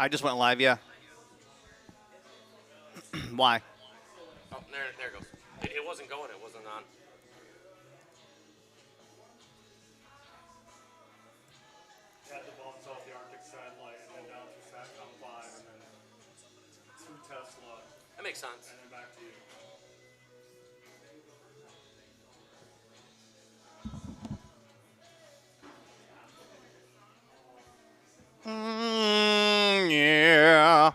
I just went live, yeah. Why? Oh, there it goes. It wasn't going. It wasn't on. Had the bumps off the Arctic satellite and then down through SATCOM 5 and then through Tesla That makes sense. and then back to you. Yeah.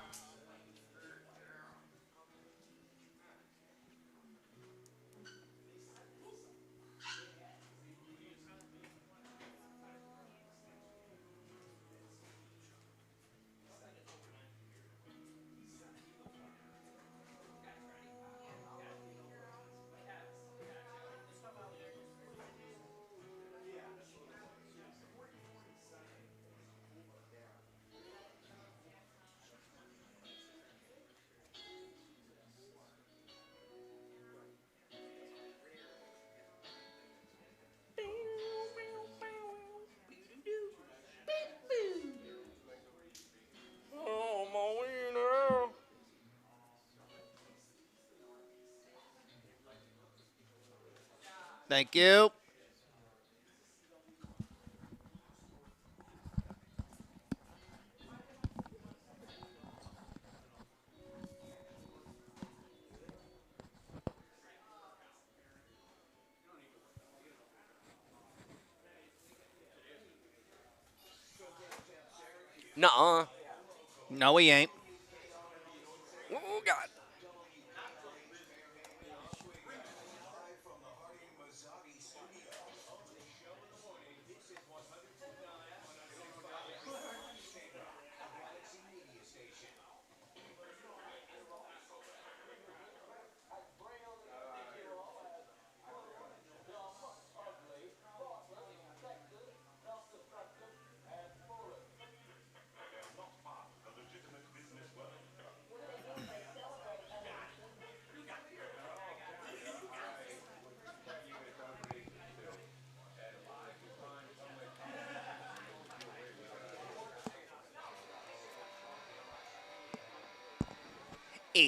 Oh, my wiener. Thank you. Nuh-uh. No, we ain't. Oh, God.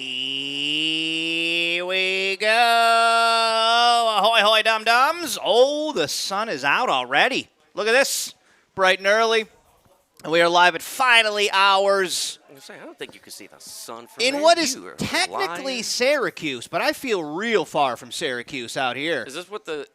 Here we go. Ahoy, hoy, dum-dums. Oh, the sun is out already. Look at this. Bright and early. And we are live at Finally Hours I was gonna say, I don't think you can see the sun from in there. what is You are technically lying. Syracuse, but I feel real far from Syracuse out here. Is this what the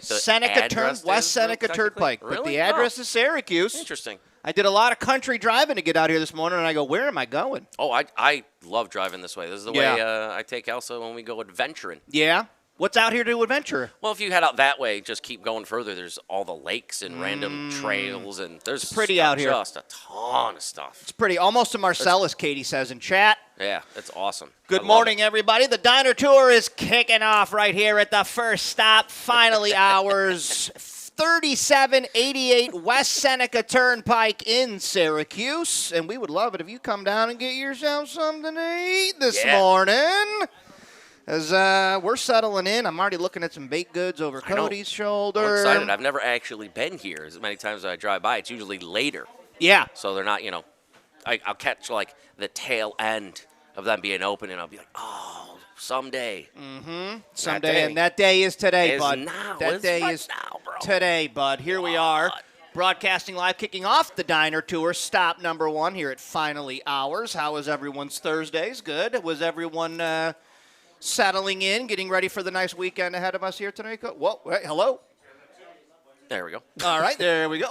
Seneca address West is, Seneca technically? Turnpike, but Really? the address Oh, is Syracuse. interesting. I did a lot of country driving to get out here this morning, and I go, where am I going? Oh, I love driving this way. This is the way Yeah. I take Elsa when we go adventuring. Yeah? What's out here to adventure? Well, if you head out that way, just keep going further. There's all the lakes and random trails, and there's pretty out here. Just a ton of stuff. It's pretty, almost to Marcellus, Katie says in chat. Yeah, it's awesome. Good I love morning, it. everybody. The Diner Tour is kicking off right here at the first stop, Finally Hours, 3788 West Seneca Turnpike in Syracuse. And we would love it if you come down and get yourself something to eat this Yeah. morning. As we're settling in, I'm already looking at some baked goods over I know. Cody's shoulder. I'm excited. I've never actually been here as many times as I drive by. It's usually later, Yeah. so they're not. I'll catch like the tail end of them being open, and I'll be like, oh, someday. Someday, day. and that day is today, Is bud. now. That It's day right is now, bro. today, bud. Here we are, What? broadcasting live, kicking off the Diner Tour, stop number 1 here at Finally Hours. How was everyone's Thursdays? Good. Was everyone settling in, getting ready for the nice weekend ahead of us here tonight? Whoa, hey, hello. There we go. All right, there we go.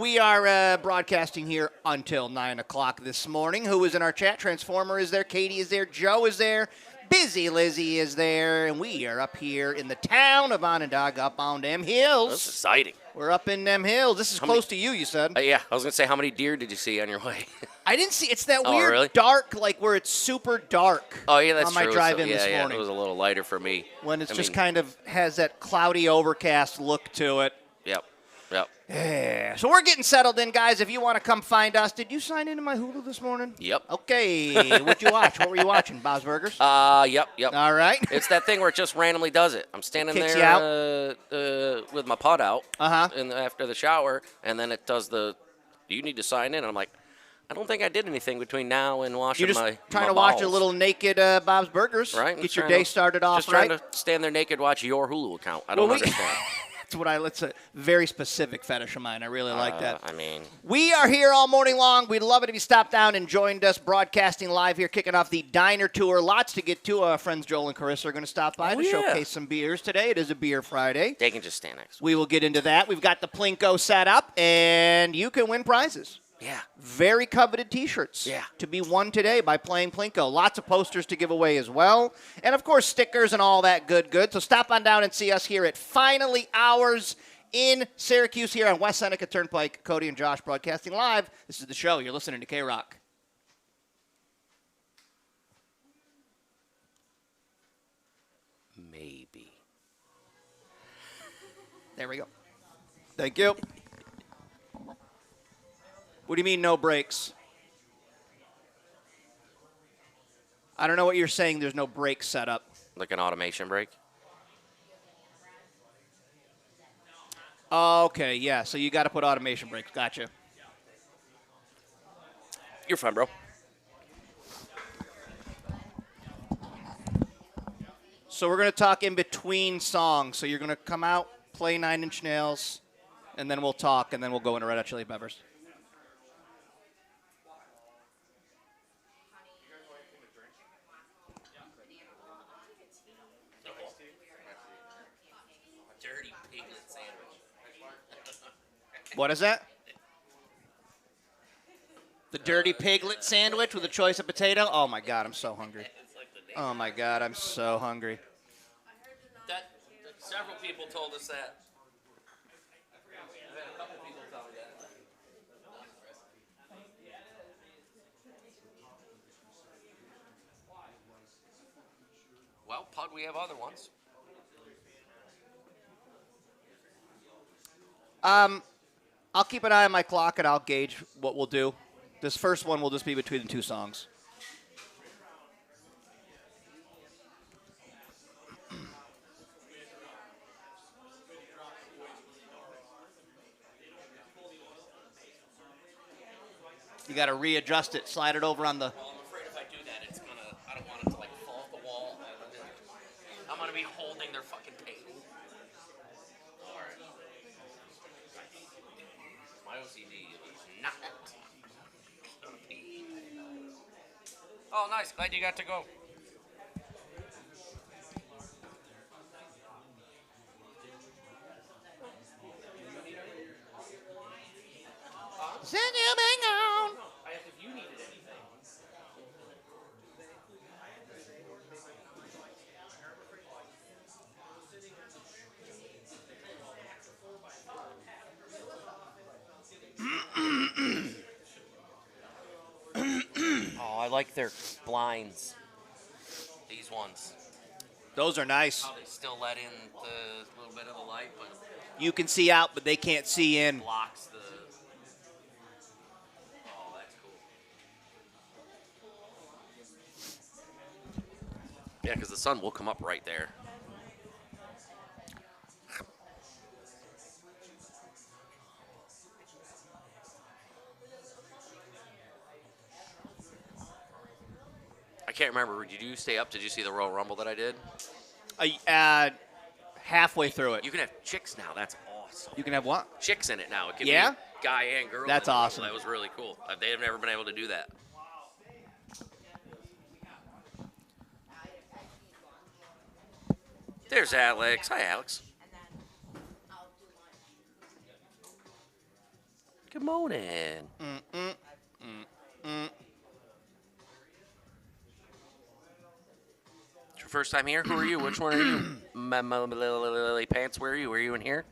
We are broadcasting here until 9 o'clock this morning. Who is in our chat? Transformer is there, Katie is there, Joe is there, Busy Lizzie is there, and we are up here in the town of Onondaga, up on them That's hills. exciting. We're up in them hills. This is How close to you, you said. Yeah, I was gonna say, how many deer did you see on your way? I didn't see. It's that Oh, weird really? dark, like where it's super dark. Oh yeah, that's on my true. drive So- in yeah, this yeah, morning. it was a little lighter for me. When it's I just mean, kind of has that cloudy, overcast look to it. Yep. Yeah. So we're getting settled in, guys. If you want to come find us, did you sign into my Hulu this morning? Yep. Okay. What'd you watch? What were you watching? Bob's Burgers? Yep. All right. It's that thing where it just randomly does it. I'm standing Kicks there with my putt out Uh-huh. after the shower, and then it does the, do you need to sign in? And I'm like, I don't think I did anything between now and washing You're just my trying my to watch a balls. little naked Bob's Burgers. Right? Get Just your trying day to- started off Just right. trying to stand there naked, watch your Hulu account. I don't Well, understand. That's what it's a very specific fetish of mine. I really like that. I mean, We are here all morning long. We'd love it if you stopped down and joined us, broadcasting live here, kicking off the Diner Tour. Lots to get to. Our friends Joel and Carissa are going to stop by to yeah. showcase some beers today. It is a Beer Friday. they can just stand next to me. We will get into that. We've got the Plinko set up, and you can win prizes. Yeah. Very coveted T-shirts Yeah. to be won today by playing Plinko. Lots of posters to give away as well. And, of course, stickers and all that good. So stop on down and see us here at Finally Ours in Syracuse here on West Seneca Turnpike. Cody and Josh broadcasting live. This is the show. You're listening to K-Rock. Maybe. There we go. Thank you. What do you mean no brakes? I don't know what you're saying. There's no brakes set up. Like an automation brake? Okay, yeah. So you got to put automation brakes. Gotcha. You're fine, bro. So we're going to talk in between songs. So you're going to come out, play Nine Inch Nails, and then we'll talk, and then we'll go into Red Hot Chili Peppers. Dirty piglet sandwich. What is that? The dirty piglet sandwich with a choice of potato? Oh, my God, I'm so hungry. Oh, my God, I'm so hungry. Several people told us that. I've had a couple people tell me that. Well, Pug, we have other ones. I'll keep an eye on my clock, and I'll gauge what we'll do. This first one will just be between the two songs. You got to readjust it, slide it over on the... Well, I'm afraid if I do that, it's gonna. I don't want it to like fall off the wall. I'm gonna be holding their fucking paint. All right. My OCD is not. Oh, nice. Glad you got to go. Send you back on. I asked if you needed anything. Oh, I like their blinds. These ones. Those are nice. How they still let in the little bit of the light, but You can see out, but they can't see in. blocks the. Oh, that's cool. Yeah, because the sun will come up right there. I can't remember. Did you stay up? Did you see the Royal Rumble that I did? Halfway through it. You can have chicks now. That's awesome. You can have what? Chicks in it now. It can Yeah? be guy and girl. That's in it. awesome. That was really cool. They have never been able to do that. There's Alex. Hi, Alex. Good morning. It's your first time here? Who are you? Which one are you? Lily Pants, where are you? Were you in here?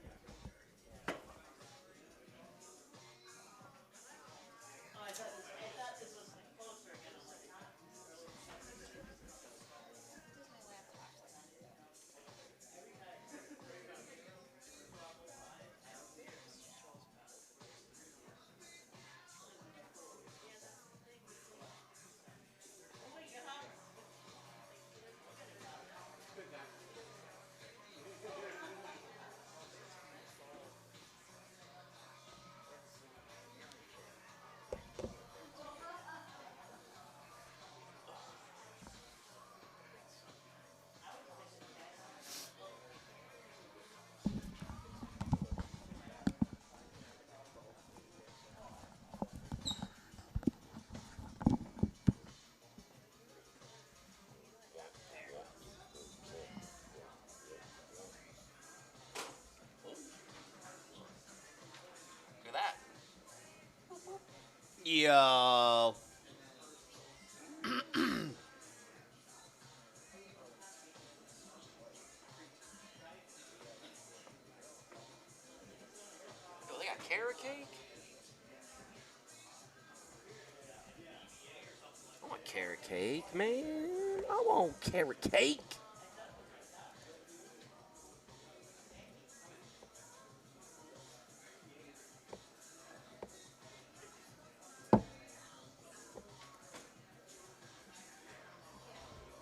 Yo. Yo, they got carrot cake? I want carrot cake, man. I want carrot cake.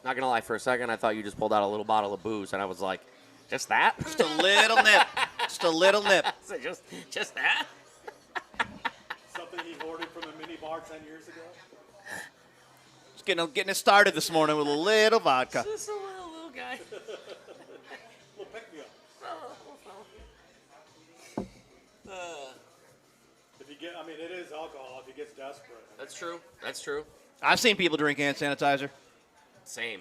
Not gonna lie, for a second, I thought you just pulled out a little bottle of booze, and I was like, just that? Just a little nip. Just a little nip. So just that? Something he hoarded from the mini bar 10 years ago. Just getting it started this morning with a little vodka. Just a little guy. Little pick me up. If you get, I mean, it is alcohol. If he gets desperate. That's true. That's true. I've seen people drink hand sanitizer. Same.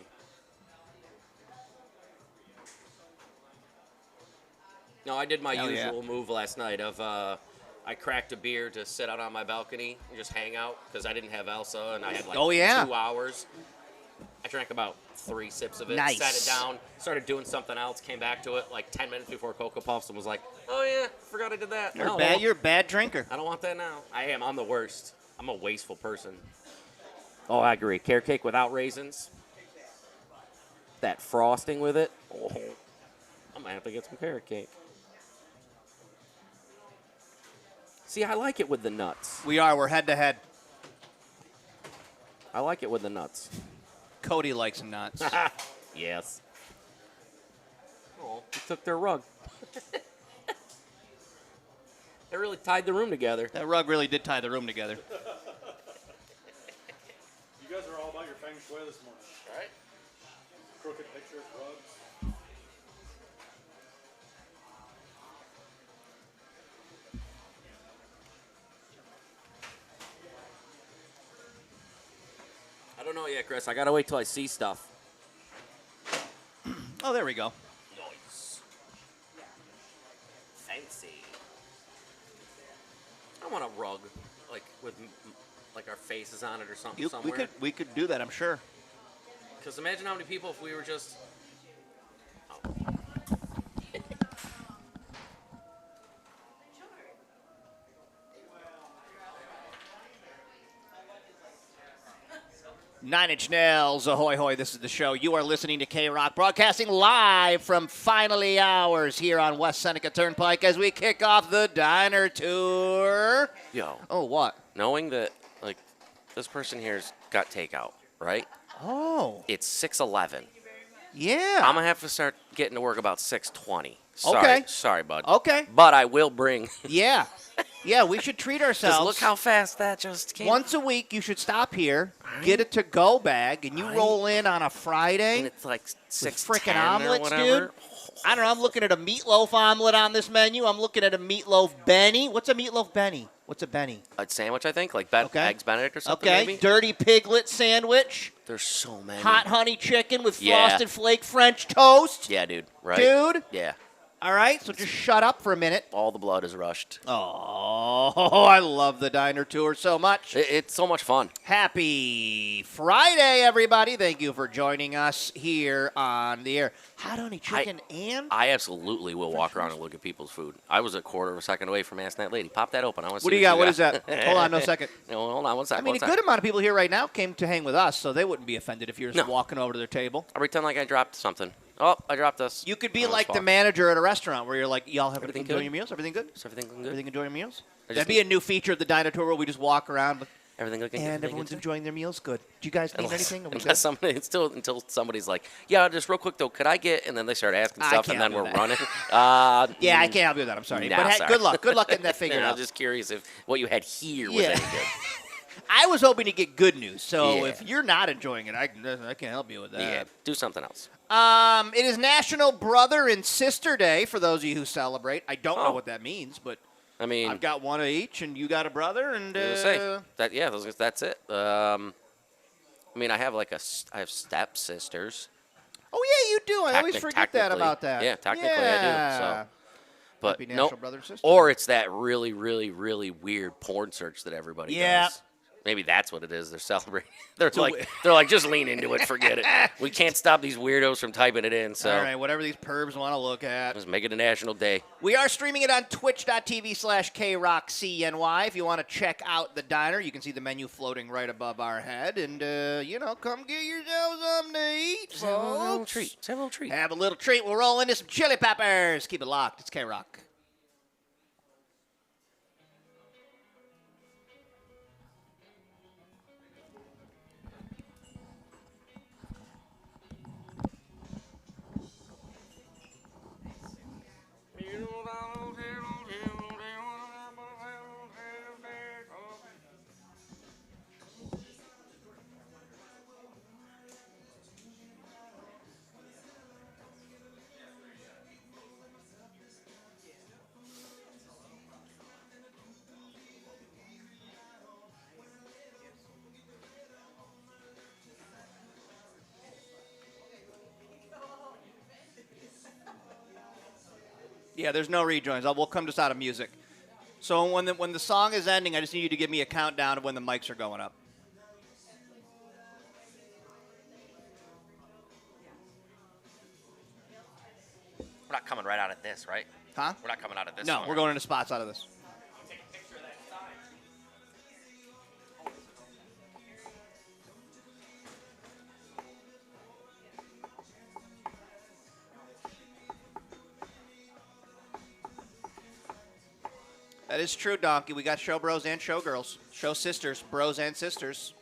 No, I did my Hell yeah. usual move last night of I cracked a beer to sit out on my balcony and just hang out because I didn't have Elsa and I had like Oh, yeah. 2 hours. I drank about 3 sips of it, Nice. sat it down, started doing something else, came back to it like 10 minutes before Cocoa Puffs and was like, oh yeah, forgot I did that. You're, Oh, a bad, well, you're a bad drinker. I don't want that now. I am. I'm the worst. I'm a wasteful person. Oh, I agree. Carrot cake without raisins. That frosting with it. Oh, I might have to get some carrot cake. See, I like it with the nuts. We're head to head. I like it with the nuts. Cody likes nuts. Yes. Oh, he took their rug. They really tied the room together. That rug really did tie the room together. You guys are all about your feng shui this morning. Right? Crooked pictures, rugs. I don't know yet, Chris. I gotta wait till I see stuff. Oh, there we go. Nice. Fancy. I want a rug, like with like our faces on it or something somewhere. We could do that, I'm sure. Because imagine how many people if we were just. Oh. 9 Inch Nails, ahoy hoy, this is the show. You are listening to K-Rock, broadcasting live from Finally Ours here on West Seneca Turnpike as we kick off the Diner Tour. Yo, Oh, what? knowing that like this person here's got takeout, right? Oh, It's 6:11. yeah. I'm gonna have to start getting to work about 6:20. Sorry, Okay. sorry, bud. Okay. But I will bring. Yeah. Yeah, we should treat ourselves. Just look how fast that just came. Once a week, you should stop here, Right. get a to-go bag, and you Right. roll in on a Friday. and it's like with 6:10 frickin' omelets, or whatever. dude. I don't know. I'm looking at a meatloaf omelet on this menu. I'm looking at a meatloaf Benny. What's a meatloaf Benny? What's a Benny? A sandwich, I think, like Okay. eggs Benedict or something. Okay. Maybe. Dirty piglet sandwich. There's so many. Hot honey chicken with Yeah. frosted flake French toast. Yeah, dude. Right. Dude. Yeah. All right. So just shut up for a minute. All the blood is rushed. Oh, I love the Diner Tour so much. It's so much fun. Happy Friday, everybody. Thank you for joining us here on the air. Hot honey chicken and I absolutely will walk around and look at people's food. I was a quarter of a second away from asking that lady, pop that open. I want to see what do you got? What is that? Hold on, no second. No, hold on one I second. mean, a good amount of people here right now came to hang with us, so they wouldn't be offended if you're just No. walking over to their table. I pretend like I dropped something. Oh, I dropped this. You could be Oh, it's like the fine. manager at a restaurant where you're like, y'all have Everything enjoying good? your meals? Everything good? Is everything looking good? Everything enjoying your meals? I just That'd be a new feature of the Diner Tour where we just walk around Everything looking good? and Everything everyone's good? enjoying their meals. Good. Do you guys need Unless, anything? Are we unless good? somebody, until somebody's like, yeah, just real quick though, could I get? And then they start asking I stuff, can't and then do we're that. running. Yeah, I can't help you with that. I'm sorry. Nah, but hey, sorry. good luck. Good luck getting that figured I'm out. just curious if what you had here was Yeah. any good. I was hoping to get good news. So Yeah. if you're not enjoying it, I can't help you with that. Yeah, do something else. It is National Brother and Sister Day for those of you who celebrate. I don't know Oh. what that means, but I mean, I've got one of each, and you got a brother, and I was gonna say that. Yeah, that's it. I mean, I have I have stepsisters. oh yeah, you do. I always forget that Technically- about that. yeah, technically I do, Yeah. so. But Happy no, National Brother and Sister or it's that really, really, really weird porn search that everybody Yeah. does. Maybe that's what it is. They're celebrating. They're like, just lean into it. Forget it. We can't stop these weirdos from typing it in. So All right, whatever these pervs want to look at. just make it a national day. We are streaming it on twitch.tv/KRockCNY. If you want to check out the diner, you can see the menu floating right above our head. And, come get yourself something to eat, Just have a little folks. treat. Just have a little treat. Have a little treat. We'll roll into some chili peppers. Keep it locked. It's K-Rock. Yeah, there's no rejoins. We'll come just out of music. So when the song is ending, I just need you to give me a countdown of when the mics are going up. We're not coming right out of this, right? Huh? We're not coming out of this. No, we're going into spots out of this. That is true, Donkey. We got show bros and show girls. Show sisters, bros and sisters.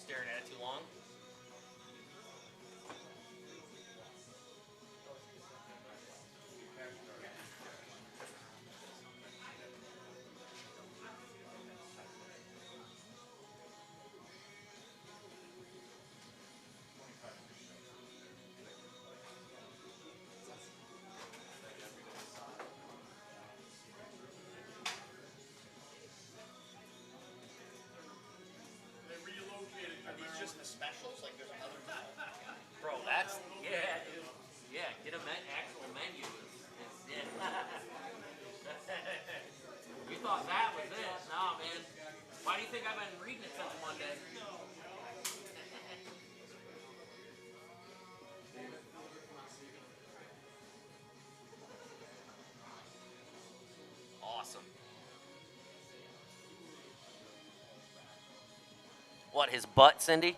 Staring at it too long. What, his butt, Cindy?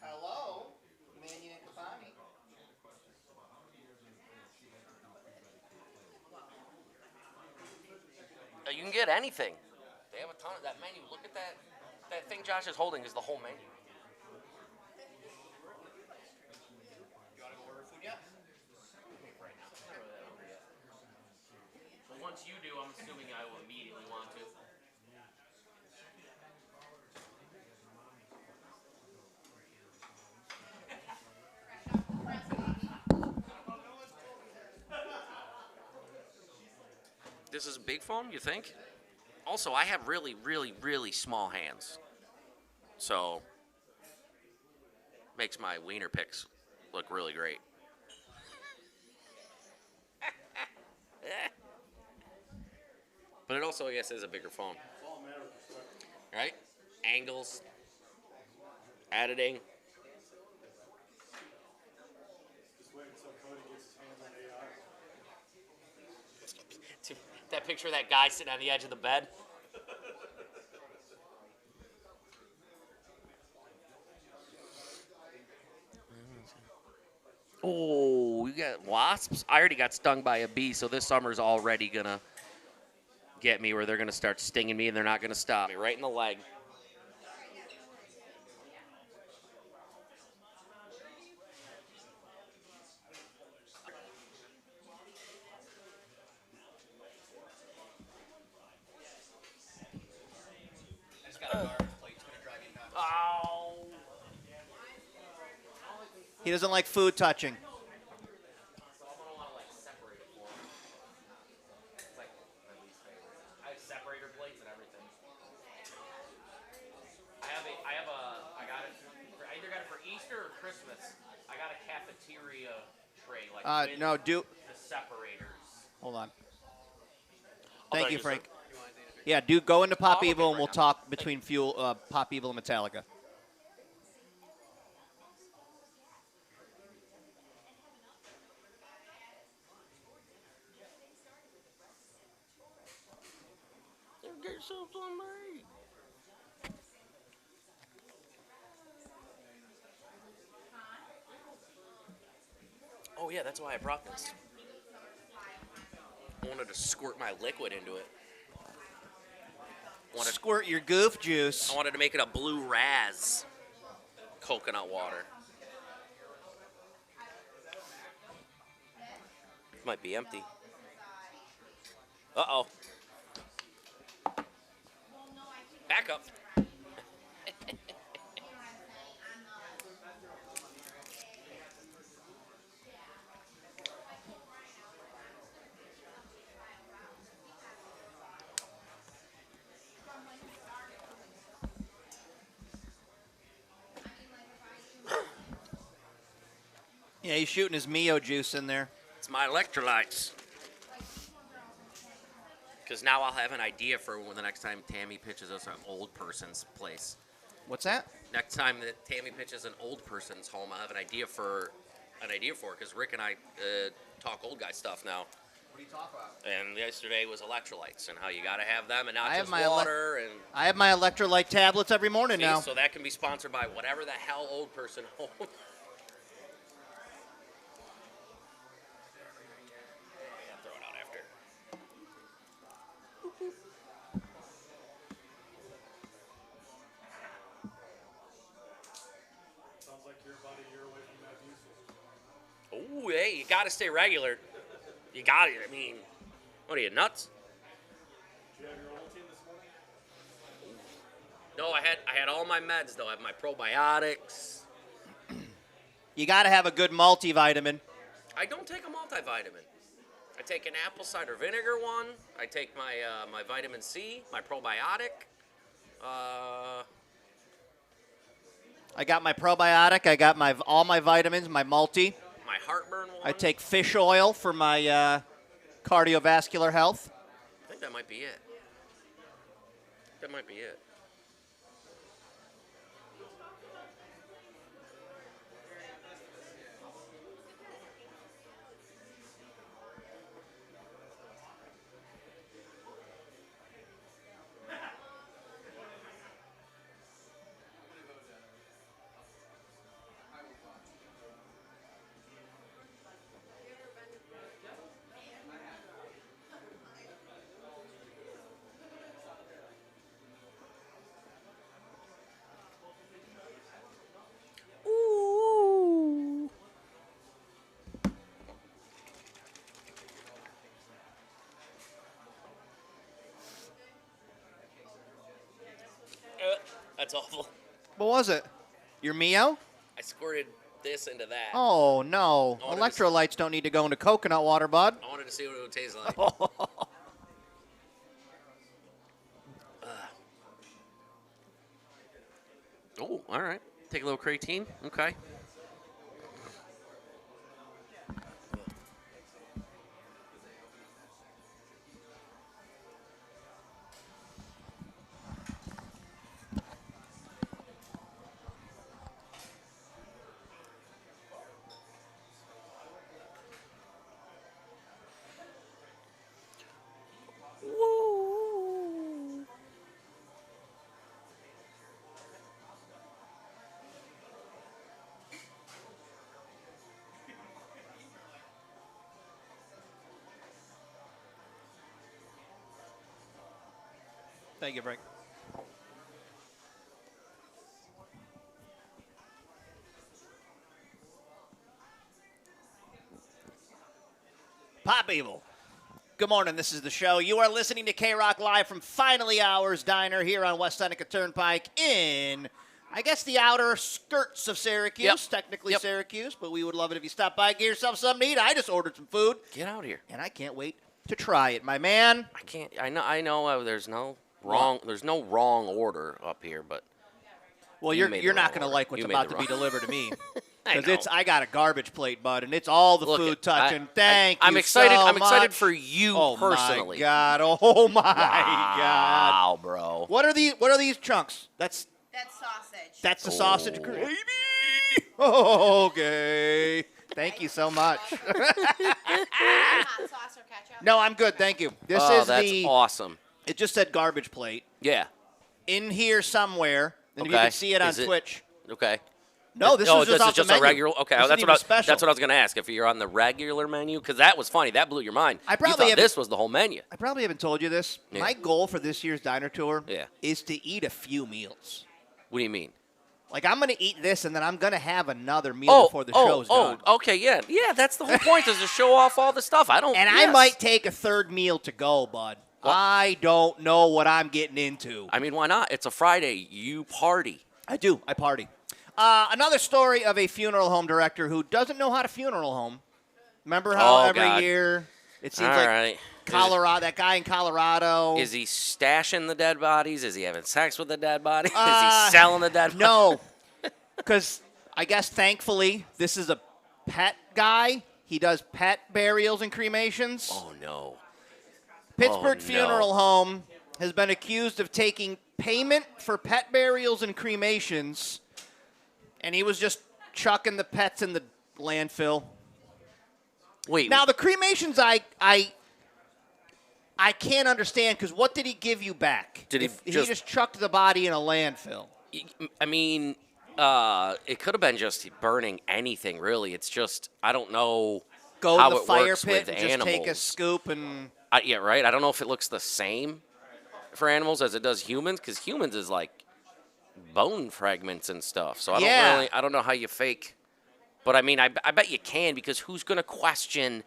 Hello, Mannion and Kabani. You can get anything. They have a ton of that menu. Look at that. That thing Josh is holding is the whole menu. You want to go order food yet? Right now. I'm not really that hungry yet. But once you do, I'm assuming I will immediately want to. This is a big phone, you think? Also, I have really, really, really small hands. So, makes my wiener pics look really great. But it also, I guess, is a bigger phone. Right? Angles, editing. Just wait until Cody gets his hands on AI. That picture of that guy sitting on the edge of the bed. Oh, we got wasps. I already got stung by a bee, so this summer's already gonna get me where they're gonna start stinging me and they're not gonna stop me right in the leg. Oh. He doesn't like food touching. I have separator plates and everything. I got it. I either got it for Easter or Christmas. I got a cafeteria tray, like with No, do. the separators. Hold on. Oh, Thank there you, you Frank. Yeah, do go into Pop Oh, okay, Evil and right we'll now. talk between Pop Evil and Metallica. Get yourself some meat. Oh yeah, that's why I brought this. I wanted to squirt my liquid into it. Squirt your goof juice. I wanted to make it a blue raz coconut water. Might be empty. Uh-oh. Back up. Yeah, he's shooting his Mio juice in there. It's my electrolytes. Because now I'll have an idea for when the next time Tammy pitches us an old person's place. What's that? Next time that Tammy pitches an old person's home, I'll have an idea for because Rick and I talk old guy stuff now. What do you talk about? And yesterday was electrolytes and how you got to have them and not I have just my water. And I have my electrolyte tablets every morning see, now. so that can be sponsored by whatever the hell old person home. Yeah, throw it out after. Sounds like you're about a year away from that Oh, hey, you got to stay regular. You got it. I mean, what are you, nuts? Did you have your own team this morning? No, I had all my meds though. I have my probiotics. You got to have a good multivitamin. I don't take a multivitamin. I take an apple cider vinegar one. I take my my vitamin C, my probiotic. I got my probiotic. I got all my vitamins, my multi. My heartburn one. I take fish oil for my cardiovascular health. I think think that might be it. That might be it. Ooh. That's awful. What was it? Your Mio? I squirted this into that. Oh, no. I wanted to Electrolytes don't need to go into coconut water, bud. I wanted to see what it would taste like. Oh, all right. Take a little creatine. Okay. Woo. Thank you, Frank. Pop Evil. Good morning. This is the show. You are listening to K-Rock live from Finally Hours Diner here on West Seneca Turnpike in, I guess, the outer skirts of Syracuse. Yep. Technically Yep. Syracuse, but we would love it if you stopped by, get yourself something to eat. I just ordered some food, Get out of here. and I can't wait to try it, my man. I can't. I know. There's no wrong. There's no wrong order up here, but Well, You made you're the not wrong going to order. like what's You made about the to be wrong- delivered to me. I Because know. I got a garbage plate, bud, and it's all the Look, food touching. I- Thank I'm you excited. so I'm excited much. for you Oh personally. my god! Oh my god! Wow, bro. What are these? What are these chunks? That's sausage. the sausage Oh. gravy. Okay. Thank you so much. Hot sauce or ketchup? No, I'm good. Thank you. This Oh, is that's the. awesome. It just said garbage plate Yeah. in here somewhere, and if you Okay. can see it on Is it- Twitch. Okay. No, this oh, is just off the a menu. regular. Okay, This that's isn't what even special. that's what I was gonna ask. If you're on the regular menu, because that was funny. That blew your mind. I you probably thought haven't- this was the whole menu. I probably haven't told you this. Yeah. My goal for this year's diner tour Yeah. is to eat a few meals. What do you mean? Like, I'm going to eat this, and then I'm going to have another meal before the show's done. Okay, yeah, yeah. That's the whole point is to show off all the stuff. I don't. And I yes. might take a third meal to go, bud. What? I don't know what I'm getting into. I mean, why not? It's a Friday. You party. I do. I party. Another story of a funeral home director who doesn't know how to funeral home. Remember how Oh, every God. year it seems All like right. Colorado, that guy in Colorado. Is he stashing the dead bodies? Is he having sex with the dead bodies? Is Uh, he selling the dead bodies? No, because I guess thankfully this is a pet guy. He does pet burials and cremations. Oh no. Pittsburgh no. Funeral Home has been accused of taking payment for pet burials and cremations, and he was just chucking the pets in the landfill. Wait. Now the cremations, I can't understand because what did he give you back? Did he If he just- just chucked the body in a landfill? I mean, it could have been just burning anything. Really, it's just I don't know Go how to the it fire works pit with and just take a animals. scoop and. Yeah, right. I don't know if it looks the same for animals as it does humans, because humans is like bone fragments and stuff. So Yeah. I don't know how you fake. But I mean, I bet you can, because who's going to question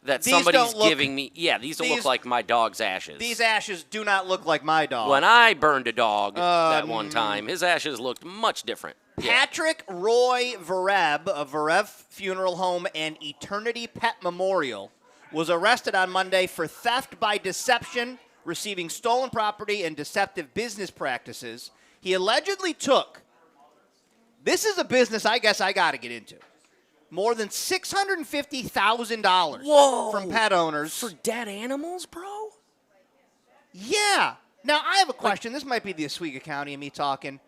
that These somebody's don't look- giving me? Yeah, these don't these- look like my dog's ashes. These ashes do not look like my dog. When I burned a dog that one time, his ashes looked much different. Yeah. Patrick Roy Vereb of Verev Funeral Home and Eternity Pet Memorial was arrested on Monday for theft by deception, receiving stolen property, and deceptive business practices. He allegedly took, this is a business I guess I got to get into, more than $650,000 Whoa. from pet owners. For dead animals, bro? Yeah. Now, I have a question. This might be the Oswego County and me talking.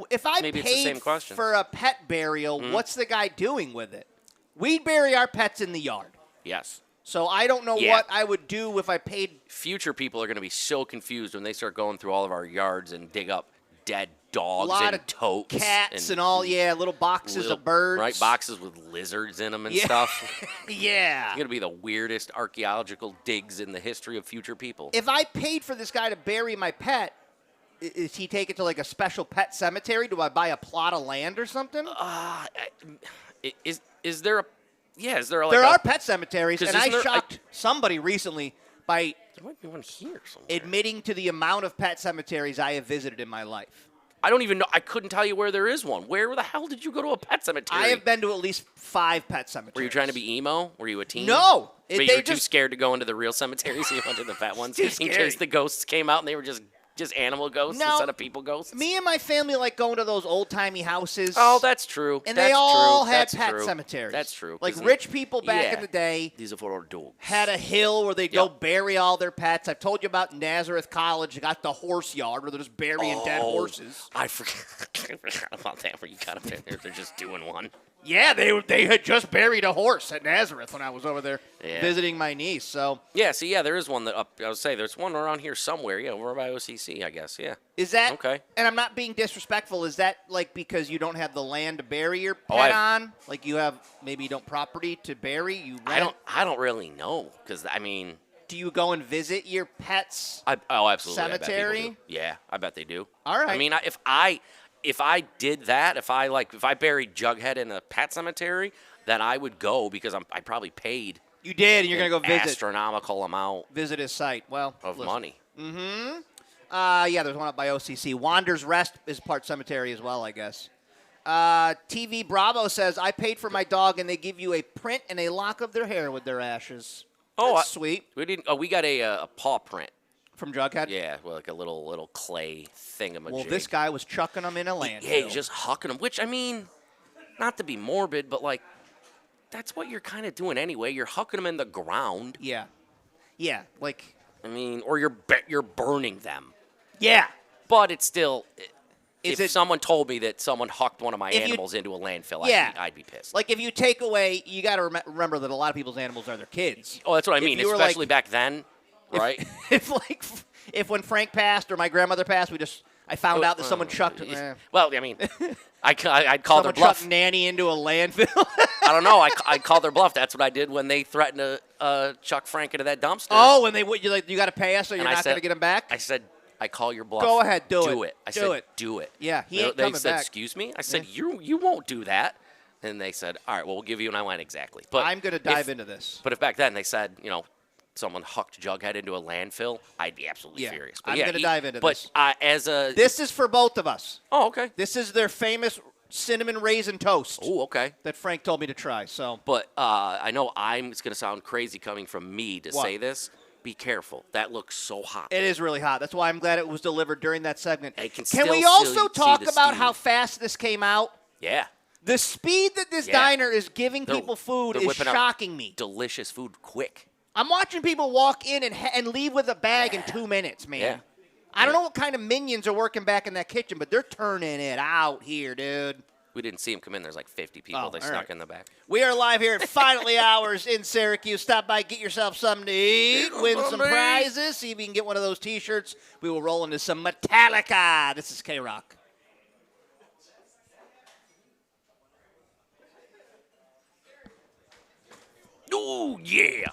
If I Maybe it's the paid same question. for a pet burial, what's the guy doing with it? We bury our pets in the yard. Yes. So I don't know Yeah. what I would do if I paid. Future people are going to be so confused when they start going through all of our yards and dig up dead dogs A lot and of totes cats and all, little boxes little- of birds. Right, boxes with lizards in them and Yeah. stuff. Yeah. It's going to be the weirdest archaeological digs in the history of future people. If I paid for this guy to bury my pet, is he take it to like a special pet cemetery? Do I buy a plot of land or something? Is there a is there like there a, are pet cemeteries, 'cause and I isn't there- shocked somebody recently by there might be one here somewhere. admitting to the amount of pet cemeteries I have visited in my life. I don't even know. I couldn't tell you where there is one. Where the hell did you go to a pet cemetery? I have been to at least 5 pet cemeteries. Were you trying to be emo? Were you a teen? No. But you They were too just- scared to go into the real cemetery, so you went to the pet ones Too in scary. case the ghosts came out and they were just animal ghosts No. instead of people ghosts. Me and my family like going to those old-timey houses. Oh, that's true. And That's they all true. had That's pet true. cemeteries. That's true. Like 'cause rich people back yeah. in the day These are for our dogs. had a hill where they'd go Yep. bury all their pets. I've told you about Nazareth College. They got the horse yard where they're just burying dead horses. I forgot about that. Where you got up in there, they're just doing one. Yeah, they had just buried a horse at Nazareth when I was over there Yeah. visiting my niece. So Yeah, see, there is one that up. I would say there's one around here somewhere. Yeah, over by OCC, I guess. Yeah. is that Okay. And I'm not being disrespectful. Is that like because you don't have the land to bury your Oh, pet I've- on? Like you have maybe you don't property to bury. You rent? I don't really know because I mean, Do you go and visit your pets? absolutely. I bet people Cemetery? do. Yeah, I bet they do. All right. I mean, if I did that, if I buried Jughead in a pet cemetery, then I would go because I probably paid You did, and you're gonna go visit astronomical amount visit his site. Well, of listen. money. Yeah, there's one up by OCC. Wander's Rest is part cemetery as well, I guess. TV Bravo says, I paid for my dog, and they give you a print and a lock of their hair with their ashes. Oh, That's sweet. We didn't. Oh, we got a paw print. From Jughead? Yeah, well, like a little clay thingamajig. Well, this guy was chucking them in a landfill. Yeah, he's just hucking them. Which I mean, not to be morbid, but like, that's what you're kind of doing anyway. You're hucking them in the ground. Yeah. Yeah, like, I mean, or you're burning them. yeah. But it's still. Is if it- someone told me that someone hucked one of my If you- animals into a landfill, Yeah. I'd be pissed. Like, if you take away, you got to remember that a lot of people's animals are their kids. oh, that's what I if mean. you were like- Especially back then, right? If when Frank passed or my grandmother passed, I found out that someone chucked. Well, I mean, I'd call their Someone bluff. chucked Nanny into a landfill. I don't know. I'd call their bluff. That's what I did when they threatened to chuck Frank into that dumpster. Oh, and they would you got to pay us, so you're And I not said- going to get him back. I said, I call your bluff. Go ahead, do Do it. it. I Do said, it. do it. Yeah, he They- ain't they coming said, back. excuse me? I said, you won't do that. And they said, all right, well, we'll give you. And I went, exactly. But I'm going to dive into this. But if back then they said, someone hucked Jughead into a landfill, I'd be absolutely Yeah, furious. But I'm yeah, gonna dive into this. But as a. This is for both of us. Oh, okay. This is their famous cinnamon raisin toast Oh, okay. that Frank told me to try. So But I know it's going to sound crazy coming from me to What? say this. Be careful. That looks so hot. it is really hot. That's why I'm glad it was delivered during that segment. I can we still also see talk the about steam. how fast this came out? Yeah. The speed that this Yeah. diner is giving They're- people food they're is whipping out shocking me. Delicious food quick. I'm watching people walk in and leave with a bag in 2 minutes, man. Yeah. I don't know what kind of minions are working back in that kitchen, but they're turning it out here, dude. We didn't see him come in. There's like 50 people. Oh, They all snuck right. in the back. We are live here at Finally Hours in Syracuse. Stop by, get yourself something to eat, win some prizes, see if you can get one of those T-shirts. We will roll into some Metallica. This is K-Rock. Oh, yeah.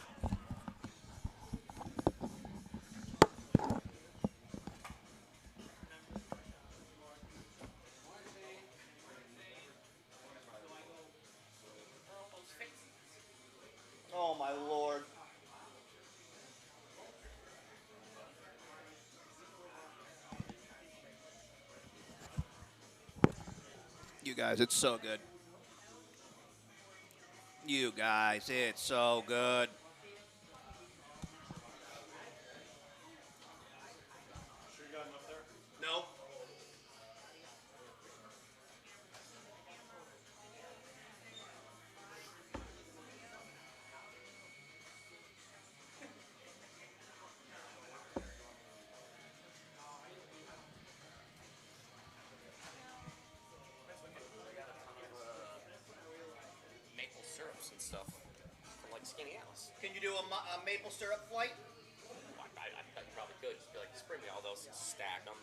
Oh, my Lord. You guys, it's so good. You guys, it's so good. Sure you got enough there? No. Alice and stuff. From like Skinny Alice. Can you do a maple syrup flight? I probably could. Just be like, just bring me all those and stack them.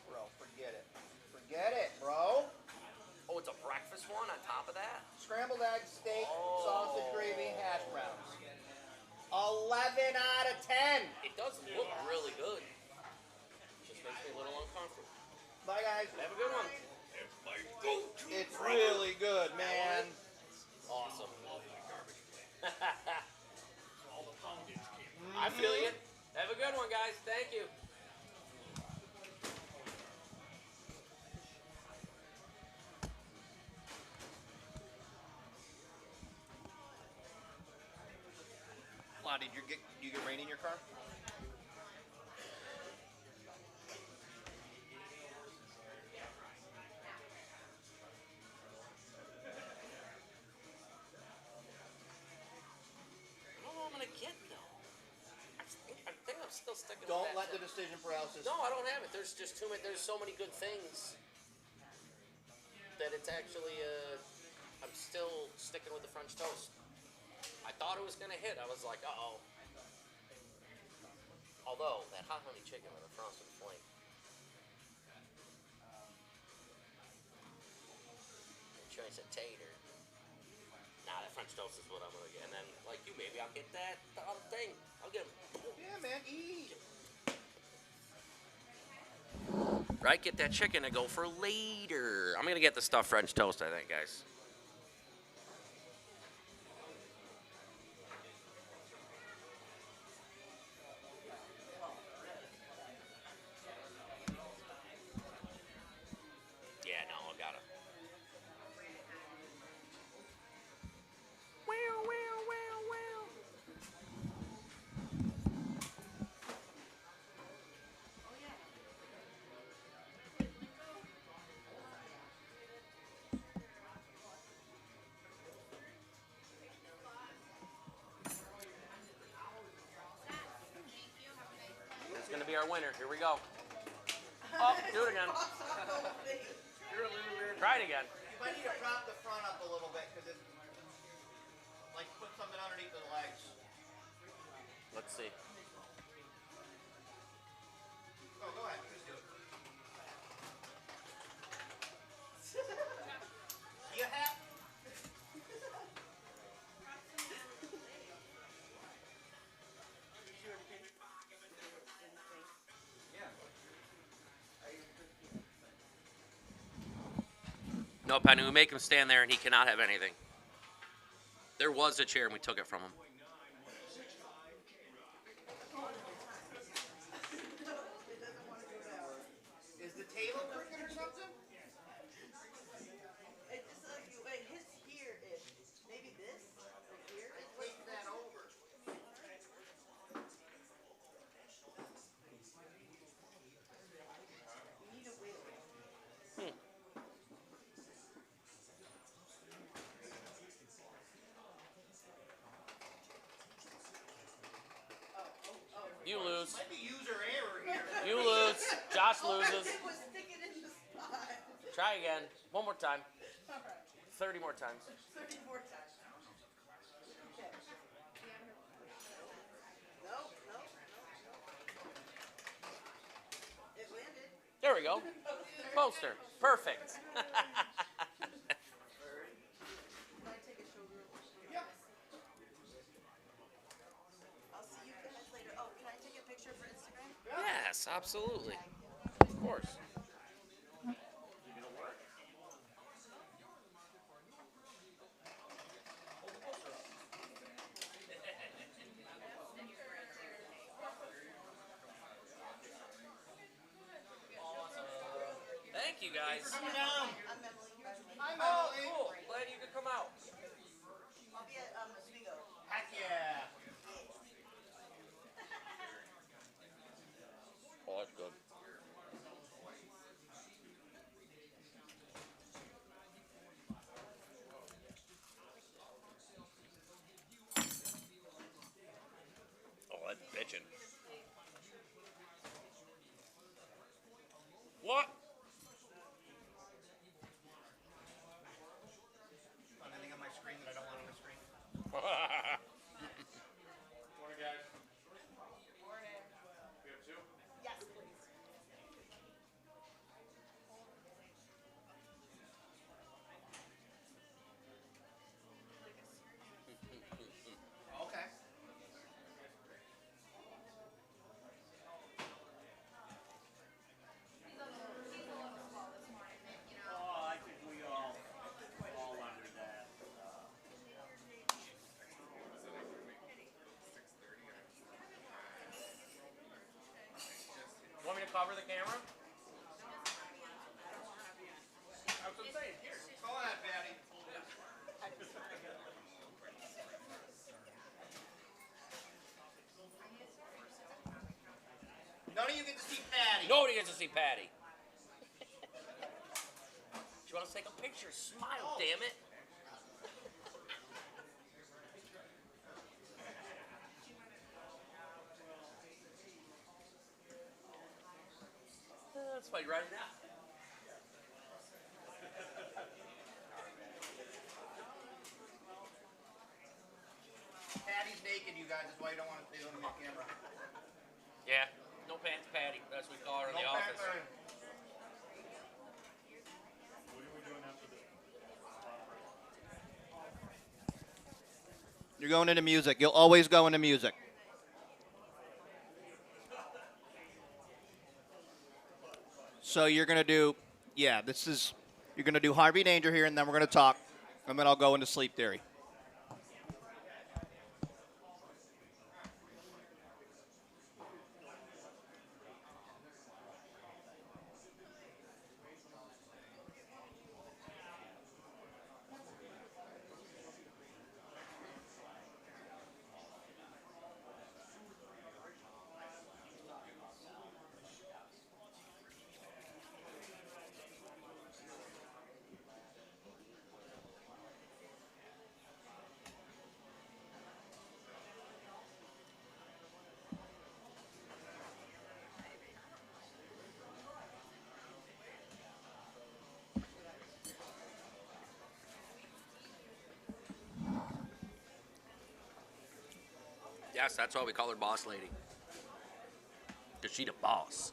Bro, forget it. Forget it, bro. Oh, it's a breakfast one on top of that? Scrambled eggs, steak, Oh. sausage gravy, hash browns. 11 out of 10. It does look really good. Just makes me a little uncomfortable. Bye, guys. Have a good one. It's really good, man. Awesome. I feel you. Have a good one, guys. Thank you. Lottie, did you get rain in your car? I don't know what I'm gonna get though. I think I'm still sticking Don't with that. let the decision paralysis. No, I don't have it. There's just too many. There's so many good things that it's actually. I'm still sticking with the French toast. I thought it was gonna hit. I was like, uh-oh. Although that hot honey chicken with a frosted flame. Choice of tater. Nah, that French toast is what I'm gonna get. And then, like you, maybe I'll get the other thing. I'll get them. Yeah, man, eat. Right, get that chicken to go for later. I'm gonna get the stuffed French toast, I think, guys. Yeah, no, I got it. It's gonna be our winner. Here we go. Oh, do it again. Try it again. You might need to prop the front up a little bit because it's like put something underneath the legs. Let's see. Oh, go ahead. Just do it. You have. No, Penny, we make him stand there and he cannot have anything. There was a chair and we took it from him. Is the table crooked or something? It just like his here is maybe this like here. Take that over. You need to wait a little. You lose. Might be user error here. You lose. Josh loses. It was sticking in the spot. Try again. One more time. All right, 30 more times. 30 more times. Okay. No. It landed. There we go. Poster. Perfect. Can I take a shoulder? Yep. I'll see you guys later. Oh, can I take a picture for Instagram? Yes, absolutely. Of course. Thank you guys. Coming down. I'm Emily. Hi, Oh, Emily. cool. Glad you could come out. I'll be at Oswego. Heck yeah. cover the camera? That's what I'm saying. Here. Go ahead, Patty. None of you get to see Patty. Nobody gets to see Patty. She wants to take a picture. Smile, damn it. Let's fight right now. Patty's naked, you guys. That's why you don't want to see it on the camera. Yeah, no pants Patty. That's what we call her in No the office. pants. What are we doing after this? You're going into music. You'll always go into music. So you're going to do, you're going to do Harvey Danger here, and then we're going to talk, and then I'll go into Sleep Theory. Yes, that's why we call her Boss Lady. Because she the boss.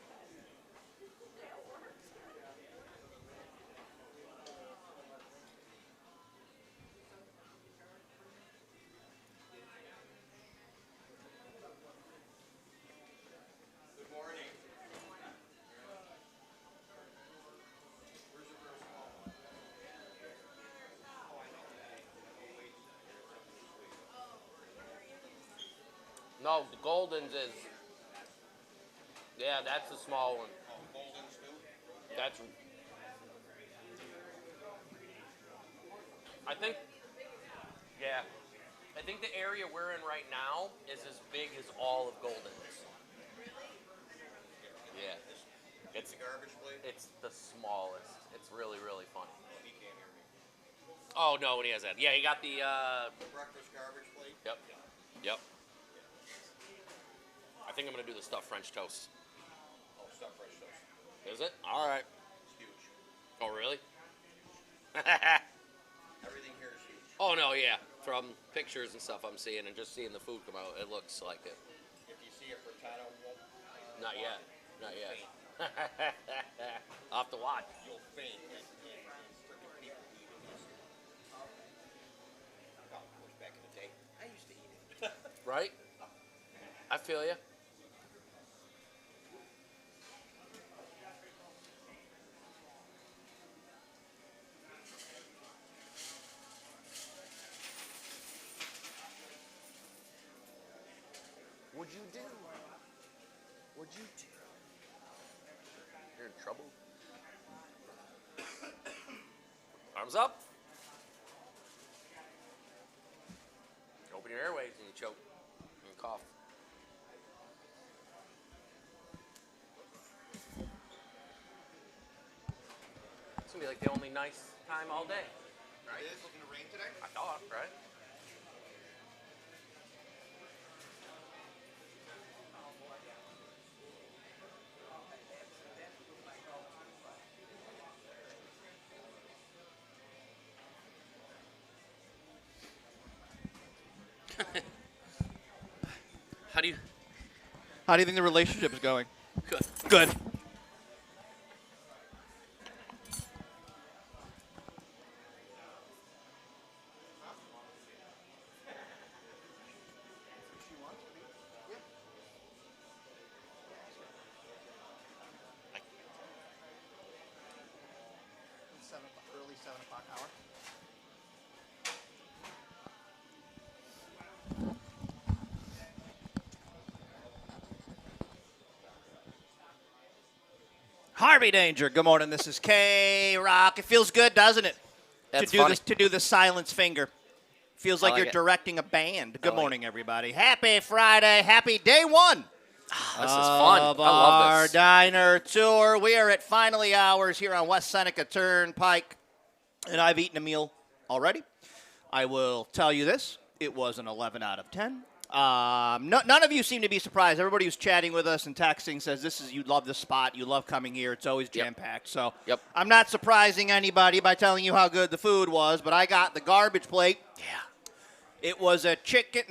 Good morning. No, the Golden's is. Yeah, that's the small one. Oh, Golden's too? That's. I think. Yeah. I think the area we're in right now is as big as all of Golden's. Yeah. It's The garbage plate? It's the smallest. It's really, really funny. He can't hear me. Oh, no, when he has that. Yeah, he got the. The breakfast garbage plate? Yep. Yep. I think I'm going to do the stuffed French toast. Oh, stuffed fresh toast. Is it? All right. It's huge. Oh, really? Everything here is huge. Oh, no, yeah. From pictures and stuff I'm seeing and just seeing the food come out, it looks like it. If you see a frittata, Not yet. Not yet. I'll have to watch. you'll faint. And freaking people eat it. Oh, of course, back in the day, I used to eat it. Right? I feel you. What'd you do? What'd you do? You're in trouble. Arms up. Open your airways and you choke and cough. It's gonna be like the only nice time all day. Right? It is looking to rain today? I thought, right? How do you? How do you think the relationship is going? Good. Good. Early 7 o'clock hour. Harvey Danger. Good morning. This is K-Rock. It feels good, doesn't it? That's to do funny. this, to do the silence finger. Feels like, like you're it. directing a band. Good like morning, everybody. Happy Friday. Happy day one. This is fun. Of I love our this. diner tour. We are at finally hours here on West Seneca Turnpike, and I've eaten a meal already. I will tell you this. It was an 11 out of 10. None of you seem to be surprised. Everybody who's chatting with us and texting says you love this spot. You love coming here. It's always jam-packed. So Yep. I'm not surprising anybody by telling you how good the food was, but I got the garbage plate. Yeah. It was a chicken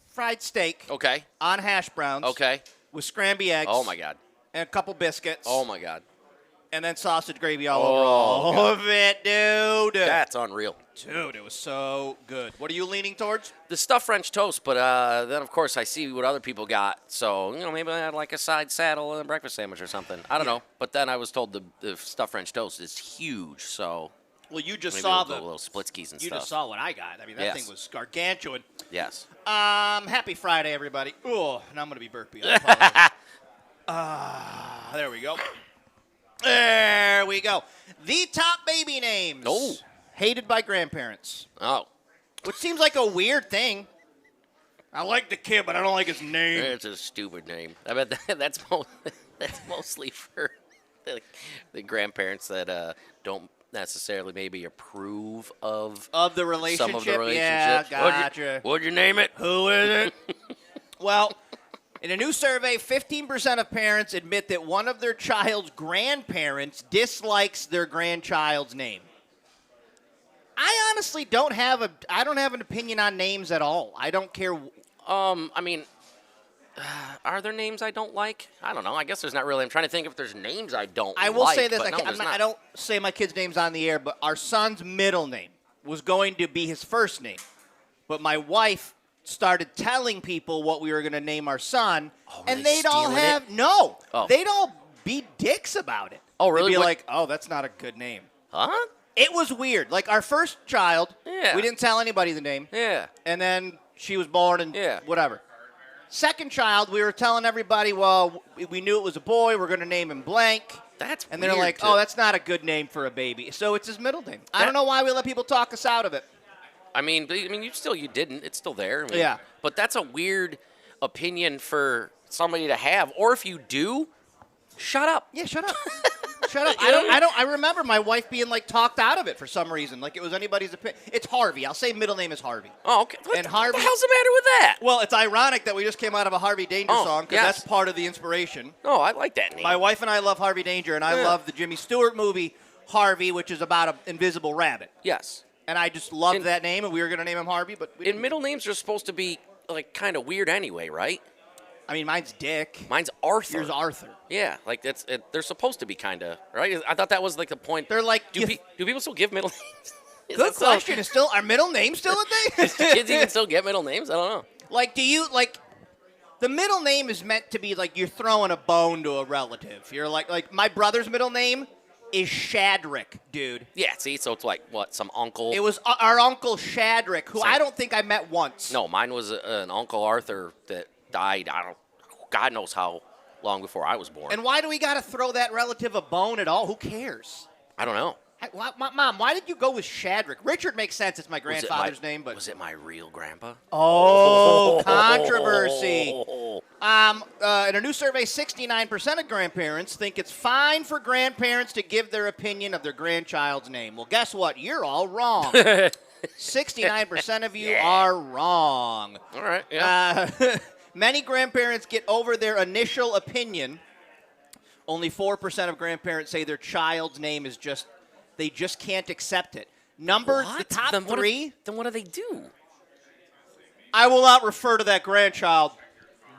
fried steak Okay. on hash browns Okay. with scrambled eggs. Oh, my God. And a couple biscuits. Oh, my God. And then sausage gravy all Oh, over all God. of it, dude. That's unreal. Dude, it was so good. What are you leaning towards? The stuffed French toast, but then, of course, I see what other people got. So, maybe I had like a side saddle and a breakfast sandwich or something. I don't know. But then I was told the stuffed French toast is huge. So Well, you just maybe saw we'll go little splitskis and you stuff. just saw what I got. I mean, that Yes. thing was gargantuan. Yes. Happy Friday, everybody. Oh, and I'm going to be burpy. I apologize. There we go. There we go. The top baby names. Oh. Hated by grandparents. Oh. Which seems like a weird thing. I like the kid, but I don't like his name. It's a stupid name. I bet that's mostly for the grandparents that don't necessarily maybe approve of Of the relationship? some of the relationships. Yeah, gotcha. What'd you name it? Who is it? Well, in a new survey, 15% of parents admit that one of their child's grandparents dislikes their grandchild's name. I honestly don't have an opinion on names at all. I don't care. I mean, are there names I don't like? I don't know. I guess there's not really. I'm trying to think if there's names I don't I will like, say this. but no, there's I not. don't say my kid's names on the air, but our son's middle name was going to be his first name. But my wife started telling people what we were going to name our son, Oh, were and they they'd all stealing have it? no. Oh. They'd all be dicks about it. Oh, really? They'd be What- like, "Oh, that's not a good name." Huh? It was weird. Like our first child, Yeah. we didn't tell anybody the name, Yeah. and then she was born and Yeah. whatever. Second child, we were telling everybody, well, we knew it was a boy. We're going to name him blank. That's And they're weird like, to- oh, that's not a good name for a baby. So it's his middle name. I don't know why we let people talk us out of it. I mean, you didn't. It's still there. I mean, Yeah. But that's a weird opinion for somebody to have. Or if you do, shut up. Yeah, shut up. Shut up. You know? I remember my wife being like talked out of it for some reason. Like it was anybody's opinion. It's Harvey. I'll say middle name is Harvey. Oh, okay. And Harvey- What the hell's the matter with that? Well, it's ironic that we just came out of a Harvey Danger Oh, song because yes. that's part of the inspiration. No, I like that name. My wife and I love Harvey Danger, and I Yeah. love the Jimmy Stewart movie Harvey, which is about an invisible rabbit. Yes. And I just loved And- that name, and we were going to name him Harvey, but we And didn't. middle names are supposed to be like kind of weird anyway, right? I mean, mine's Dick. Mine's Arthur. Yours Arthur. Yeah, like they're supposed to be kind of right. I thought that was like the point. They're like, do, you- do people still give middle names? Is Good that still- question. Is still our middle name still a thing? Kids even still get middle names? I don't know. Like, do you like the middle name is meant to be like you're throwing a bone to a relative. You're like my brother's middle name is Shadrick, dude. Yeah, see, so it's like what some uncle. It was our uncle Shadrick, who Same. I don't think I met once. No, mine was an Uncle Arthur that died. God knows how long before I was born. And why do we got to throw that relative a bone at all? Who cares? I don't know. Mom, why did you go with Shadrick? Richard makes sense. It's my Was it grandfather's name, but was it my real grandpa? oh, controversy. Oh. In a new survey, 69% of grandparents think it's fine for grandparents to give their opinion of their grandchild's name. Well, guess what? You're all wrong. 69% of you are wrong. All right. Yeah. Many grandparents get over their initial opinion. Only 4% of grandparents say their child's name is they just can't accept it. The top Then what three, then what do they do? I will not refer to that grandchild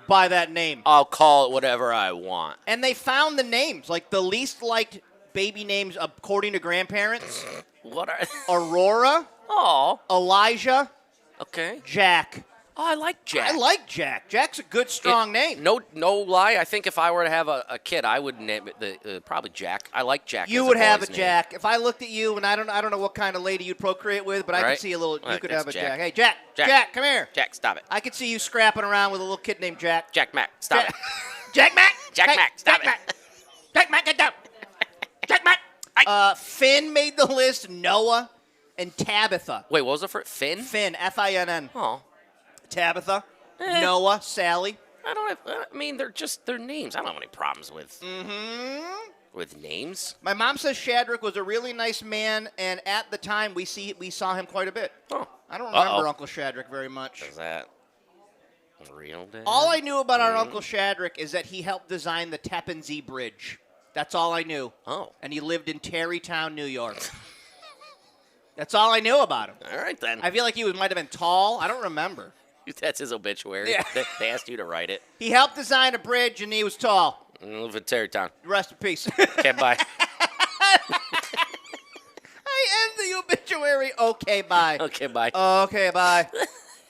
by that name. I'll call it whatever I want. And they found the names, like the least liked baby names according to grandparents. What are? Aurora, Oh. Elijah, Okay. Jack. Oh, I like Jack. I like Jack. Jack's a good, strong name. No lie. I think if I were to have a kid, I would name it probably Jack. I like Jack. You as would have a boy's name. Jack. If I looked at you, and I don't know what kind of lady you'd procreate with, but I could Right. see a little. You Right, could that's have a Jack. Jack. Hey, Jack. Jack. Jack, come here. Jack, stop it. I could see you scrapping around with a little kid named Jack. Jack Mac, stop Jack, it. Jack Mac. Jack Hey, Mac, stop Jack it. Jack Mac, get down. Jack Mac. Finn made the list. Noah and Tabitha. Wait, what was it for Finn? Finn, Finn. Oh, Tabitha, Noah, Sally. I don't have. I mean, they're names. I don't have any problems with names. My mom says Shadrick was a really nice man, and at the time we saw him quite a bit. Oh, I don't remember Uh-oh. Uncle Shadrick very much. is that real? Dad? All I knew about our Uncle Shadrick is that he helped design the Tappan Zee Bridge. That's all I knew. Oh, And he lived in Tarrytown, New York. That's all I knew about him. all right then. I feel like he might have been tall. I don't remember. That's his obituary. Yeah. They asked you to write it. He helped design a bridge, and he was tall. I live in Tarrytown. Rest in peace. Okay, bye. I end the obituary. Okay, bye. Okay, bye. Okay, bye.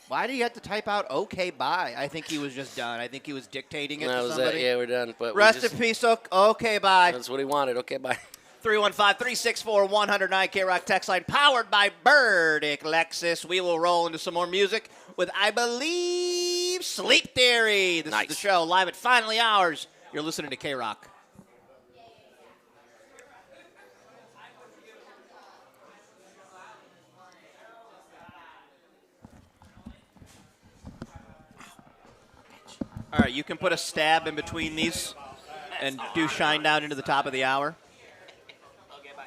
Why do you have to type out okay, bye? I think he was just done. I think he was dictating it that to was somebody. it. Yeah, we're done. But Rest in peace. Okay, bye. That's what he wanted. Okay, bye. 315-364-100 K-Rock text line powered by Burdick Lexus. We will roll into some more music with, I believe, Sleep Theory. This is Nice. the show live at Finally Ours. You're listening to K-Rock. All right, you can put a stab in between these and do Shine Down into the top of the hour. Okay, bye.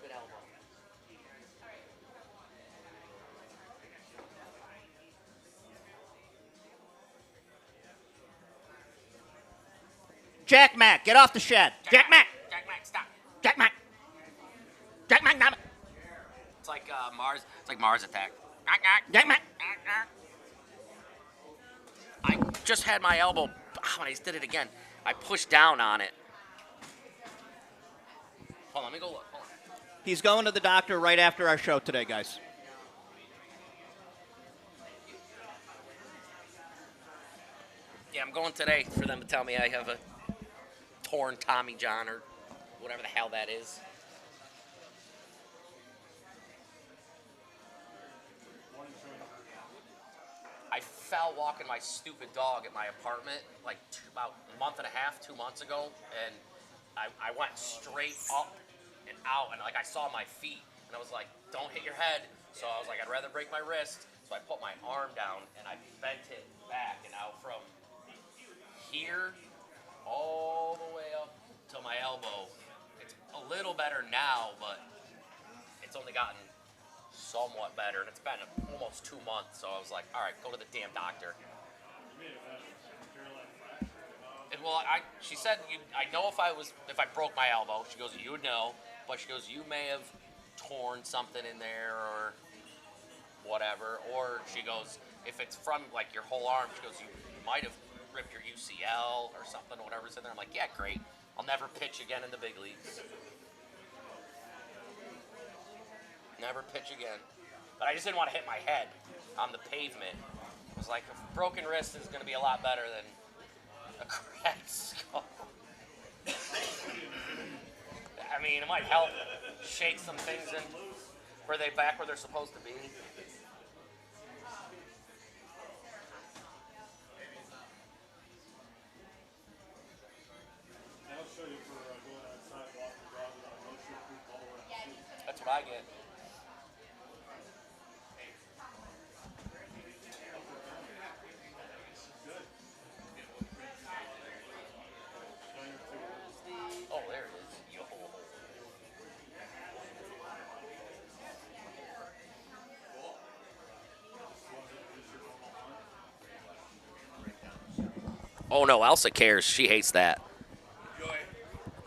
Good elbow. Jack Mack, get off the shed. Jack Mack. Jack Mac, stop. Jack Mack. Jack Mack, damn it. It's like Mars. It's like Mars Attack. Jack Mack. I just had my elbow. I just did it again. I pushed down on it. Hold on, let me go look. Hold on. He's going to the doctor right after our show today, guys. Yeah, I'm going today for them to tell me I have a torn Tommy John or whatever the hell that is. I fell walking my stupid dog at my apartment like about a month and a half, 2 months ago, and I went straight up and out, and like I saw my feet, and I was like, don't hit your head. So I was like, I'd rather break my wrist. So I put my arm down and I bent it back, and out from here all the way up to my elbow. It's a little better now, but it's only gotten somewhat better, and it's been almost 2 months. So I was like, all right, go to the damn doctor. And well, she said, I know if I broke my elbow. She goes, you would know, but she goes, you may have torn something in there or whatever. Or she goes, if it's from like your whole arm, she goes, you might have ripped your UCL or something, whatever's in there. I'm like, yeah, great. I'll never pitch again in the big leagues. Never pitch again. But I just didn't want to hit my head on the pavement. It was like a broken wrist is going to be a lot better than a cracked skull. I mean, it might help shake some things in where they're supposed to be. That'll show you for going outside, walking the dog without no shoe, boot, all around. That's what I get. Oh, there it is. Yo. Oh no, Elsa cares. She hates that.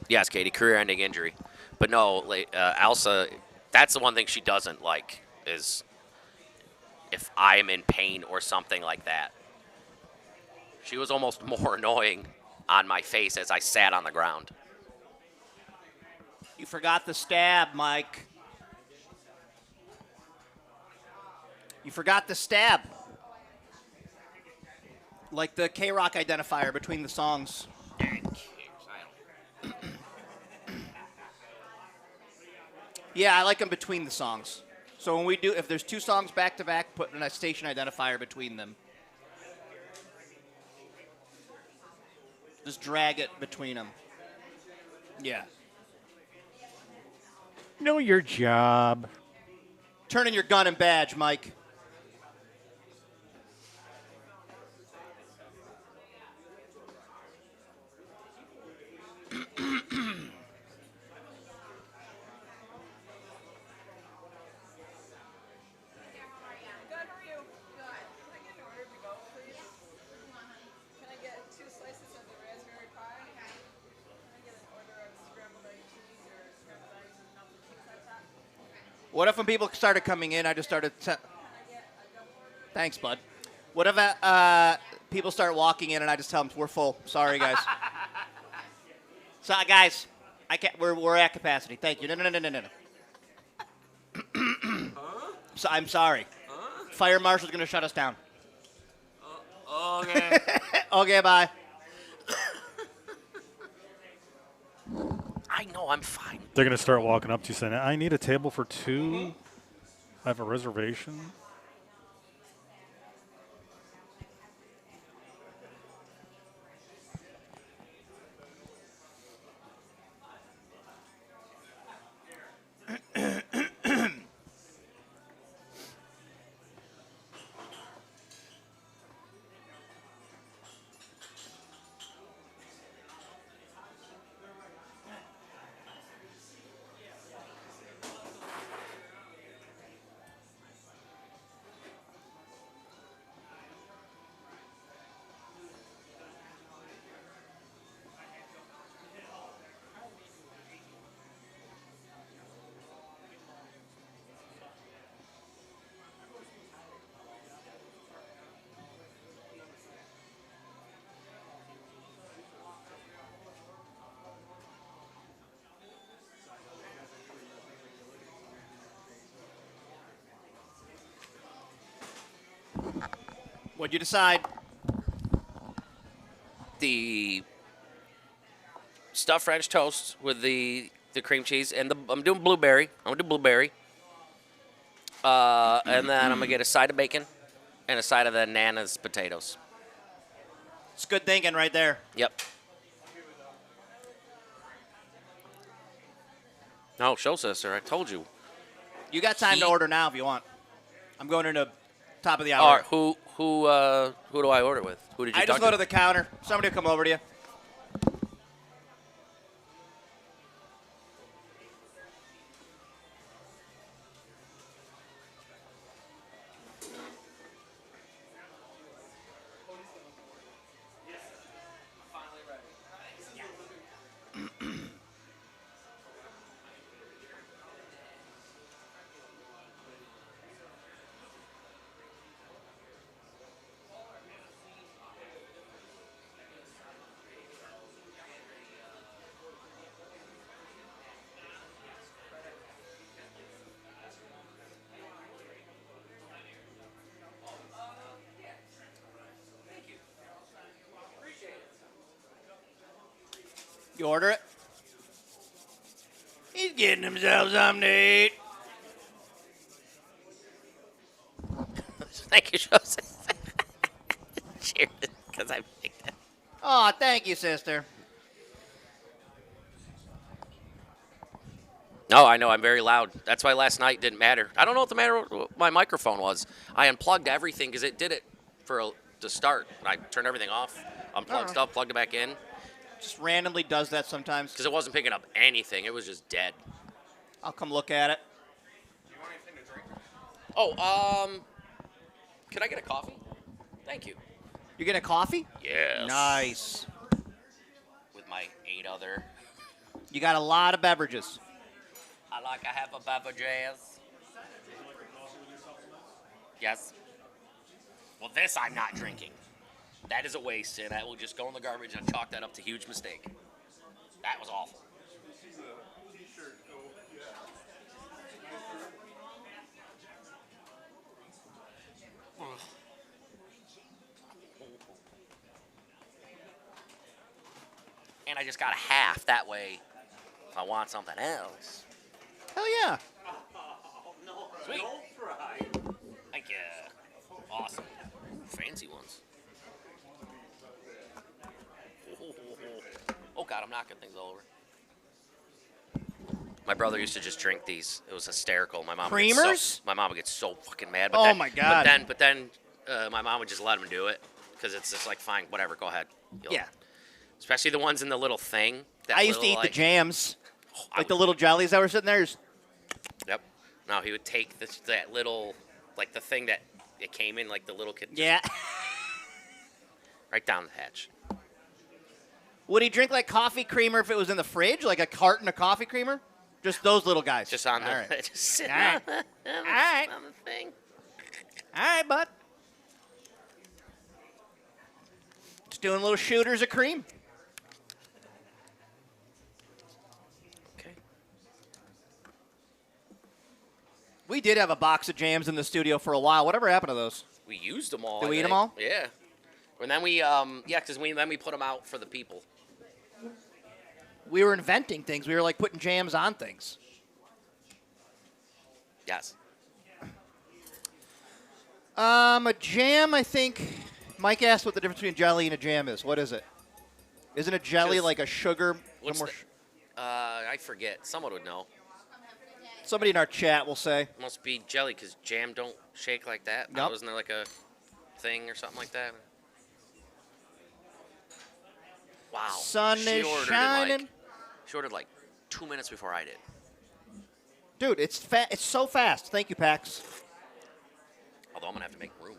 Yes, Katie, career-ending injury. But no, Elsa, that's the one thing she doesn't like is if I'm in pain or something like that. She was almost more annoying on my face as I sat on the ground. You forgot the stab, Mike. You forgot the stab. Like the K-Rock identifier between the songs. Yeah, I like them between the songs. So when we do, if there's 2 songs back to back, put in a station identifier between them. Just drag it between them. Yeah. Know your job. Turn in your gun and badge, Mike. Good, how are you? Good. Can I get an order to go, please? Can I get 2 slices of the raspberry pie? Can I get an order of scrambled egg cheese or scrambled eggs with melted cheese on top? What if when people started coming in, I just started... Thanks, bud. What if people start walking in and I just tell them we're full? Sorry, guys. So, guys, I can't. We're at capacity. Thank you. No. So, I'm sorry. Fire marshal's gonna shut us down. Okay. Okay, bye. I know, I'm fine. They're going to start walking up to you saying, I need a table for 2. I have a reservation. What'd you decide? The stuffed French toast with the cream cheese, and I'm doing blueberry. I'm gonna do blueberry. And then I'm gonna get a side of bacon and a side of the Nana's potatoes. It's good thinking right there. Yep. No, show sister. I told you. You got time to He- order now if you want. I'm going into top of the All hour. right, who do I order with? Who did you I talk just go to the counter. Somebody will come over to you. You order it? He's getting himself something to eat. Thank you, Joseph. Cheers, because I picked it. Oh, thank you, sister. No, I know I'm very loud. That's why last night didn't matter. I don't know what the matter with my microphone was. I unplugged everything because it did it to start. I turned everything off, unplugged stuff, plugged it back in Just randomly does that sometimes. because it wasn't picking up anything. It was just dead. I'll come look at it. Oh, can I get a coffee? Thank you. You getting a coffee? Yes. Nice. With my 8 other. You got a lot of beverages. I like to have a beverages. Yes. Well, this I'm not drinking. That is a waste, and I will just go in the garbage and chalk that up to huge mistake. That was awful. And I just got a half. That way, if I want something else. Hell yeah. Sweet. Thank you. Awesome. Fancy ones. Oh, God, I'm knocking things all over. My brother used to just drink these. It was hysterical. My mom Creamers? My mom would get so fucking mad. Oh, my God. But then my mom would just let him do it because it's just like, fine, whatever, go ahead. Yeah. Especially the ones in the little thing. I used to eat the jams, like the little jellies that were sitting there. Yep. No, he would take that little, like the thing that it came in, like the little kid. Yeah. Right down the hatch. Would he drink like coffee creamer if it was in the fridge, like a carton of coffee creamer? Just those little guys. Just on the, All right. just sitting All right. on, the, All right. on the thing. All right, bud. Just doing little shooters of cream. Okay. We did have a box of jams in the studio for a while. Whatever happened to those? We used them all. Did I we eat them think. all? Yeah. And then we, because then we put them out for the people. We were inventing things. We were like putting jams on things. Yes. A jam, I think. Mike asked what the difference between jelly and a jam is. What is it? Isn't a jelly Just- like a sugar? What's more the- I forget. Someone would know. Somebody in our chat will say. It must be jelly because jam don't shake like that. Nope. Wasn't there like a thing or something like that? Wow. Sun She is ordered it, shining. She ordered like 2 minutes before I did. Dude, it's It's so fast. Thank you, Pax. Although I'm going to have to make room.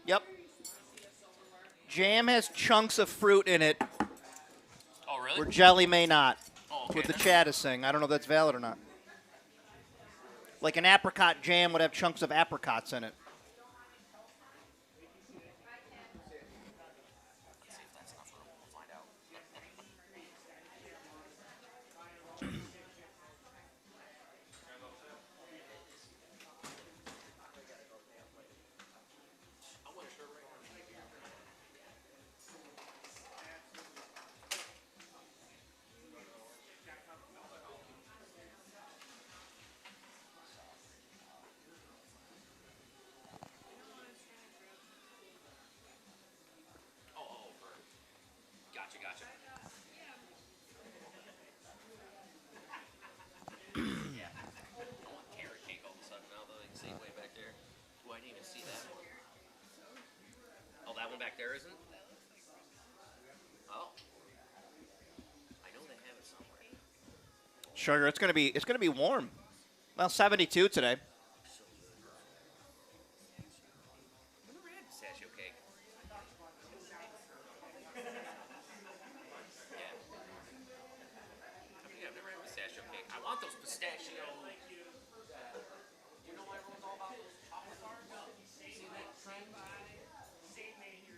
Yep. Jam has chunks of fruit in it, Oh, really? where jelly may not. Oh, That's okay. what the chat is saying. I don't know if that's valid or not. Like an apricot jam would have chunks of apricots in it. Let's see if that's enough room. We'll find out. Gotcha. Yeah. I want carrot cake all of a sudden now, though. They can see way back there. Ooh, I didn't even see that one. Oh, that one back there isn't? Oh. I know they have it somewhere. Sugar, it's gonna be warm. Well, 72 today. I've never had pistachio cake. Yeah. I've never had pistachio cake. I want those pistachio. You know why everyone's all about those chocolate bars? See that trend? But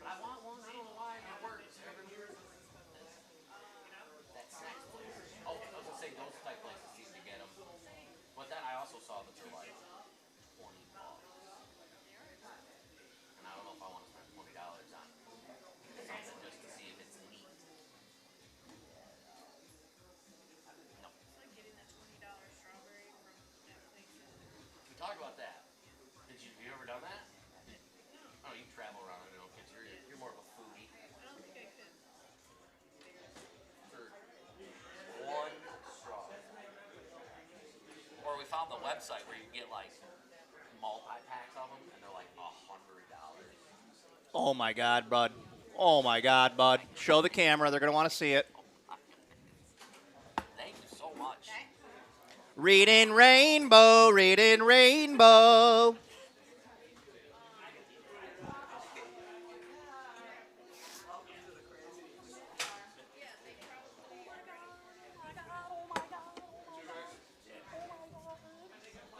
I want one. I don't know why. It works. That snacks place. Oh, I was gonna say those type places seem to get them. But then I also saw that they're like $20. And I don't know if I want to spend $20 on something just to see if it's neat. No. Like getting that $20 strawberry from that place. We talked about that. Have you ever done that? Oh, you travel around. I know, kids. You're more of a foodie. I don't think I could. For one straw. Or we found the website where you can get like multi-packs of them, and they're like $100. Oh my God, bud. Oh my God, bud. Show the camera. They're gonna want to see it. Thank you so much. Reading rainbow, reading rainbow.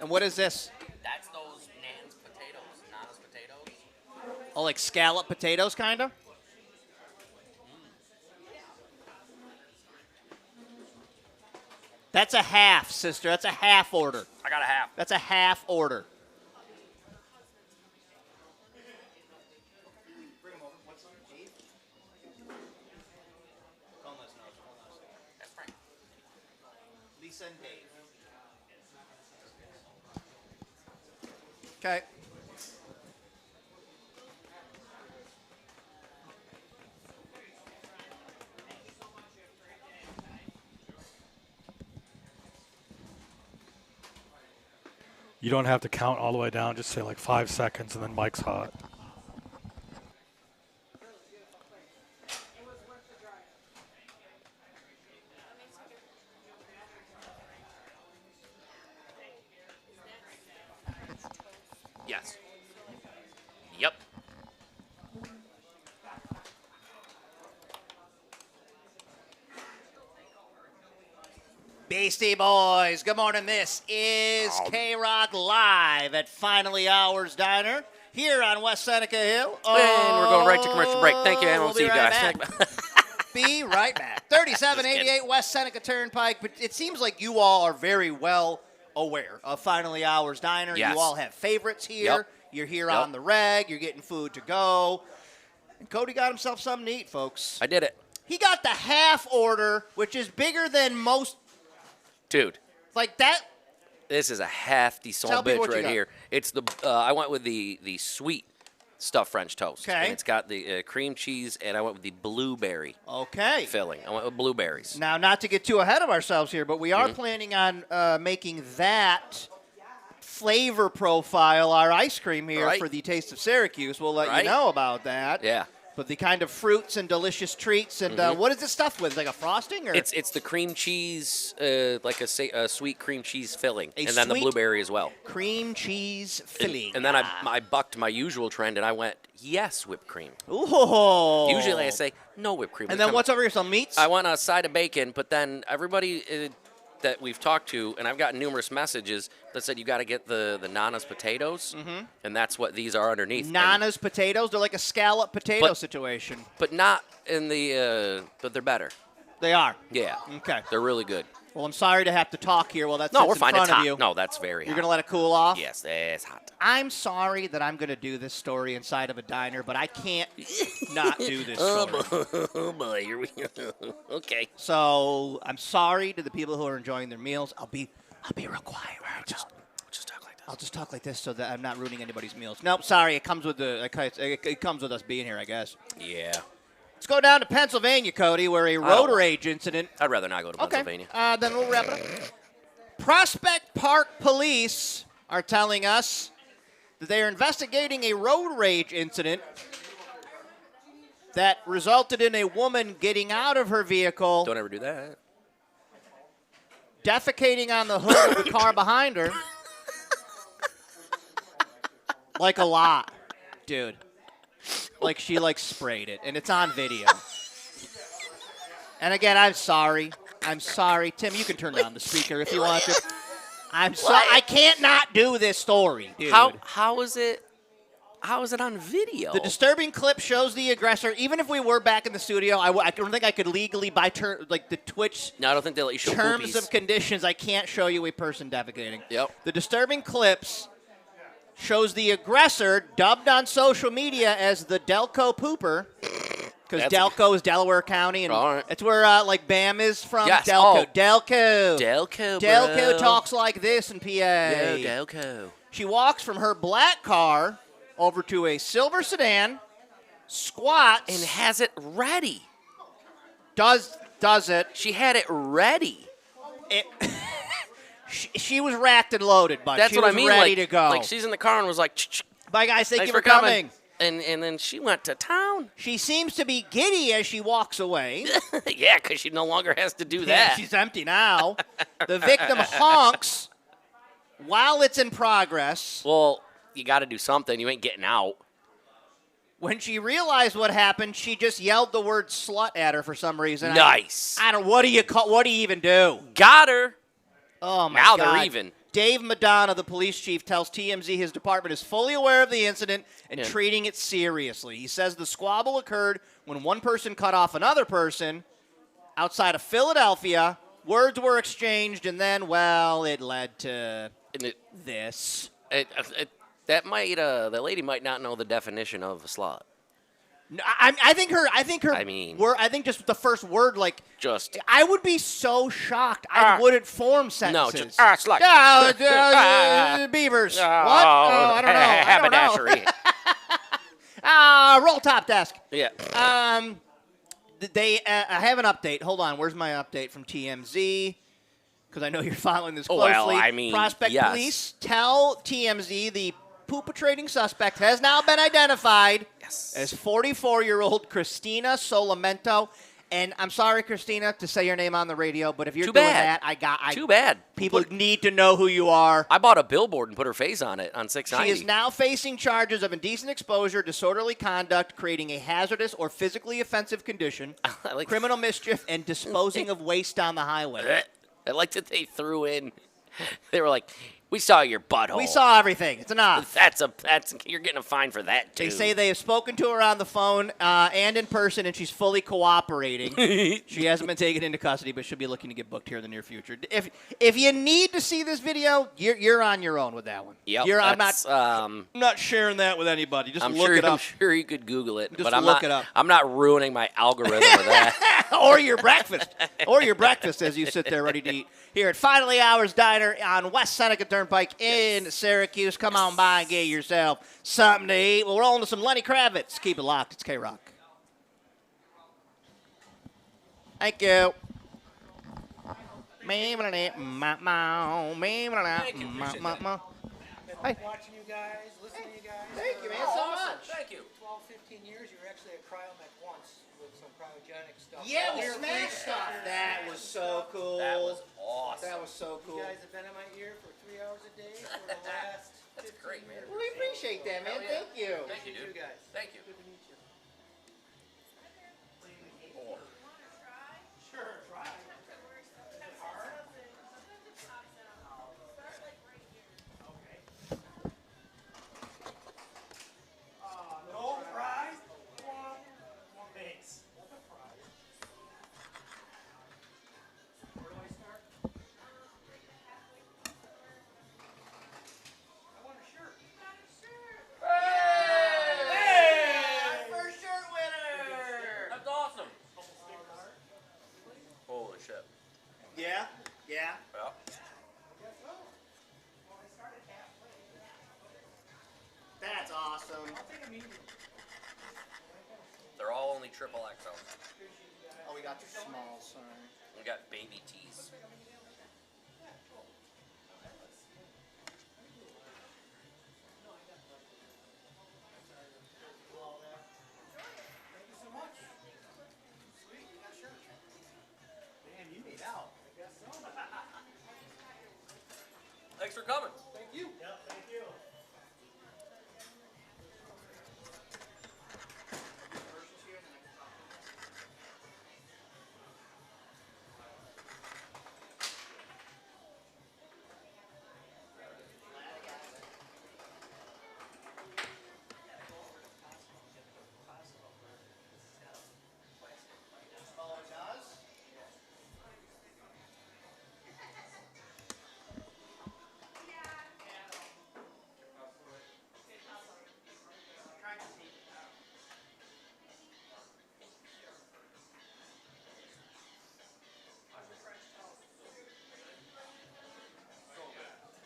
And what is this? That's those Nan's potatoes, Nana's potatoes. Oh, like scallop potatoes, kind of? That's a half, sister. That's a half order. I got a half. That's a half order. Lisa and Dave. Okay. You don't have to count all the way down. Just say like 5 seconds, and then Mike's hot. Yes. Yep. Beastie Boys, good morning. This is K-Rock Live at Finally Hours Diner here on West Seneca Hill. And we're going right to commercial break. Thank you, and we'll see you right guys. back. Be right back. 3788 West Seneca Turnpike. But it seems like you all are very well aware of Finally Hours Diner. Yes. You all have favorites here. Yep. You're here Yep. on the reg. You're getting food to go. And Cody got himself something to eat, folks. I did it. He got the half order, which is bigger than most. Dude, Like that. this is a hefty son Tell of a me bitch what you right got. here. It's the I went with the sweet stuffed French toast. Okay. And it's got the cream cheese, and I went with the blueberry Okay. filling. I went with blueberries. Now, not to get too ahead of ourselves here, but we are Mm-hmm. planning on making that flavor profile our ice cream here Right. for the Taste of Syracuse. We'll let Right. you know about that. Yeah. But the kind of fruits and delicious treats. And what is this stuff with? Like a frosting? Or It's the cream cheese, like a sweet cream cheese filling, A and then the sweet- blueberry as well. cream cheese filling. And then I bucked my usual trend, and I went, yes, whipped cream. Ooh. Usually I say, no whipped cream. And then what's over here? Some meats? I want a side of bacon, but then everybody that we've talked to, and I've gotten numerous messages that said you got to get the Nana's potatoes, and that's what these are underneath. And- Nana's potatoes. They're like a scallop potato But- situation. but not in the, but they're better. They are. Yeah. Okay. They're really good. Well, I'm sorry to have to talk here while that's No, we're in fine. front It's of hot. you. No, that's very You're hot. going to let it cool off? Yes, it's hot. I'm sorry that I'm going to do this story inside of a diner, but I can't not do this story. Oh boy, here we go. Okay. So I'm sorry to the people who are enjoying their meals. I'll be real quiet. Right? Just talk like I'll this. just talk like this so that I'm not ruining anybody's meals. Nope, sorry. It comes with it comes with us being here, I guess. Yeah. Let's go down to Pennsylvania, Cody, where a road rage incident. I'd rather not go to Pennsylvania. Okay. Then we'll wrap it up. Prospect Park police are telling us that they are investigating a road rage incident that resulted in a woman getting out of her vehicle, Don't ever do that. defecating on the hood of the car behind her. Like a lot, dude. Like she sprayed it, and it's on video. And again, I'm sorry. I'm sorry. Tim, you can turn down the speaker if you want to. I'm sorry. I can't not do this story, dude. How is it on video? The disturbing clip shows the aggressor. Even if we were back in the studio, I don't think I could legally, by the Twitch No, I don't think they let you show terms poopies. of conditions, I can't show you a person defecating. Yep. The disturbing clips shows the aggressor, dubbed on social media as the Delco Pooper, because That's Delco is Delaware County, and All right. it's where Bam is from. Yes. Delco. Oh. Delco. Delco, bro. Delco talks like this in PA. Yo, Delco. She walks from her black car over to a silver sedan, squats, And has it ready. does it. She had it ready. It she was racked and loaded, but That's she what was I mean. ready like, to go. Like she's in the car and was like, Bye, guys. Thank thanks you for for coming. And then she went to town. She seems to be giddy as she walks away. Yeah, because she no longer has to do Yeah, that. she's empty now. The victim honks while it's in progress. Well, you got to do something. You ain't getting out. When she realized what happened, she just yelled the word slut at her for some reason. Nice. I don't. What do you even do? Got her. Oh my Now God. they're even. Dave Madonna, the police chief, tells TMZ his department is fully aware of the incident and Yeah. treating it seriously. He says the squabble occurred when one person cut off another person outside of Philadelphia Words were exchanged, and then, well, it led to And this. that lady might not know the definition of a slut. No, I think her. I think just the first word, like, Just I would be so shocked. I wouldn't form sentences. no, just slut. Beavers. Oh, What? Oh, I don't know. I don't know. Haberdashery. Roll top desk. Yeah. They I have an update. Hold on. Where's my update from TMZ? Because I know you're following this Oh, closely. well, I mean, Prospect yes. Police tell TMZ the perpetrating suspect has now been identified as 44-year-old Christina Solamento. And I'm sorry, Christina, to say your name on the radio, but if you're Too doing bad. that, Too bad. People need to know who you are. I bought a billboard and put her face on it on 690. She is now facing charges of indecent exposure, disorderly conduct, creating a hazardous or physically offensive condition, I like- criminal mischief, and disposing of waste on the highway. I like that they threw in. They were like, "We saw your butthole. We saw everything. It's enough. That's you're getting a fine for that too." They say they have spoken to her on the phone and in person, and she's fully cooperating. She hasn't been taken into custody, but she'll be looking to get booked here in the near future. If you need to see this video, you're on your own with that one. Yep. I'm not sharing that with anybody. Just I'm look it up. I'm sure you could Google it, Just but I'm look not. it up. I'm not ruining my algorithm with that. or your breakfast. Or your breakfast as you sit there ready to eat. Here at Finally Hours Diner on West Seneca Turnpike in Syracuse. Come on by and get yourself something to eat. We'll roll into some Lenny Kravitz. Keep it locked. It's K-Rock. Thank you. Thank you, appreciate that. Hey. Watching you guys, listening to you guys. Thank you, man, for, so much. Thank you. 12, 15 years. You were actually at Cryomech once with some cryogenic stuff. Yeah, we Ear smashed freeze stuff. That was so cool. That was awesome. That was so cool. You guys have been in my ear for 3 hours a day for the last 15 great, man. years. We appreciate that, man. Hell yeah. Thank you. Thank you, dude. You guys. Thank you. Good to meet you. No fries? Thanks. Where do I start? I want a shirt. First shirt winner. That's awesome. Holy shit. Yeah, yeah. Well, That's awesome. they're all only triple XL. Oh, we got the small. Sorry. We got baby tees. Man, you need out. Thanks for coming. Thank you. Yep, thank you.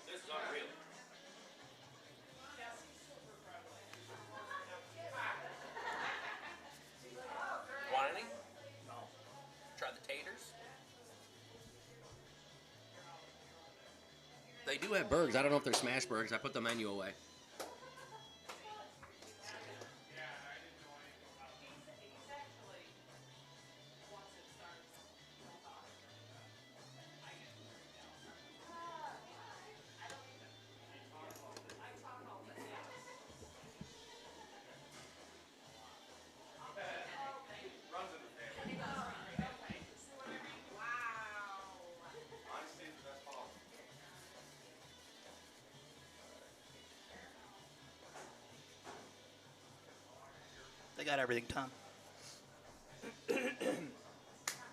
This is unreal. Want any? No. Try the taters? They do have burgers. I don't know if they're smash burgers. I put the menu away. They got everything, Tom.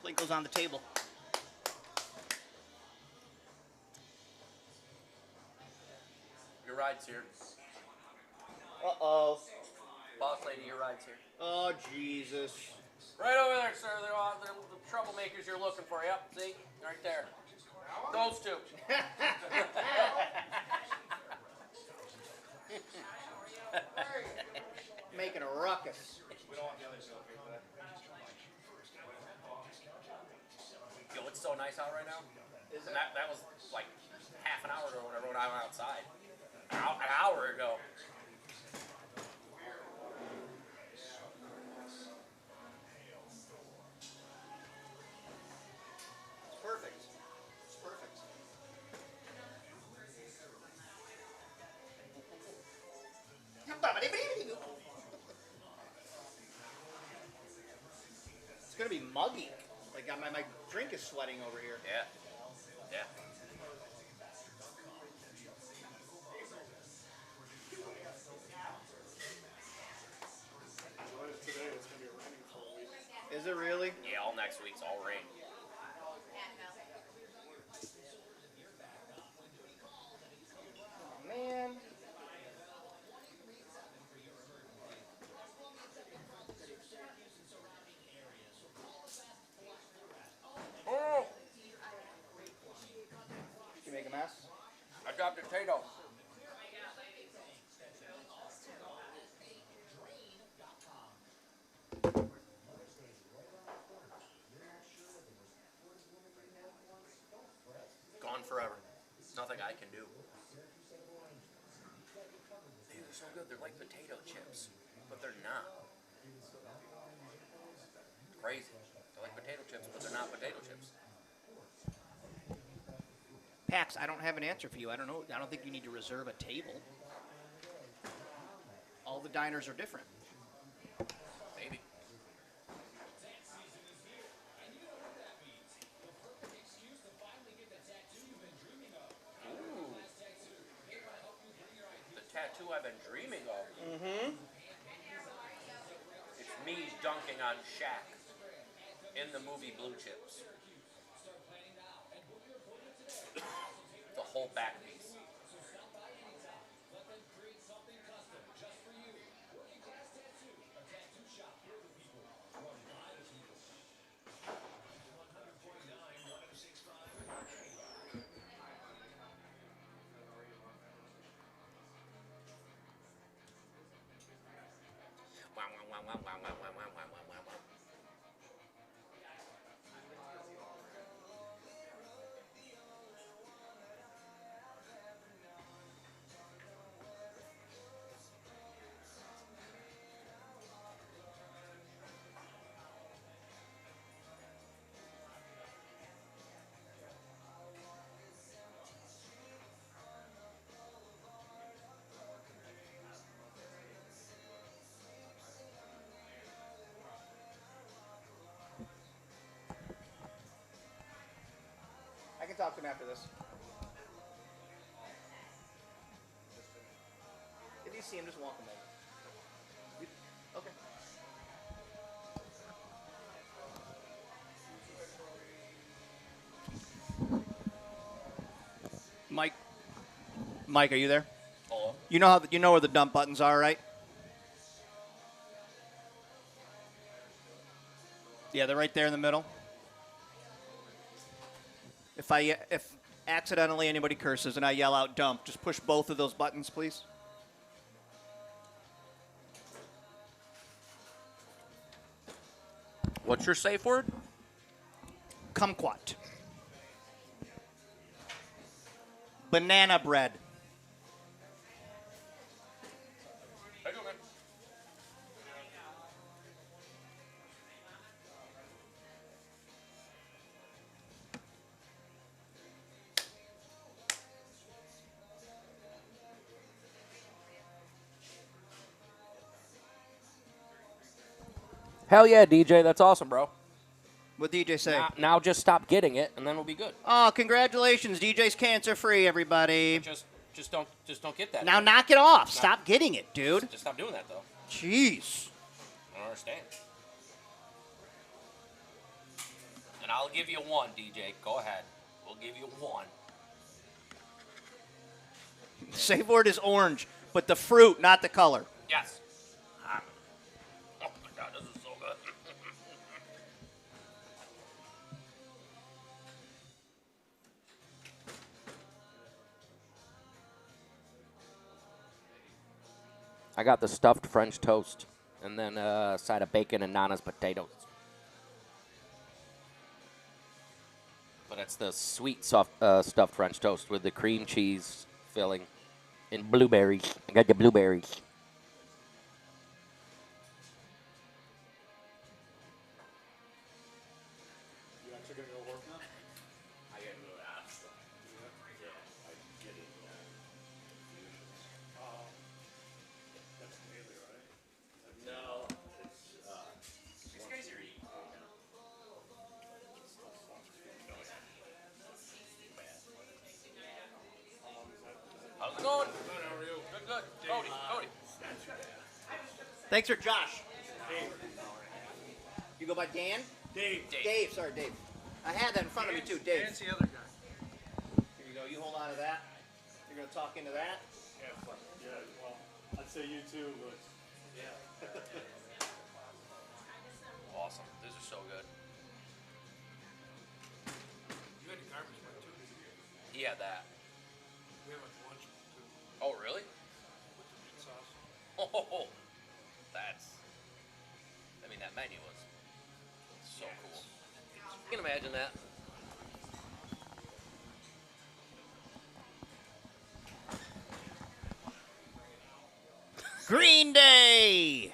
Link goes on the table. ride's here. Uh-oh. Boss lady, your ride's here. Oh, Jesus. Right over there, sir. They're the troublemakers you're looking for. Yep, see? Right there. Those two. Making a ruckus. Yo, it's so nice out right now. And that was like half an hour ago when I rode out outside. An hour ago. It's perfect. It's perfect. It's gonna be muggy. Like my drink is sweating over here. Yeah. Yeah. Today it's gonna be raining for a week. Is it really? Yeah, all next week's all rain. Oh, man. Oh! Did you make a mess? I dropped a potato. Gone forever. Nothing I can do. These are so good. They're like potato chips, but they're not. Crazy. They're like potato chips, but they're not potato chips. Pax, I don't have an answer for you. I don't know. I don't think you need to reserve a table. All the diners are different. Maybe. Ooh. The tattoo I've been dreaming of. Mm-hmm. It's me dunking on Shaq in the movie Blue Chips. The whole back piece. Wow, wow, wow, wow, wow, wow, wow, wow, wow, wow, wow. I can talk to him after this. If you see him, just walk him over. Okay. Mike, are you there? Hello? You know where the dump buttons are, right? Yeah, they're right there in the middle. If accidentally anybody curses and I yell out dump, just push both of those buttons, please. What's your safe word? Kumquat. Banana bread. Hell yeah, DJ. That's awesome, bro. What DJ say? Now just stop getting it, and then we'll be good. Oh, congratulations. DJ's cancer free, everybody. Just don't get that. Now knock it off. Stop getting it, dude. Just stop doing that, though. Jeez. I don't understand. And I'll give you one, DJ. Go ahead. We'll give you one. Safe word is orange, but the fruit, not the color. Yes. Oh my God, this is so good. I got the stuffed French toast and then a side of bacon and Nana's potatoes. But it's the sweet stuffed French toast with the cream cheese filling and blueberries. I got the blueberries. You actually gonna go work now? I get into that stuff. Yeah, I get into that. That's daily, right? No, it's these guys are eating. How's it going? Good, how are you? Good, good. Cody. Thanks for Josh. You go by Dan? Dave. Dave, sorry, Dave. I had that in front of me too, Dave. Dan's the other guy. Here you go. You hold on to that. You're gonna talk into that. Yeah, well, I'd say you too, but Awesome. These are so good. you had a garbage man too, didn't you? He had that. We have a lunch too, Oh, really? with the meat sauce. Oh, that's. I mean, that menu was so cool. You can imagine that. Green Day.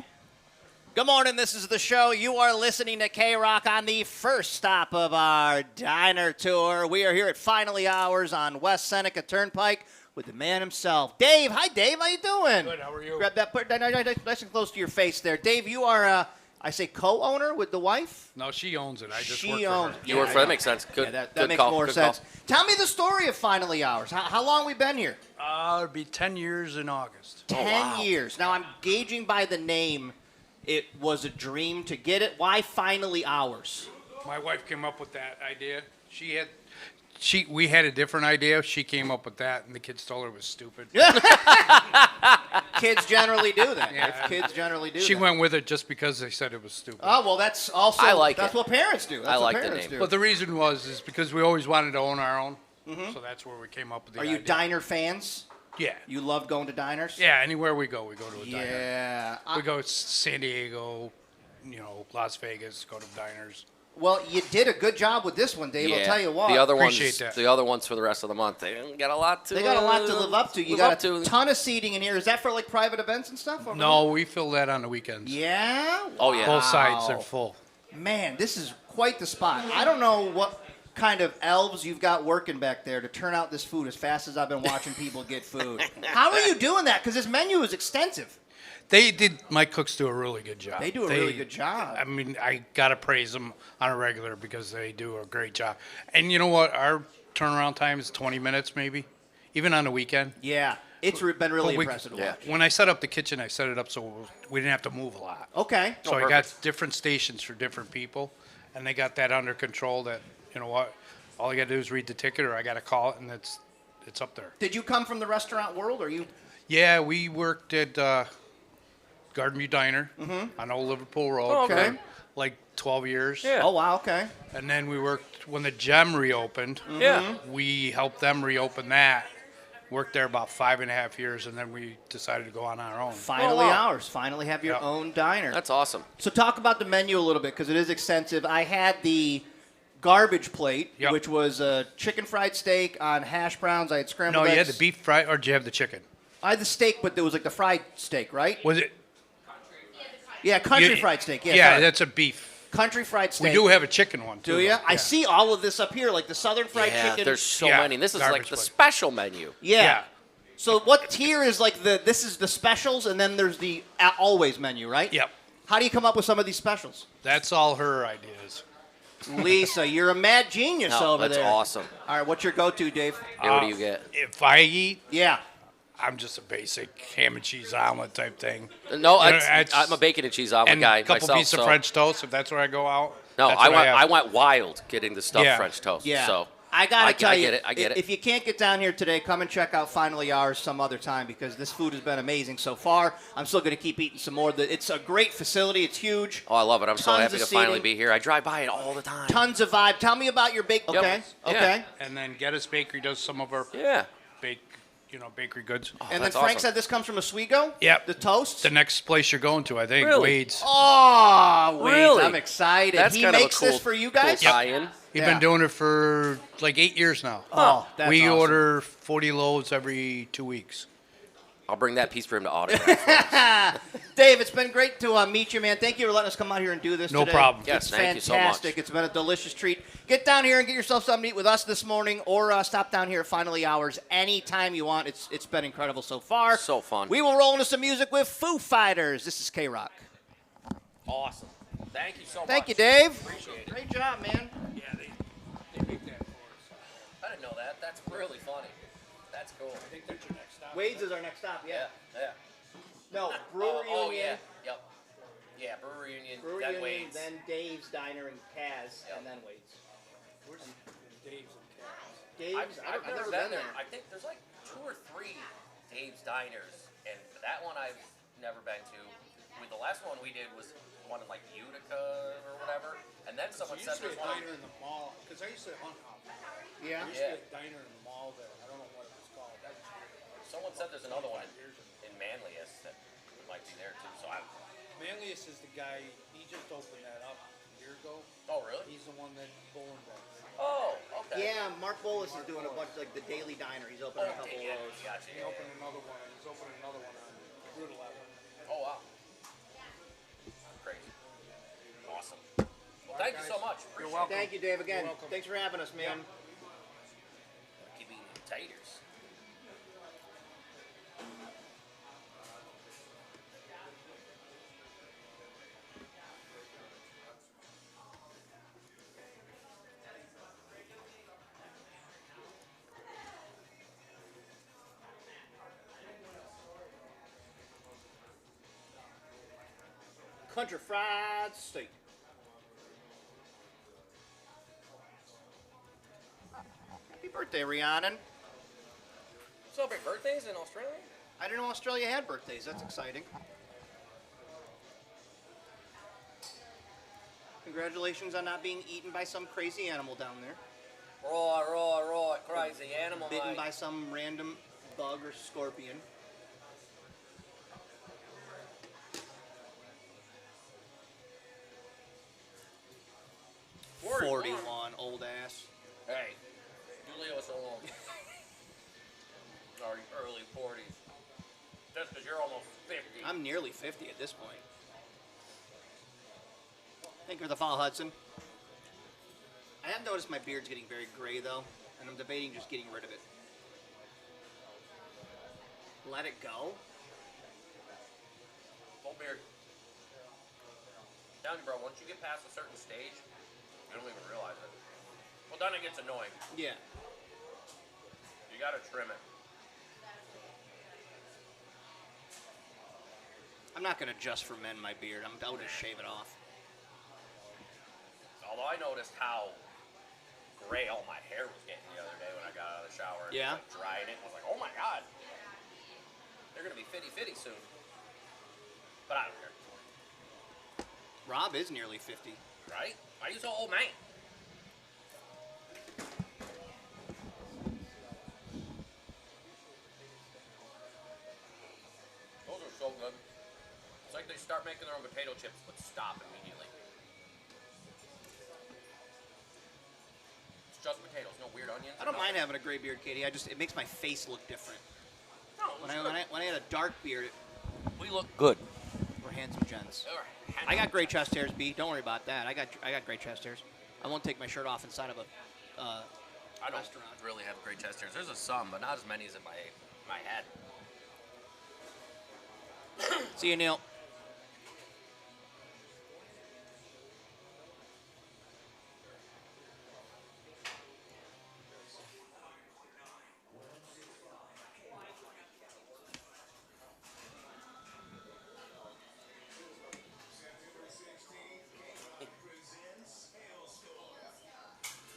Good morning. This is the show. You are listening to K-Rock on the first stop of our diner tour. We are here at Finally Hours on West Seneca Turnpike with the man himself, Dave. Hi, Dave. How you doing? Good, how are you? Grab that. Put that nice and close to your face there, Dave. You are, I say, co-owner with the wife. No, she owns it. I just She work for owns her. it. You work I for that know. makes sense. Good. Yeah, that good makes call. more Good sense. Call. Tell me the story of Finally Hours. How long we been here? It'll be 10 years in August. 10 years. Now, I'm gauging by the name, it was a dream to get it. Why Finally Hours? My wife came up with that idea. We had a different idea. She came up with that, and the kids told her it was stupid. Kids generally do that. Yeah. If kids generally do She that. went with it just because they said it was stupid. Oh, well, that's also, I like that's it. what parents do. That's I what like the parents name. do. But the reason is because we always wanted to own our own. So that's where we came up with the Are idea. you diner fans? Yeah. You love going to diners? Yeah, anywhere we go to a diner. Yeah. We go to San Diego, Las Vegas, go to diners. Well, you did a good job with this one, Dave. I'll tell you what. The other Appreciate ones, that. the other ones for the rest of the month, they got a lot to. They got a lot to live up to. You live got up a to. ton of seating in here. Is that for like private events and stuff? No, we fill that on the weekends. Yeah? Oh, yeah. Both sides are Wow. full. Man, this is quite the spot. I don't know what kind of elves you've got working back there to turn out this food as fast as I've been watching people get food. How are you doing that? Because this menu is extensive. My cooks do a really good job. They do a really good job. I mean, I got to praise them on a regular because they do a great job. And you know what? Our turnaround time is 20 minutes maybe, even on the weekend. Yeah, it's been really But impressive to yeah. watch. When I set up the kitchen, I set it up so we didn't have to move a lot. Okay. So I got different stations for different people, and they got that under control that, you know what, all I got to do is read the ticket or I got to call it, and it's up there. Did you come from the restaurant world, or you? Yeah, we worked at Garden View Diner on Old Liverpool Road Oh, okay. for like 12 years. Yeah. Oh wow, okay. And then we worked, when the Gem reopened, Yeah. we helped them reopen that. Worked there about 5.5 years, and then we decided to go on our own. Finally wow. ours. Finally have your Yeah. own diner. That's awesome. So talk about the menu a little bit because it is extensive. I had the garbage plate, Yep. which was a chicken fried steak on hash browns. I had scrambled No, eggs. you had the beef fry, or did you have the chicken? I had the steak, but there was like the fried steak, right? Was it? Yeah, country you- fried steak. Yeah, Yeah, sorry. that's a beef. country fried steak. We do have a chicken one, too. Do you? though. I Yeah. see all of this up here, like the southern fried Yeah, chicken. there's so Yeah, many. This is like garbage the plate. special menu. yeah. Yeah. So what tier is like this is the specials, and then there's the always menu, right? Yep. How do you come up with some of these specials? That's all her ideas. Lisa, you're a mad genius No, over that's there. awesome. All right, what's your go-to, Dave? Hey, what do you get? If I eat, Yeah. I'm just a basic ham and cheese omelet type thing. No, You know, I'm a bacon and cheese omelet And guy a couple myself. pieces of so- French toast, if that's where I go out. No, that's I what went. have. I went wild getting the stuffed Yeah. French toast. Yeah. So I gotta tell you, get it. I get it. if you can't get down here today, come and check out Finally Ours some other time because this food has been amazing so far. I'm still gonna keep eating some more. It's a great facility. It's huge. Oh, I love it. I'm so Tons happy of to finally seating. be here. I drive by it all the time. Tons of vibe. Tell me about your bake. Yep. Okay. Yeah. Okay. And then Geddes Bakery does some of our Yeah. bakery goods. Oh, And then that's Frank awesome. said this comes from Oswego? Yep. The toasts? The next place you're going to, I think, Really? Wade's. Oh, wait, Really? I'm excited. That's he kind of a makes this cool- for you cool guys? tie-in. He's Yeah. been doing it for like 8 years now. Oh, that's we awesome. order 40 loaves every 2 weeks. I'll bring that piece for him to autograph. Dave, it's been great to meet you, man. Thank you for letting us come out here and do this No today. problem. Yes, It's thank you so much. fantastic. It's been a delicious treat. Get down here and get yourself something to eat with us this morning or stop down here at Finally Hours anytime you want. It's been incredible so far. So fun. We will roll into some music with Foo Fighters. This is K-Rock. Awesome. Thank you so much. Thank you, Dave. Appreciate it. Great job, man. Yeah, they make that for us. I didn't know that. That's really funny. That's cool. I think that's your next stop. Wade's is our next stop, Yeah. Yeah. No, Brewery Oh, Union. yeah. Yep. Yeah, Brewery Union. Brewery then Union, Wade's. then Dave's Diner and Kaz, Yep. and then Wade's. Where's Dave's and Kaz? Dave's? I've never been there. I think there's like 2 or 3 Dave's Diners, and that one I've never been to. The last one we did was one in like Utica or whatever, and then someone said there's one. in the mall, because I used to hunt out. Yeah? There used Yeah. to be a diner in the mall there. I don't know what it was called. Someone said there's another one in Manlius that might be there too. So I. Manlius is the guy, he just opened that up a year ago. Oh really? He's the one that Bowling Ball. Oh okay. Yeah, Mark Bolus is doing a bunch like the Daily Diner. He's opening a couple of yeah, those. gotcha. He opened another one, and he's opening another one on Route 11. Oh wow. Crazy. Awesome. Well, thank you so much. Appreciate welcome. Thank you, Dave, again. You're welcome. Thanks for having us, man. it. Keep eating taters. Country Fried Steak. Happy birthday, Rhiannon. Celebrate birthdays in Australia? I didn't know Australia had birthdays. That's exciting. Congratulations on not being eaten by some crazy animal down there. Right, crazy animal. Bitten mate. by some random bug or scorpion. Forty-one, old ass. Hey, you leave us alone. Our early 40s. Just because you're almost 50. I'm nearly 50 at this point. Thank you for the follow, Hudson. I have noticed my beard's getting very gray, though, and I'm debating just getting rid of it. Let it go? Full beard. Down, bro, once you get past a certain stage, you don't even realize it. Well, then it gets annoying. Yeah. You gotta trim it. I'm not going to just for men my beard. I'll just shave it off. Although I noticed how gray all my hair was getting the other day when I got out of the shower. And Yeah? like, drying it. I was like, oh my god. They're gonna be fitty soon. But I don't care. Rob is nearly 50. Right? Why are you so old, man? Those are so good. It's like they start making their own potato chips, but stop immediately. It's just potatoes, no weird onions. I don't mind having a gray beard, Katie. It makes my face look different. No, When I had a dark beard, we look good. we're handsome gents. I got gray chest hairs, B. Don't worry about that. I got gray chest hairs. I won't take my shirt off inside of a I don't restaurant. really have great chest hairs. There's some, but not as many as in my head. See you, Neil.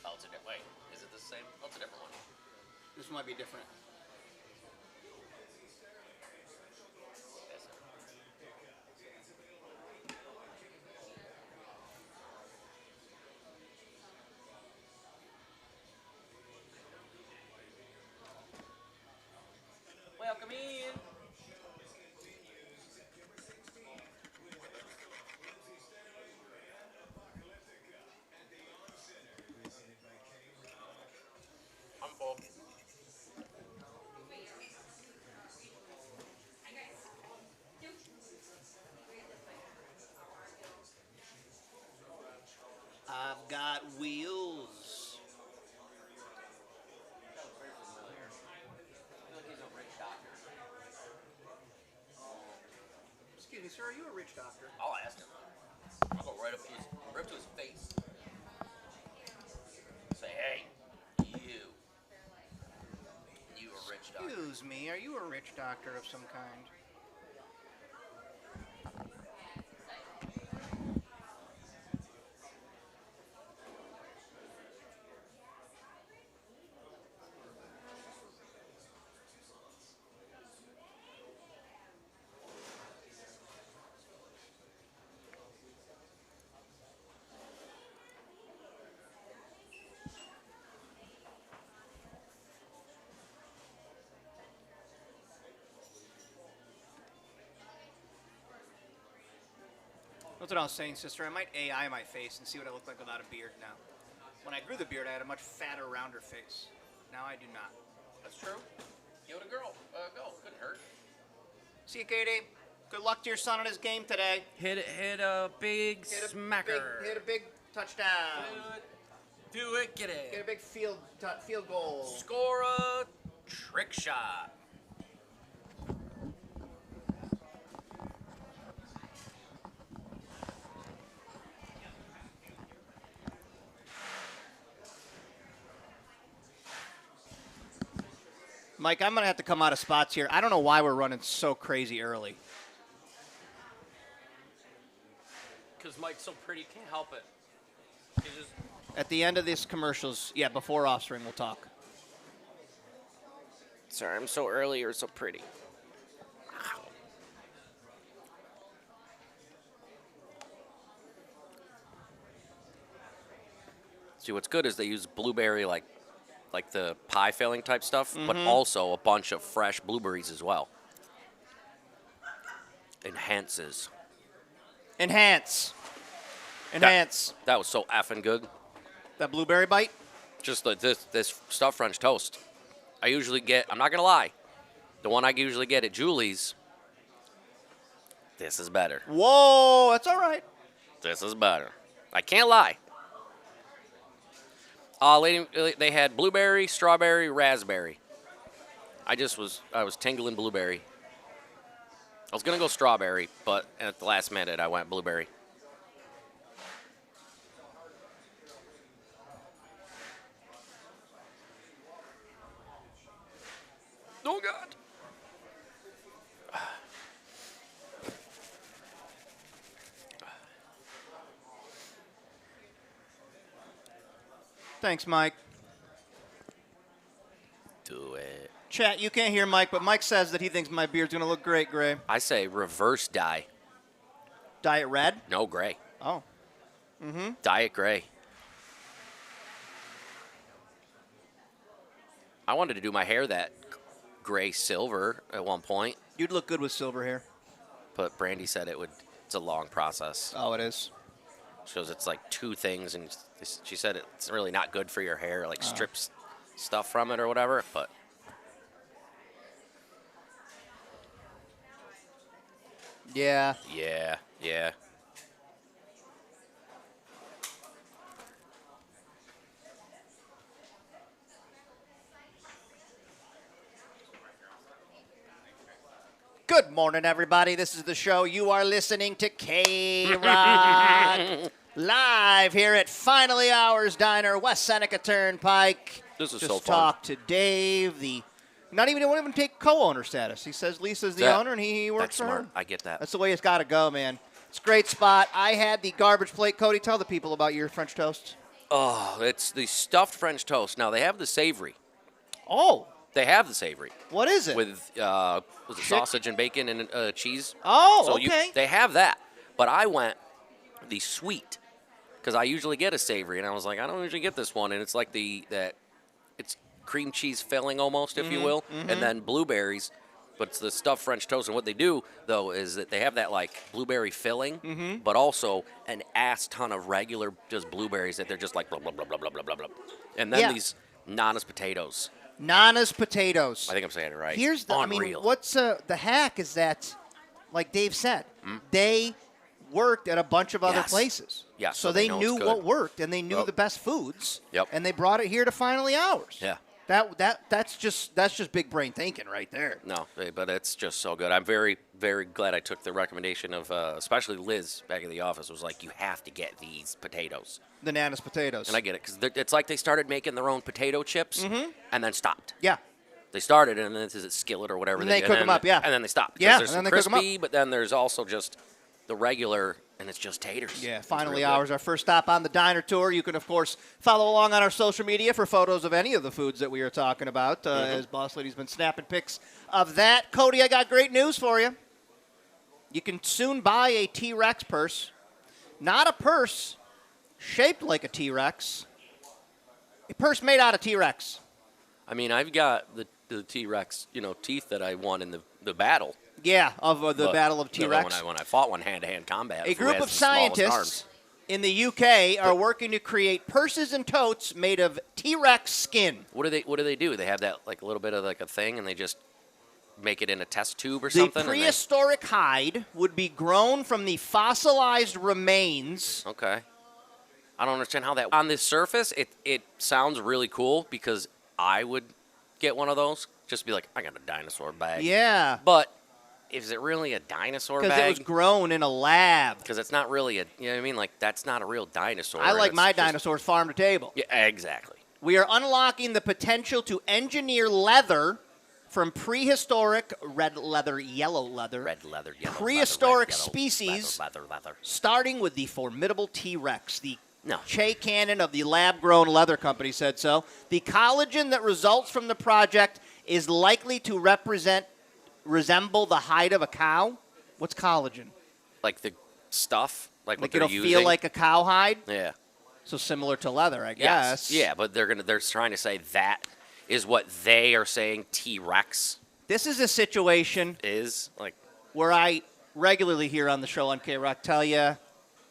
Oh, it's a wait. Is it this? same. Oh, it's a different one. This might be different. Yes. Welcome in. I'm full. I've got wheels. That was very familiar. I feel like he's a rich doctor. Excuse me, sir, are you a rich doctor? I'll ask him. I'll go right up to his face. Say, hey, you a rich doctor. Excuse me, are you a rich doctor of some kind? That's what I was saying, sister. I might AI my face and see what I look like without a beard now. When I grew the beard, I had a much fatter, rounder face. Now I do not. That's true. Give it a go. Couldn't hurt. See you, Katie. Good luck to your son on his game today. Hit a big smacker. Hit a big touchdown. Do it. Get it. Get a big field goal. Score a trick shot. Mike, I'm going to have to come out of spots here. I don't know why we're running so crazy early. Because Mike's so pretty, can't help it. He's just At the end of these commercials, before Offspring, we'll talk. Sorry, I'm so early or so pretty. See, what's good is they use blueberry like the pie filling type stuff, but also a bunch of fresh blueberries as well. Enhances. Enhance. That was so effing good. That blueberry bite? Just this stuffed French toast. I usually get, I'm not going to lie, the one I usually get at Julie's, this is better. Whoa, that's all right. This is better. I can't lie. They had blueberry, strawberry, raspberry. I was tingling blueberry. I was going to go strawberry, but at the last minute I went blueberry. Oh, God. Thanks, Mike. Do it. Chat, you can't hear Mike, but Mike says that he thinks my beard's going to look great, Gray. I say reverse dye. Dye it red? No, gray. Oh. Dye it gray. I wanted to do my hair that gray silver at one point, You'd look good with silver hair. but Brandy said it's a long process. Oh, it is. She goes, it's like two things, and she said it's really not good for your hair, like strips stuff from it or whatever, but Yeah. yeah. Good morning, everybody. This is the show. You are listening to K-Rock live here at Finally Hours Diner, West Seneca Turnpike. This is Just so fun. talk to Dave, won't even take co-owner status. He says Lisa's the owner and he works That's for smart. her. I get that. That's the way it's got to go, man. It's a great spot. I had the garbage plate. Cody, tell the people about your French toast. Oh, it's the stuffed French toast. Now they have the savory. Oh, They have the savory what is it? with was it sausage and bacon and cheese. Oh, So okay. they have that, but I went the sweet because I usually get a savory, and I was like, I don't usually get this one, and it's like it's cream cheese filling almost, if you will, and then blueberries. But it's the stuffed French toast, and what they do though is that they have that like blueberry filling, but also an ass ton of regular just blueberries that they're just like blah blah blah blah blah blah blah, blah. And then Yeah. these Nana's potatoes. Nana's potatoes. I think I'm saying it right. Here's the. Unreal. I mean, what's the hack is that, like Dave said, they worked at a bunch of other Yes. places. Yeah, So so they they know knew it's what good. worked, and they knew Yep. the best foods. Yep. And they brought it here to Finally Ours. Yeah. That's just big brain thinking right there. No, but it's just so good. I'm very, very glad I took the recommendation of, especially Liz back in the office was like, you have to get these potatoes. The Nana's potatoes. And I get it because it's like they started making their own potato chips and then stopped. Yeah. They started and then it's a skillet or whatever. And they cook 'em up, yeah. And then they stopped. Yeah, There's and then some they cook 'em up. crispy, but then there's also just the regular, and it's just taters. Yeah, It's Finally real good. Ours, our first stop on the diner tour. You can, of course, follow along on our social media for photos of any of the foods that we are talking about, as Boss Lady's been snapping pics of that. Cody, I got great news for you. You can soon buy a T-Rex purse. Not a purse shaped like a T-Rex. A purse made out of T-Rex. I mean, I've got the T-Rex, teeth that I won in the battle. Yeah, of the But Battle of no, T-Rex. when I fought one hand-to-hand combat. A who group has of the smallest scientists arms. in the UK are working to create purses and totes made of T-Rex skin. What do they do? They have that like a little bit of like a thing, and they just make it in a test tube or The something. and prehistoric hide would be grown from the fossilized remains. okay. I don't understand how that. On the surface, it sounds really cool because I would get one of those. Just be like, I got a dinosaur bag. Yeah, But is it really a dinosaur because it was bag? grown in a lab. Because it's not really a. You know what I mean? Like that's not a real dinosaur. I like It's my just- dinosaurs farm to table. Yeah, exactly. We are unlocking the potential to engineer leather from prehistoric red leather, yellow leather, Red leather, yellow Prehistoric leather, red, yellow, species. leather. starting with the formidable T-Rex. The No. Che Cannon of the lab-grown leather company said so. The collagen that results from the project is likely to resemble the hide of a cow. What's collagen? Like the stuff, like what Like they're it'll using. feel like a cow hide, Yeah. so similar to leather, I Yes. guess. Yeah, but they're trying to say that is what they are saying T-Rex This is a situation is. Like, where I regularly hear on the show on K-Rock tell you,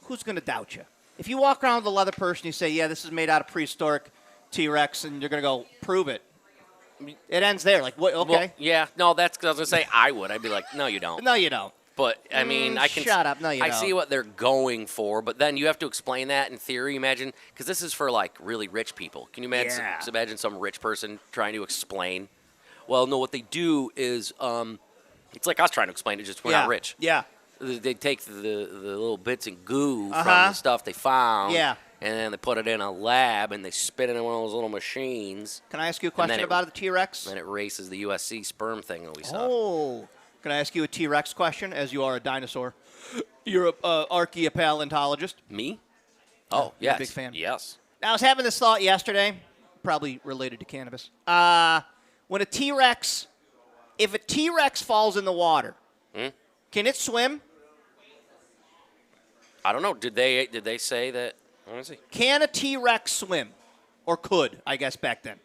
who's going to doubt you? If you walk around with a leather purse and you say, yeah, this is made out of prehistoric T-Rex, and you're going to go, prove it. It ends there. Like, what? Okay. well, yeah, no, that's because I was going to say I would. I'd be like, no, you don't. No, you don't. But, I mean, I can. Shut up. No, you I don't. see what they're going for, but then you have to explain that in theory. Imagine, because this is for, like, really rich people. Can you imagine, Yeah. imagine some rich person trying to explain? Well, no, what they do is, it's like us trying to explain it, just we're yeah. not rich. Yeah. They take the little bits and goo from Uh-huh. the stuff they found, Yeah. and then they put it in a lab and they spit it in one of those little machines, Can I ask you a then question it- about the T-Rex? and then it races the USC sperm thing that we saw. Oh. Can I ask you a T-Rex question, as you are a dinosaur? You're a archaeopaleontologist. Me? Oh, you're a yes. big fan. Yes. I was having this thought yesterday, probably related to cannabis. When if a T-Rex falls in the water, can it swim? I don't know. Did they say that? Let me see. Can a T-Rex swim? Or could, I guess, back then.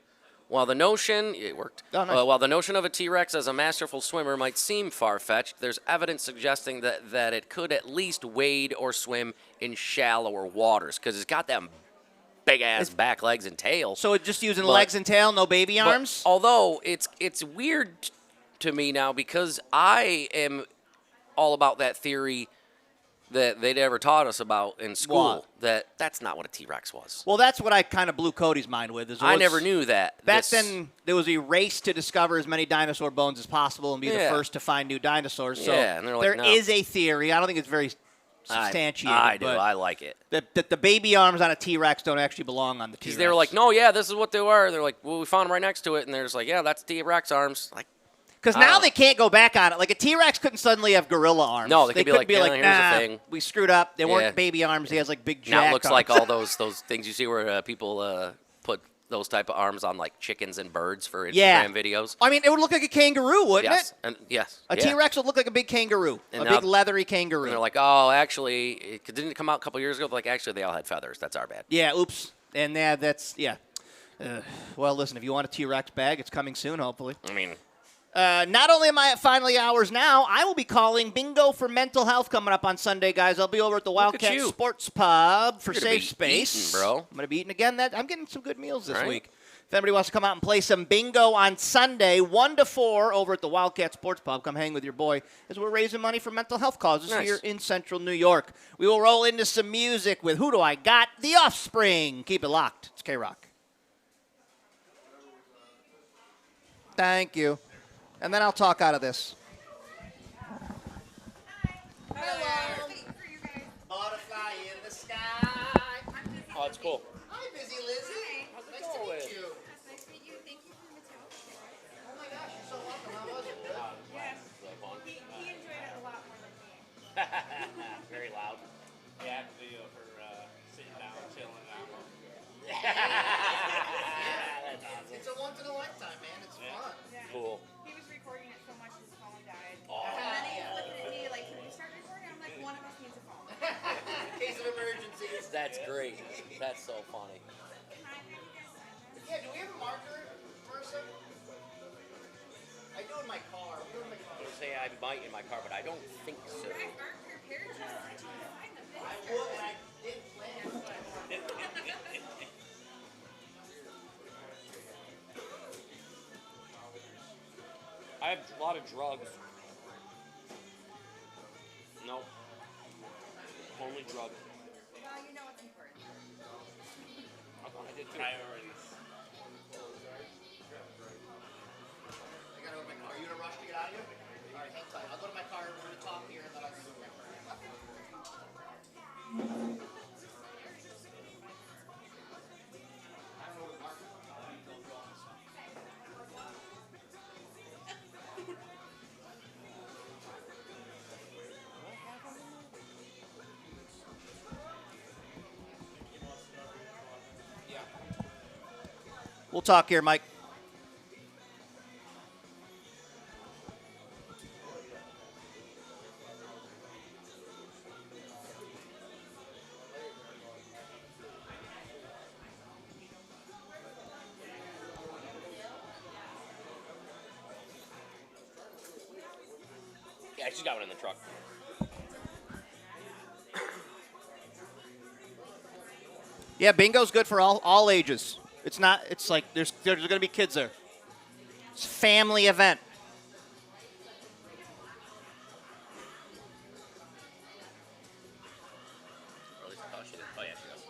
While the notion it worked. Oh, nice. While the notion of a T-Rex as a masterful swimmer might seem far-fetched, there's evidence suggesting that it could at least wade or swim in shallower waters because it's got them big-ass back legs and tail. So it's just using But- legs and tail, no baby But arms? although it's weird to me now because I am all about that theory that they never taught us about in school. What? That's not what a T-Rex was. Well, that's what I kind of blew Cody's mind with. I never knew that. Back This- then, there was a race to discover as many dinosaur bones as possible and be the Yeah. first to find new dinosaurs. So Yeah, and they're like, there no. is a theory. I don't think it's very substantiated. I do. but I like it. that the baby arms on a T-Rex don't actually belong on the T-Rex. Because they were like, no, yeah, this is what they were. They're like, well, we found them right next to it, and they're just like, yeah, that's T-Rex arms. Like, Because now they can't go back on it. Like a T-Rex couldn't suddenly have gorilla arms. No, they could be couldn't like, be "Yeah, like, here's the nah, thing." we screwed up. They Yeah. weren't baby arms. He has like big jack Now it looks like arms. all those things you see where people put those type of arms on like chickens and birds for Instagram Yeah. videos. I mean, it would look like a kangaroo, wouldn't Yes, it? and yes, A yeah. T-Rex would look like a big kangaroo, And a now- big leathery kangaroo. And they're like, oh, actually, it didn't it come out a couple years ago. Like, actually, they all had feathers. That's our bad. yeah, oops. And that's, yeah. Well, listen, if you want a T-Rex bag, it's coming soon, hopefully. I mean, Not only am I at Finally Hours now, I will be calling Bingo for Mental Health coming up on Sunday, guys. I'll be over at the at Wildcat you. Sports Pub for You're gonna Safe be Space. eating, bro. I'm going to be eating again. I'm getting some good meals this Right. week. If anybody wants to come out and play some bingo on Sunday, 1 to 4 over at the Wildcat Sports Pub, come hang with your boy as we're raising money for mental health causes Nice. here in Central New York. We will roll into some music with Who Do I Got? The Offspring. Keep it locked. It's K-Rock. Thank you. And then I'll talk out of this. Butterfly in the sky. oh, it's cool. Hi, Busy Lizzie. Nice to meet you. Nice to meet you. Thank you for the material. Oh my gosh, you're so welcome. How was it? Good? He enjoyed it a lot more than me. Very loud. Yeah, video for sitting down, chilling out. It's a once in a lifetime, man. It's fun. Cool. He was recording it so much his phone died. Oh. And then he was looking at me like, can we start recording? I'm like, one of us needs a phone. In case of emergencies. That's great. That's so funny. Yeah, do we have a marker, Marissa? I do in my car. I do in my car. I would say I might in my car, but I don't think so. You guys aren't prepared to find the thing. I would, and I did plan. I have a lot of drugs. No. Only drugs. Well, you know it's important. I thought I did too. Priorities. I gotta go to my car. Are you in a rush to get out of here? All right, hang tight. I'll go to my car. We're gonna talk here, and then I'll go to my car. We'll talk here, Mike. Yeah, she's got one in the truck. Yeah, bingo's good for all ages. It's not. It's like there's going to be kids there. It's a family event. Or at least I thought she did. Oh, yeah, she does.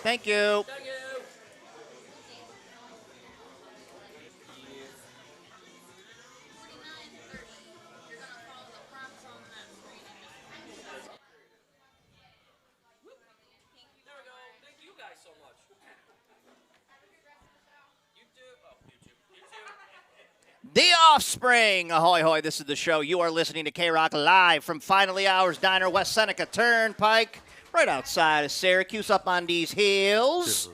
Thank you. Thank you. There we go. Thank you guys so much. YouTube. Oh, YouTube. The Offspring. Ahoy, hoy. This is the show. You are listening to K-Rock live from Finally Hours Diner, West Seneca Turnpike, right outside of Syracuse up on these hills.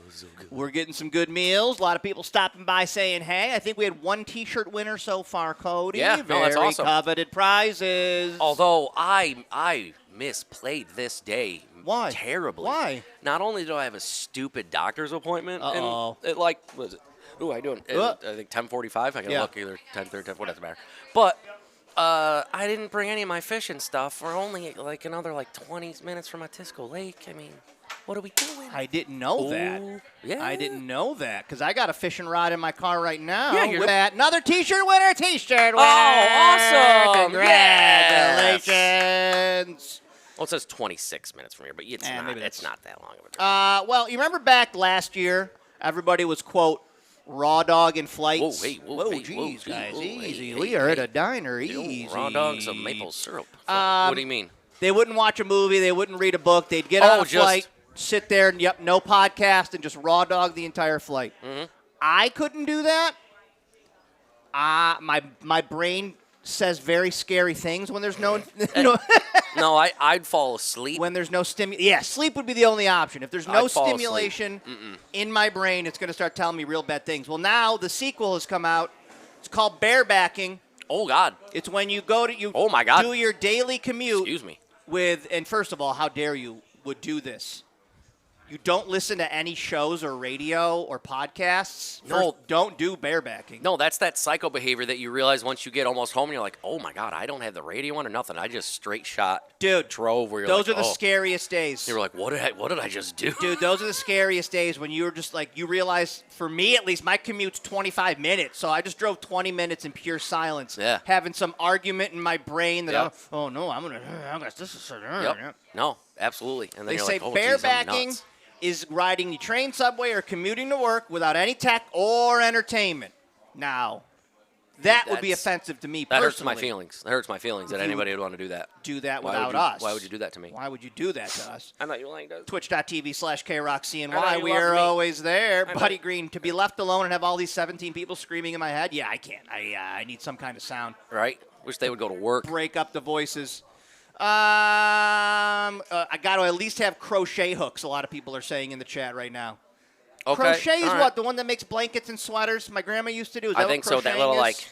We're getting some good meals. A lot of people stopping by saying, hey, I think we had one T-shirt winner so far, Cody. Yeah, no, that's Very awesome. coveted prizes. Although I misplayed this day Why? terribly. Why? Not only do I have a stupid doctor's appointment, Uh-oh. and it like was it? Ooh, I doing? I think 10:45. I can Yeah. look either 10:30, 10. What doesn't matter. But I didn't bring any of my fishing stuff. We're only like another 20 minutes from Atisco Lake. I mean, what are we doing? I didn't know that. Ooh, yeah. I didn't know that because I got a fishing rod in my car right now. Yeah, you're- with that. Another T-shirt winner. T-shirt winner. awesome. Congratulations. Well, it says 26 minutes from here, but it's not. maybe It's that's- not that long of a drive. Well, you remember back last year, everybody was, quote, raw dog in flights. Whoa, hey, whoa, Whoa, hey, geez, whoa, guys, whoa, hey, easy. hey, We are at hey. a diner, Ew, easy. raw dogs of maple syrup. What do you mean? They wouldn't watch a movie. They wouldn't read a book. They'd get on a just- flight, sit there, and no podcast, and just raw dog the entire flight. Mm-hmm. I couldn't do that. My brain says very scary things when there's no No, I'd fall asleep. when there's no Yeah, sleep would be the only option. If there's no I'd fall asleep. stimulation in my brain, it's going to start telling me real bad things. Well, now the sequel has come out. It's called Barebacking. Oh God. It's when you go to Oh, my God. do your daily commute Excuse me. and first of all, how dare you would do this? You don't listen to any shows or radio or podcasts. No. First, don't do barebacking. No, that's that psycho behavior that you realize once you get almost home and you're like, oh my God, I don't have the radio on or nothing. I just straight shot Dude, drove where you're those like, are the oh. scariest days. You were like, what did I just do? Dude, those are the scariest days when you're just like, you realize, for me at least, my commute's 25 minutes. So I just drove 20 minutes in pure silence. Yeah. Having some argument in my brain that, Yep. oh no, I'm going to, this is, Yep. No, absolutely. And then They you're say like, oh, geez, I'm barebacking nuts. is riding the train, subway, or commuting to work without any tech or entertainment. Now, that would be That's- offensive to me That personally. hurts my feelings. That hurts my feelings that you anybody would want to do that. Do that Why without would you, us. Why would you do that to me? Why would you do that to us? I thought you liked it. Twitch.tv/KRockCNY. I know you We love are me. always there. I know. Buddy Green, to be left alone and have all these 17 people screaming in my head? Yeah, I can't. I need some kind of sound. Right? Wish they would go to work. Break up the voices. I got to at least have crochet hooks, a lot of people are saying in the chat right now. Okay. Crochet is all right. what? The one that makes blankets and sweaters my grandma used to do? Is that I what think so. That crocheting little, is? like-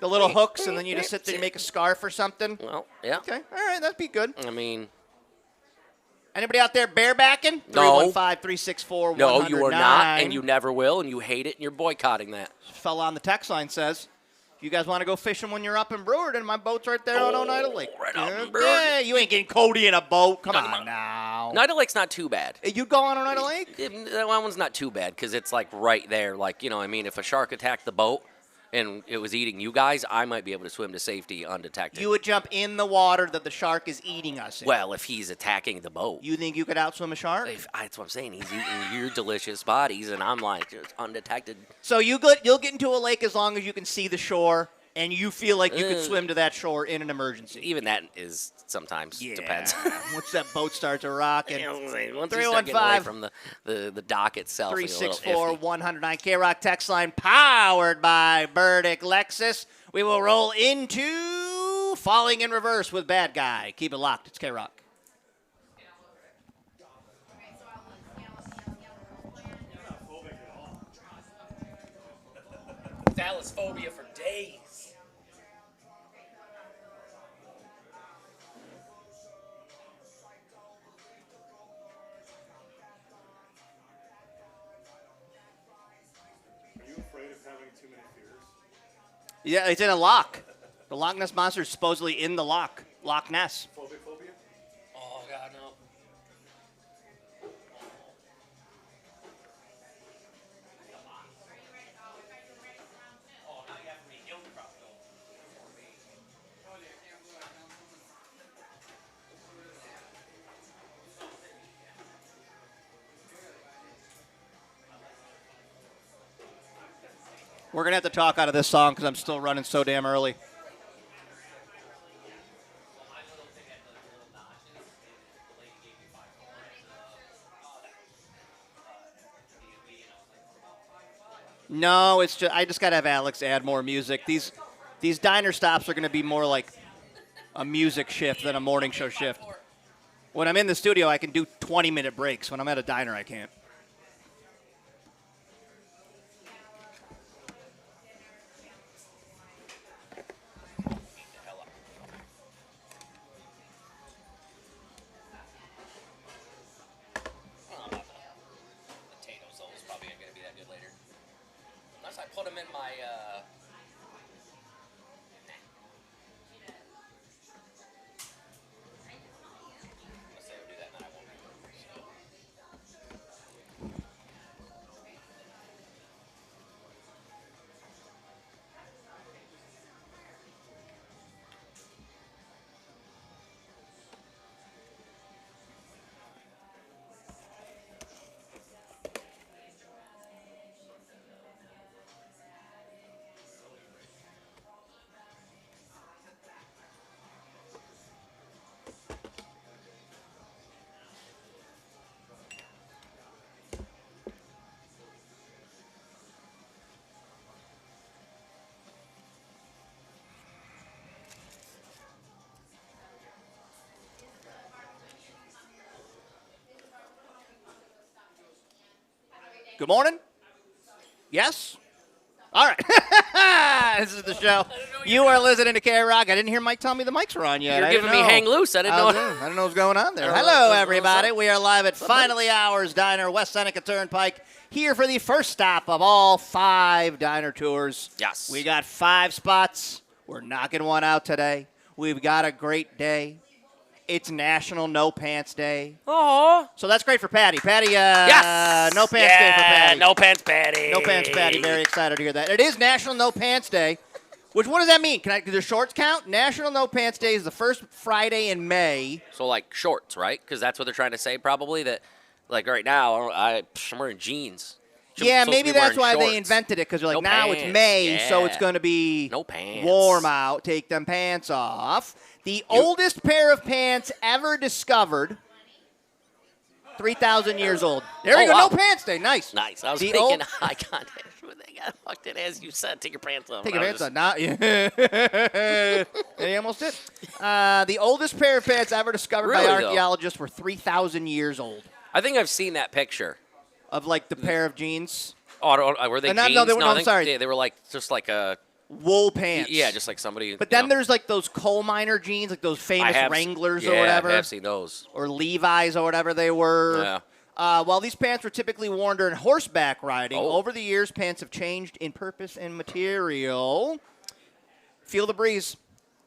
The little hooks, and then you just sit there and make a scarf or something? Well, yeah. Okay, all right, that'd be good. I mean, Anybody out there barebacking? No. 315-364-109. no, you are not, and you never will, and you hate it, and you're boycotting that. Fella on the text line says, if you guys want to go fishing when you're up in Brewerton, my boat's right there on Oneida Lake. right up in Yeah, Brewerton. you ain't getting Cody in a boat. Come No, on no. now. Oneida Lake's not too bad. You go on Oneida Lake? That one's not too bad because it's like right there. Like, you know, I mean, if a shark attacked the boat and it was eating you guys, I might be able to swim to safety undetected. You would jump in the water that the shark is eating us in. Well, if he's attacking the boat. You think you could outswim a shark? That's what I'm saying. He's eating your delicious bodies, and I'm like just undetected. So you'll get into a lake as long as you can see the shore, and you feel like you could swim to that shore in an emergency. Even that is sometimes depends. Once that boat starts a rocking. Once you start getting away from the dock itself, it's a little iffy. 364-109 K-Rock text line powered by Burdick Lexus. We will roll into Falling in Reverse with Bad Guy. Keep it locked. It's K-Rock. Thalassophobia for days. Are you afraid of having too many fears? Yeah, it's in a lock. The Loch Ness Monster is supposedly in the lock. Loch Ness. Phobia? Oh God, no. We're going to have to talk out of this song because I'm still running so damn early. No, it's just I just got to have Alex add more music. These diner stops are going to be more like a music shift than a morning show shift. When I'm in the studio, I can do 20-minute breaks. When I'm at a diner, I can't. Potatoes, those probably aren't gonna be that good later. Unless I put them in my. Unless I would do that, then I won't. Good morning. Yes. All right. This is the show. You are listening to K-Rock. I didn't hear Mike tell me the mics were on yet. You're I giving didn't me know. hang loose. I didn't know. I didn't know what was going on there. I don't know Hello, what's everybody. up. We are live at Finally Hours Diner, West Seneca Turnpike, here for the first stop of all 5 diner tours. Yes. We got 5 spots. We're knocking one out today. We've got a great day. It's National No Pants Day. Aw. So that's great for Patty. Patty, Yes. no pants day for Patty. No pants Patty. No pants Patty. Very excited to hear that. It is National No Pants Day. What does that mean? Do the shorts count? National No Pants Day is the first Friday in May. So like shorts, right? Because that's what they're trying to say. Probably that. Like right now, I'm wearing jeans. Yeah, Supposed to maybe be that's why wearing they shorts. invented it, because they're like, No now it's pants. May, so it's Yeah. going to be No pants. warm out. Take them pants off. The oldest pair of pants ever discovered, 3,000 years old. There you go, wow. No Pants Day. Nice. Nice. I was The making old- eye contact with that guy. Fucked it as you said. Take your pants off. Take I your was pants off. Yeah. They almost did. The oldest pair of pants ever discovered by Really, though? archaeologists were 3,000 years old. I think I've seen that picture. Of like the pair of jeans, Oh, were they No, jeans? no, they were- no, I I'm think sorry. They were like just like a wool pants. yeah, just like somebody. But then there's like those coal miner jeans, like those famous Wranglers yeah, or whatever, I have seen those. or Levi's or whatever they were. Yeah. While these pants were typically worn during horseback riding, Oh. over the years, pants have changed in purpose and material. Feel the breeze.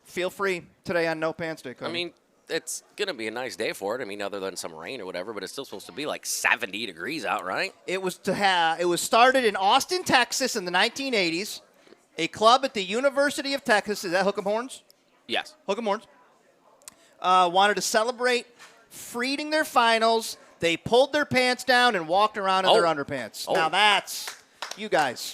Feel free today on No Pants Day. I Cody. mean, it's gonna be a nice day for it. I mean, other than some rain or whatever, but it's still supposed to be like 70 degrees out, right? It was started in Austin, Texas, in the 1980s. A club at the University of Texas. Is that Hook'em Horns? Yes. Hook'em Horns. Wanted to celebrate freeing their finals. They pulled their pants down and walked around in their underpants. Oh. Now that's you guys.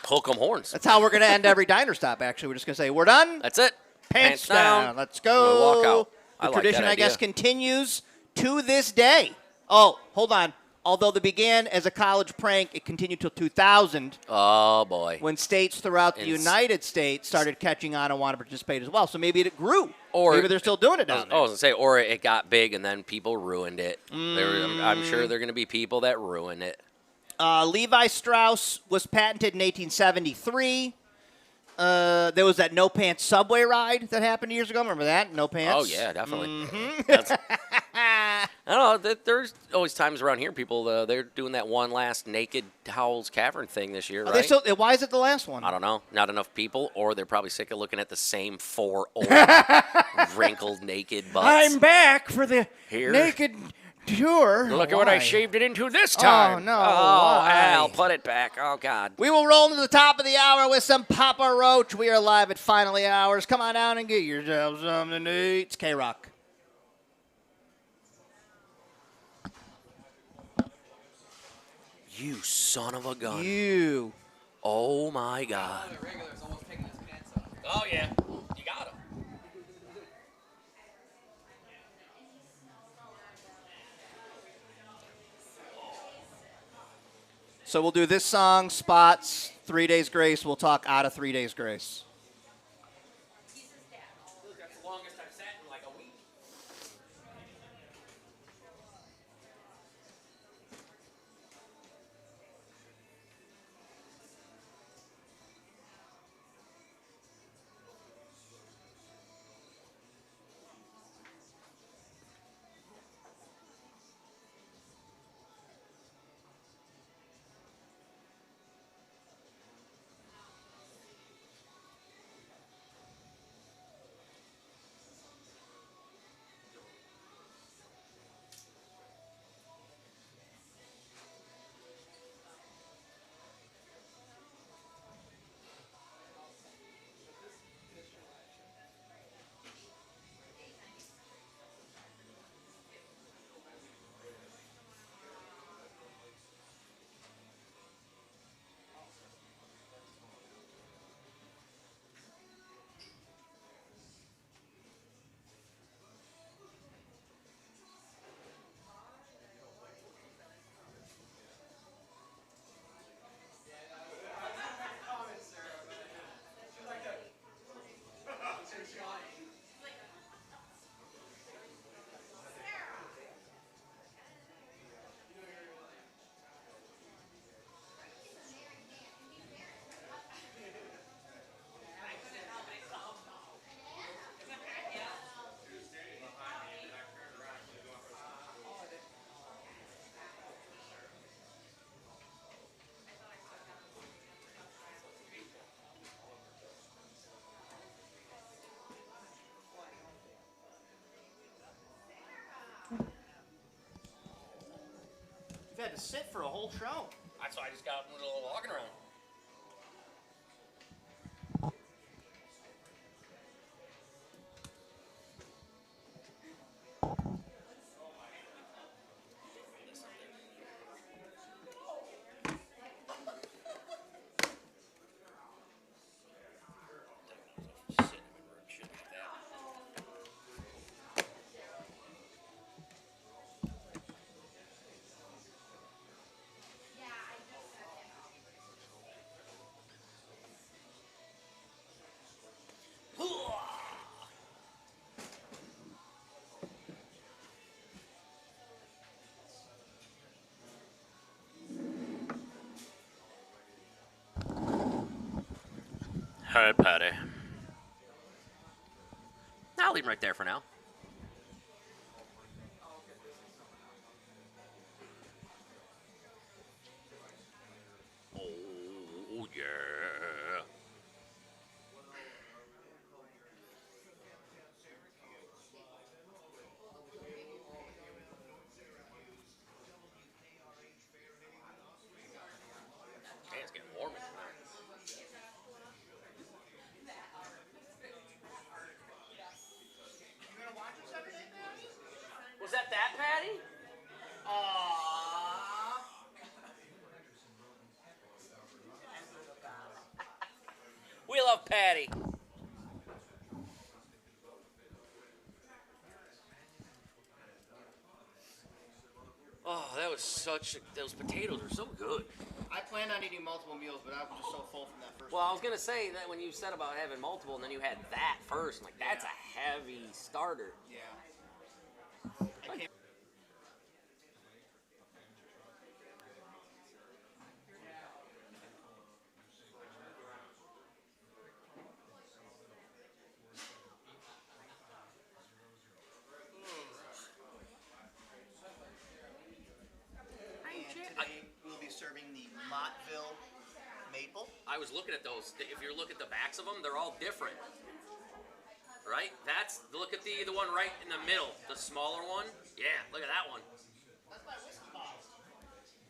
Hook 'em horns. That's how we're going to end every diner stop. Actually, we're just going to say we're done. That's it. Pants down. Let's go. We'll walk out. The I like tradition, that I guess, idea. continues to this day. Oh, hold on. Although they began as a college prank, it continued till 2000 Oh boy. when states throughout the And United States started catching on and want to participate as well. So maybe it grew. Or- maybe they're still doing it down there. I was gonna say, or it got big and then people ruined it. I'm sure there are gonna be people that ruin it. Levi Strauss was patented in 1873. There was that no pants subway ride that happened years ago. Remember that? No pants. Oh yeah, definitely. Mm-hmm. I don't know. There's always times around here people they're doing that one last naked Howl's Cavern thing this year, Are right? they still, why is it the last one? I don't know. Not enough people, or they're probably sick of looking at the same 4 old, wrinkled, naked butts. I'm back for the Here. naked tour. Look at what I Why? shaved it into this Oh, time. no, Oh, why? Al, put it back. Oh, God. We will roll into the top of the hour with some Papa Roach. We are live at Finally Hours. Come on down and get yourself something to eat. It's K-Rock. You son of a gun. You. Oh, my God. Oh, yeah. You got him. So we'll do this song, Spots, 3 Days Grace. We'll talk out of 3 Days Grace. That's the longest I've sat in like a week. had to sit for a whole show. That's why I just got up and did a little walking around. Hi, Patty. I'll leave him right there for now. Oh, yeah. Okay, it's getting warm in here. Was that Patty? Aww. We love Patty. Oh, those potatoes are so good. I planned on eating multiple meals, but I was just so full from that first Well, I was gonna say that when you said about having multiple, and then you had that first, I'm like that's a heavy starter. Yeah. Today we'll be serving the Mottville maple. I was looking at those. If you look at the backs of them, they're all different. Right? Look at the one right in the middle, the smaller one. Yeah, look at that one. That's my whiskey bottle.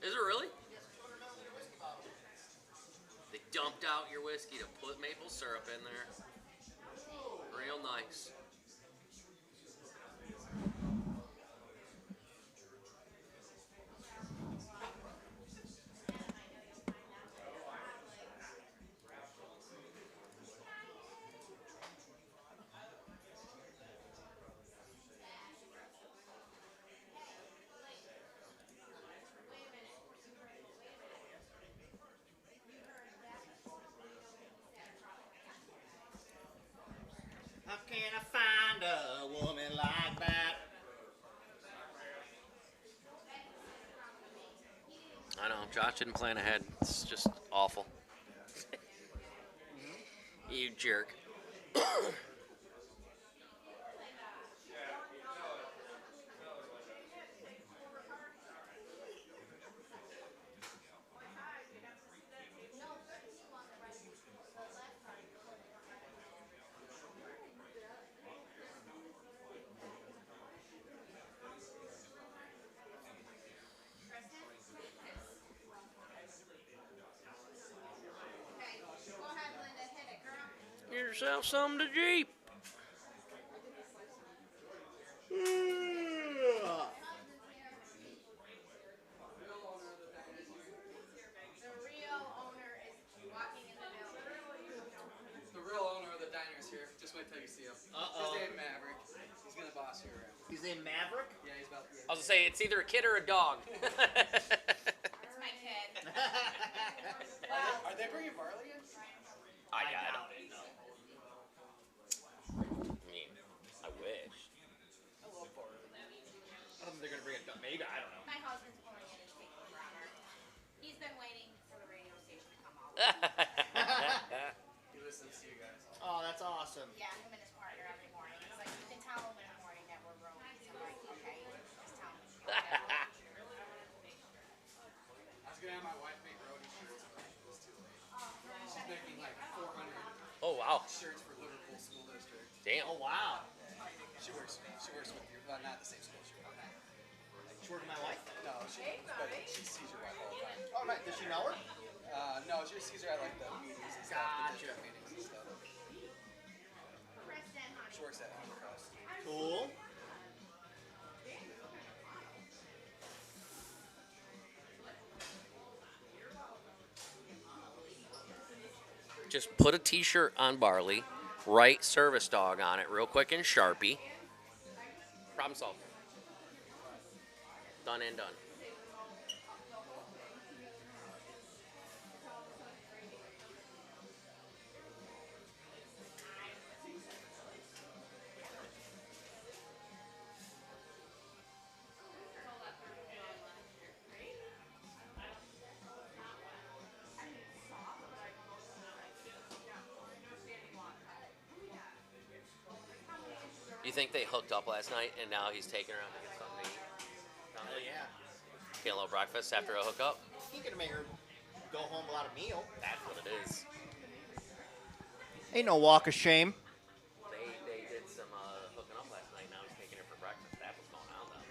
Is it really? Yes, put another whiskey bottle. They dumped out your whiskey to put maple syrup in there. Real nice. How can I find a woman like that? I know, Josh didn't plan ahead. It's just awful. You jerk. Go ahead, Linda, hit it, girl. Get yourself some to Jeep. The real owner is walking in the building. The real owner of the diner's here. Just wait till you see him. His name Maverick. He's gonna boss you around. He's named Maverick? Yeah, he's about to be. I was gonna say it's either a kid or a dog. That's my kid. Are they bringing barley in? I doubt it. No. I mean, I wish. I love barley. I don't think they're gonna bring it. Maybe, I don't know. My husband's pulling in his paper runner. He's been waiting for the radio station to come out. He listens to you guys. Oh, that's awesome. Yeah, him and his partner every morning. He's like, you can tell him in the morning that we're roadies. I'm like, okay, just tell him. I was gonna have my wife make roadie shirts, but it was too late. She's making like 400 Oh wow. shirts for Liverpool School District. Damn. Oh, wow. She works with you. Well, not the same school. She works Short of my wife? No, she sees your wife all the time. Oh, right. Does she know her? No, she sees her at like the meetings and stuff, the district meetings and stuff. She works at Undercross. Cool. Just put a T-shirt on Barley, write service dog on it real quick in Sharpie. Problem solved. Done and done. You think they hooked up last night and now he's taking her out to get something to eat? Oh, yeah. Get a little breakfast after a hookup? He could make her go home without a meal. That's what it is. Ain't no walk of shame. They did some hooking up last night. Now he's taking her for breakfast. That's what's going on though.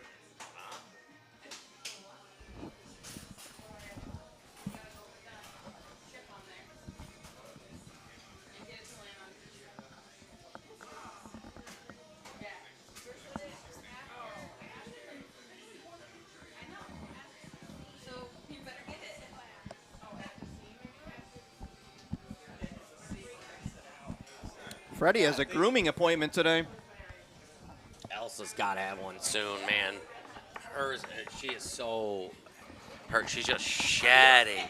Freddie has a grooming appointment today. Elsa's got to have one soon, man. Hers, she is so hurt. She's just shedding.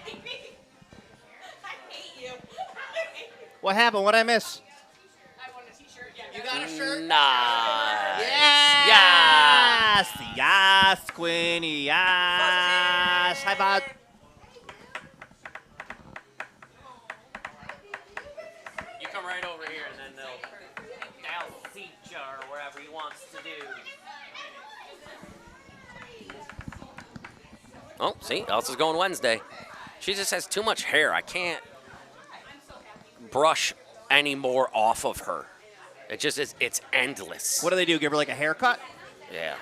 What happened? What'd I miss? You got a shirt? Nice. Yes! Yes, Queenie. Yes. Hi, bud. You come right over here and then they'll seat you or wherever he wants to do. Oh, see, Elsa's going Wednesday. She just has too much hair. I can't brush any more off of her. It just is, it's endless. What do they do? Give her like a haircut? Yeah.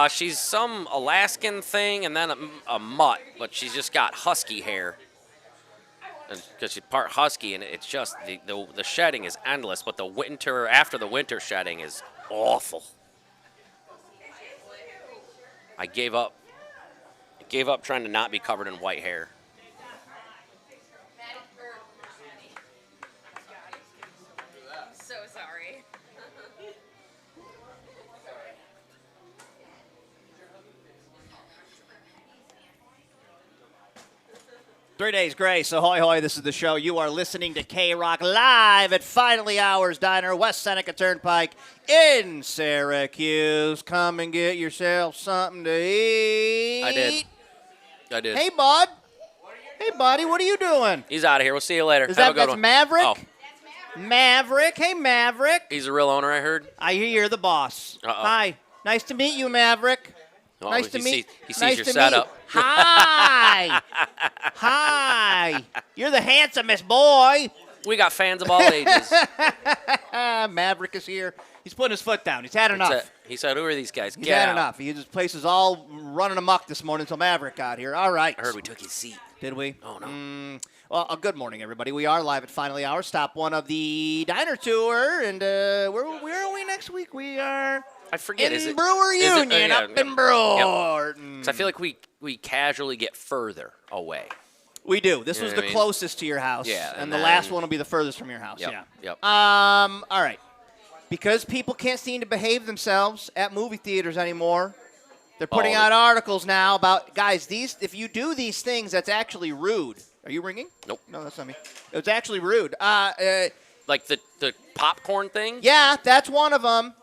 She's some Alaskan thing and then a mutt, but she's just got husky hair. Because she's part husky, and it's just the shedding is endless. But the winter after the winter shedding is awful. I gave up. I gave up trying to not be covered in white hair. So sorry. 3 days grace. Ahoy, hoy. This is the show. You are listening to K-Rock live at Finally Hours Diner, West Seneca Turnpike in Syracuse. Come and get yourself something to eat. I did. Hey, bud. Hey, buddy. What are you doing? He's out of here. We'll see you later. Is Have a that good that's one. Maverick? Oh, Maverick. Hey, Maverick. he's a real owner, I heard. I hear you're the boss. Uh-oh. Hi. Nice to meet you, Maverick. Oh, nice to he meet. He sees nice your to setup. Meet. Hi. Hi. You're the handsomest boy. We got fans of all ages. Maverick is here. He's putting his foot down. He's had enough. He said, "Who are these guys? He's Get had out." enough. His place is all running amok this morning until Maverick got here. All right. I heard we took his seat. Did we? Oh, no. Well, good morning, everybody. We are live at Finally Hour, stop one of the diner tour. And where are we next week? We are I forget. in Is it Brewer is it- Union yeah, up yeah. in Brewerton. 'Cause I feel like we casually get further away. We do. This You know was what the I mean? closest to your house. Yeah, And and the last then- one will be the furthest from your house. Yep, Yeah. yep. All right. Because people can't seem to behave themselves at movie theaters anymore, they're putting out articles now about, guys, if you do these things, that's actually rude. Are you ringing? Nope. No, that's not me. It's actually rude. Like the popcorn thing? Yeah, that's one of them.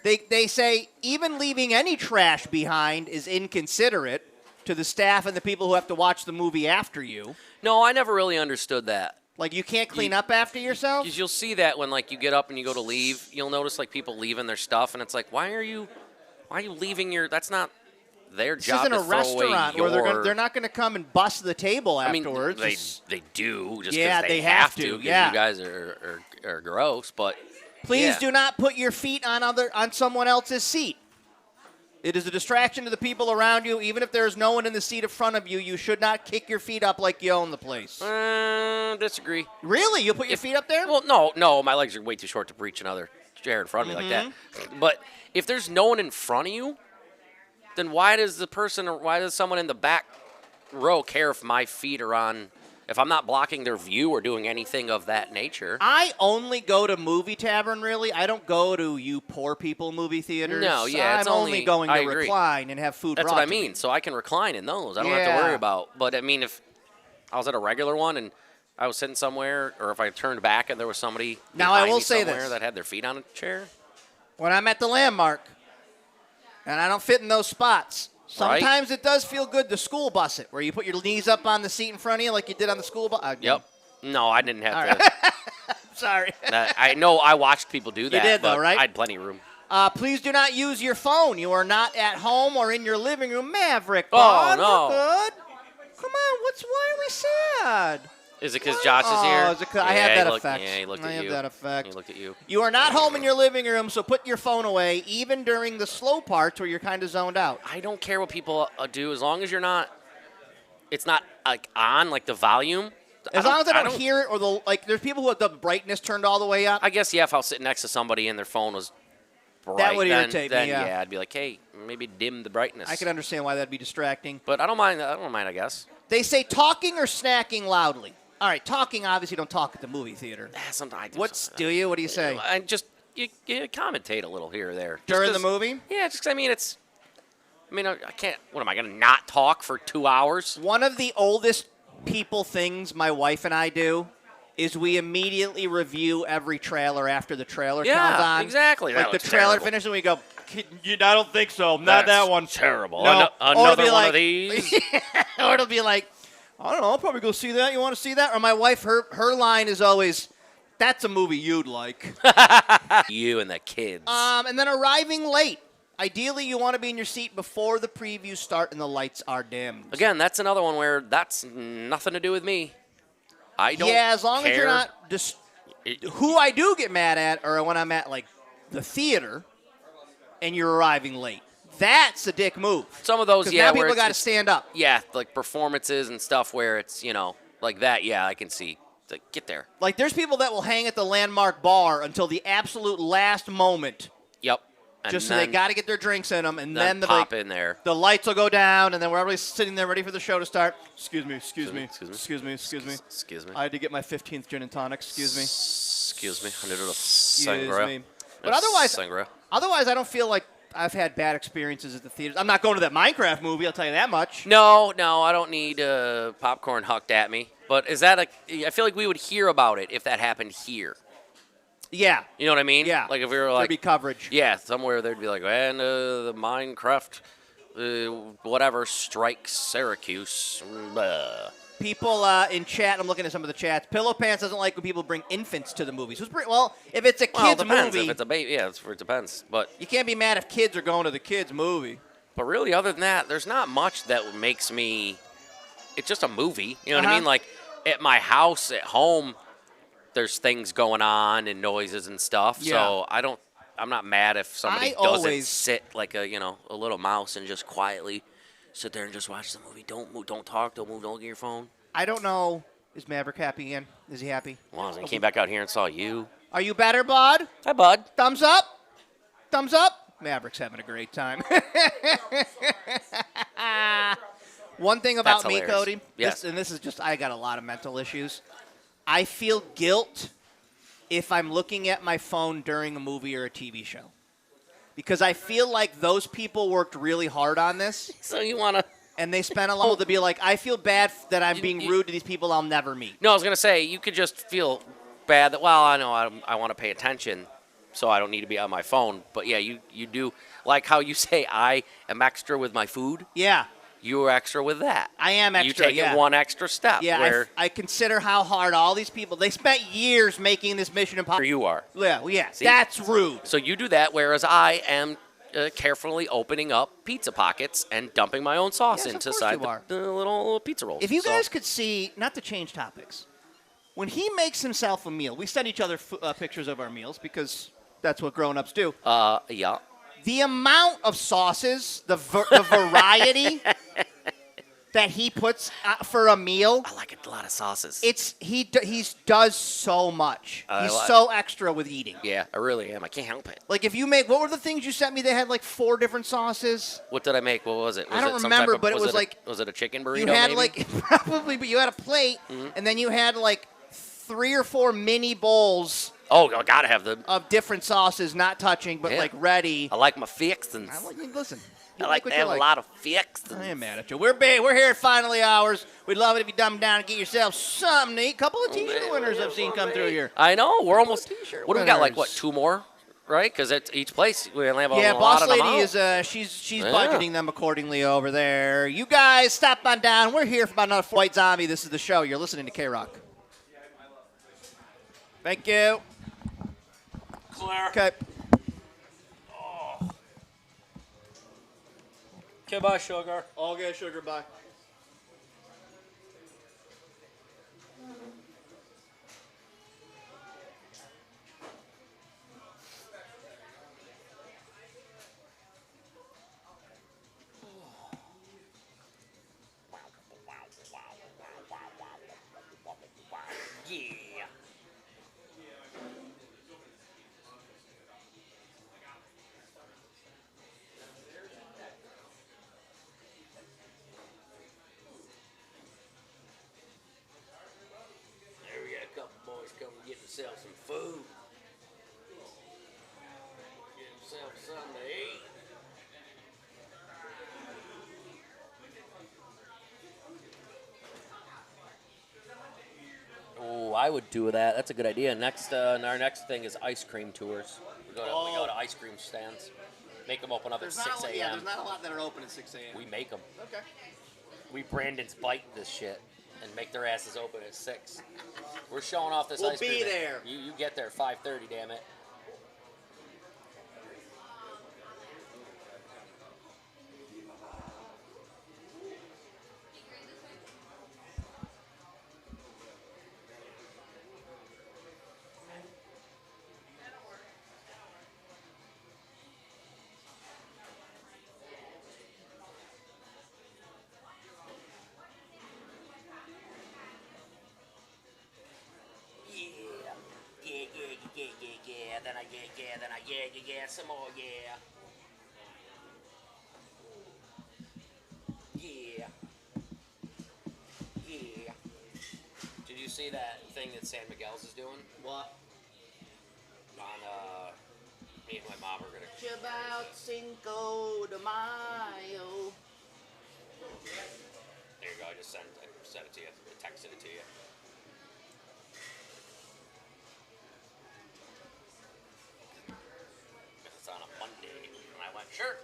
They say even leaving any trash behind is inconsiderate to the staff and the people who have to watch the movie after you. No, I never really understood that. Like, you can't clean up after yourself? Because you'll see that when, like, you get up and you go to leave. You'll notice, like, people leaving their stuff, and it's like, why are you leaving your? That's not their This job isn't to a throw restaurant away where they're not going to come and bust the table I mean, afterwards. they do just Yeah, because they have have to, to. 'Cause yeah. you guys are gross, but Please yeah. do not put your feet on someone else's seat. It is a distraction to the people around you. Even if there is no one in the seat in front of you, you should not kick your feet up like you own the place. Disagree. Really? You put your feet up there? Well, no, my legs are way too short to reach another chair in front of me like that. But if there's no one in front of you, then why does someone in the back row care if my feet are on, if I'm not blocking their view or doing anything of that nature? I only go to Movie Tavern, really. I don't go to you poor people movie theaters. No, yeah, I'm it's only going I to agree. recline and have food That's brought what I to mean. me. So I can recline in those. I don't have to worry Yeah. about. But I mean, if I was at a regular one and I was sitting somewhere, or if I turned back and there was somebody Now, I behind will me say somewhere this. that had their feet on a chair, When I'm at the Landmark and I don't fit in those spots, sometimes it does feel good to school bus it, where you put your knees up on the seat in front of you like you did on the school bus. Yep. No, I didn't have All to. Sorry. I know I watched people do that. did, though, but right? I had plenty of room. Please do not use your phone. You are not at home or in your living room. Maverick, Oh, Bond, no. we're good. Come on, why are we sad? Is it because Josh is here? Oh, is it 'cause I have he that looked- effect. Yeah, he looked I at have you. that effect. He looked at you. You are not home in your living room, so put your phone away, even during the slow parts where you're kind of zoned out. I don't care what people do as long as you're not. It's not like on like the volume. As long as I don't hear it, or there's people who have the brightness turned all the way up. I guess yeah. If I was sitting next to somebody and their phone was bright, That would then, irritate me, then yeah. I'd be like, hey, maybe dim the brightness. I can understand why that'd be distracting. But I don't mind. I don't mind. I guess. They say talking or snacking loudly. All right, talking, obviously don't talk at the movie theater. Sometimes I do. What do you say? I just you commentate a little here or there Just During the 'cause- movie? Yeah, just 'cause, I mean it's. I mean I can't. What am I gonna not talk for 2 hours? One of the oldest people things my wife and I do is we immediately review every trailer after the trailer Yeah, comes on. exactly. Like That the looks trailer terrible. finishes and we go, I don't think so. Not that one. Terrible. No. Or it'll Another be one like- of these. Or it'll be like, I don't know, I'll probably go see that. You want to see that? Or my wife, her line is always, that's a movie you'd like. You and the kids. And then arriving late. Ideally, you want to be in your seat before the previews start and the lights are dimmed. Again, that's another one where that's nothing to do with me. I don't. Yeah, as long as you're care. not who I do get mad at are when I'm at like the theater and you're arriving late. That's a dick move. Some of those, 'Cause yeah, now where people got to it's- stand up. Yeah, like performances and stuff where it's like that. Yeah, I can see. It's like, get there. Like there's people that will hang at the Landmark bar until the absolute last moment, Yep. And just so they then- got to get their drinks in them, and then then pop in there. the lights will go down, and then we're everybody's sitting there ready for the show to start. Excuse me. Excuse me. Excuse me. I I had to get my 15th gin and tonic. Excuse me. Excuse me. I need a little Excuse sangria. me. But otherwise, Sangria. I don't feel like I've had bad experiences at the theaters. I'm not going to that Minecraft movie, I'll tell you that much. No, I don't need popcorn hucked at me. But is that I feel like we would hear about it if that happened here. Yeah. You know what I mean? Yeah. Like if we were There'd like be coverage. Yeah, somewhere they'd be like, and the Minecraft, whatever, strikes Syracuse. Blah. People in chat, I'm looking at some of the chats. Pillow Pants doesn't like when people bring infants to the movies. Well, if it's a Well, kid's it depends. movie, If it's a baby, yeah, it depends. But you can't be mad if kids are going to the kids' movie. But really, other than that, there's not much that makes me. It's just a movie. You know what I Uh-huh. mean? Like at my house, at home, there's things going on and noises and stuff. Yeah. So I'm not mad if somebody I doesn't always- sit like a little mouse and just quietly sit there and just watch the movie. Don't move, don't talk, don't move, don't look at your phone. I don't know. Is Maverick happy again? Is he happy? Well, he came back out here and saw you. Are you better, bud? Hi, bud. Thumbs up? Thumbs up? Maverick's having a great time. One thing about That's me, hilarious. Cody, Yes. this is just, I got a lot of mental issues. I feel guilt if I'm looking at my phone during a movie or a TV show. Because I feel like those people worked really hard on this. So you want to... And they spent a lot to be like, I feel bad that I'm being rude to these people I'll never meet. No, I was going to say, you could just feel bad that, well, I know I want to pay attention, so I don't need to be on my phone. But, yeah, you do. Like how you say I am extra with my food. Yeah. You are extra with that. I am extra, You take yeah. it one extra step. Yeah, where I consider how hard all these people, they spent years making this Mission Impossible. you are. Yeah, well, yeah, See? that's rude. So you do that, whereas I am carefully opening up pizza pockets and dumping my own sauce Yes, of into course side you are. the little pizza rolls. If you So- guys could see, not to change topics, when he makes himself a meal, we send each other pictures of our meals because that's what grown-ups do. Yeah. The amount of sauces, the variety that he puts for a meal. I like a lot of sauces. He does so much. He's like- so extra with eating. Yeah, I really am. I can't help it. Like if you make, what were the things you sent me? They had like 4 different sauces. What did I make? What was it? Was I don't it some remember, type of- but it was like was it a chicken burrito? you had maybe? like probably, but you had a plate, and then you had like 3 or 4 mini bowls Oh, I gotta have the. of different sauces, not touching, but Yeah. like ready. I like my fixins. I like, listen. You I like what to you have a lot of fixins. I ain't mad at you. We're here at Finally Hours. We'd love it if you dumb down and get yourself something to eat. Couple of T-shirt winners I've seen come through here. I know. We're almost. T-shirt What do we got? Like what? winners. 2 more, right? Because at each place we only have Yeah, a Boss lot of them Lady out. is she's Yeah. budgeting them accordingly over there. You guys stop on down. We're here for about another White Zombie. This is the show. You're listening to K-Rock. Thank you. Clear. Okay. Okay, bye, sugar. Okay, sugar, bye. Yeah. There we got a couple boys coming to get themselves some food. Get themselves something to eat. Oh, I would do that. That's a good idea. Next, our next thing is ice cream tours. We go to ice cream stands. Make them open up at 6 a.m. Yeah, there's not a lot that are open at 6 a.m. We make them. Okay. We Brandon's bite this shit and make their asses open at 6. We're showing off this We'll ice cream. be there. You get there at 5:30, damn it. Yeah. Then I yeah. Some more, yeah. Yeah. Yeah. Did you see that thing that San Miguel's is doing? What? On, me and my mom are gonna. About Cinco de Mayo. There you go. I just sent it to you. I texted it to you. It's on a Monday, and I went, sure.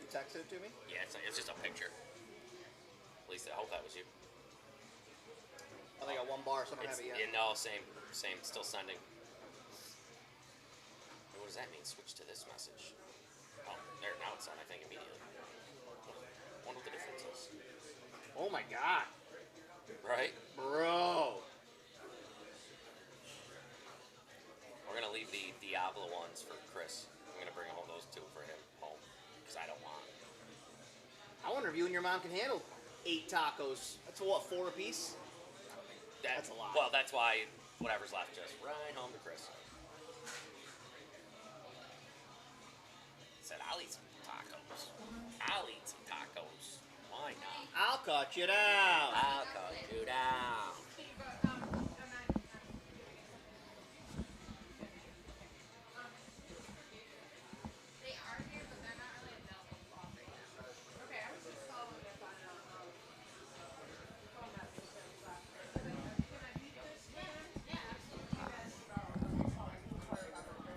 You texted it to me? Yeah, it's just a picture. At least I hope that was you. I think I got 1 bar, so I don't have it yet. Yeah, no, same, still sending. What does that mean? Switch to this message. Oh, there, now it's on, I think, immediately. Wonder what the difference is. Oh my god. Right? Bro. We're gonna leave the Diablo ones for Chris. I'm gonna bring home those 2 for him home, because I don't want. I wonder if you and your mom can handle 8 tacos. That's what, 4 apiece? That's a lot. Well, that's why whatever's left, just right home to Chris. Said, I'll eat some tacos. I'll eat some tacos. Why not? I'll cut you down. I'll cut you down.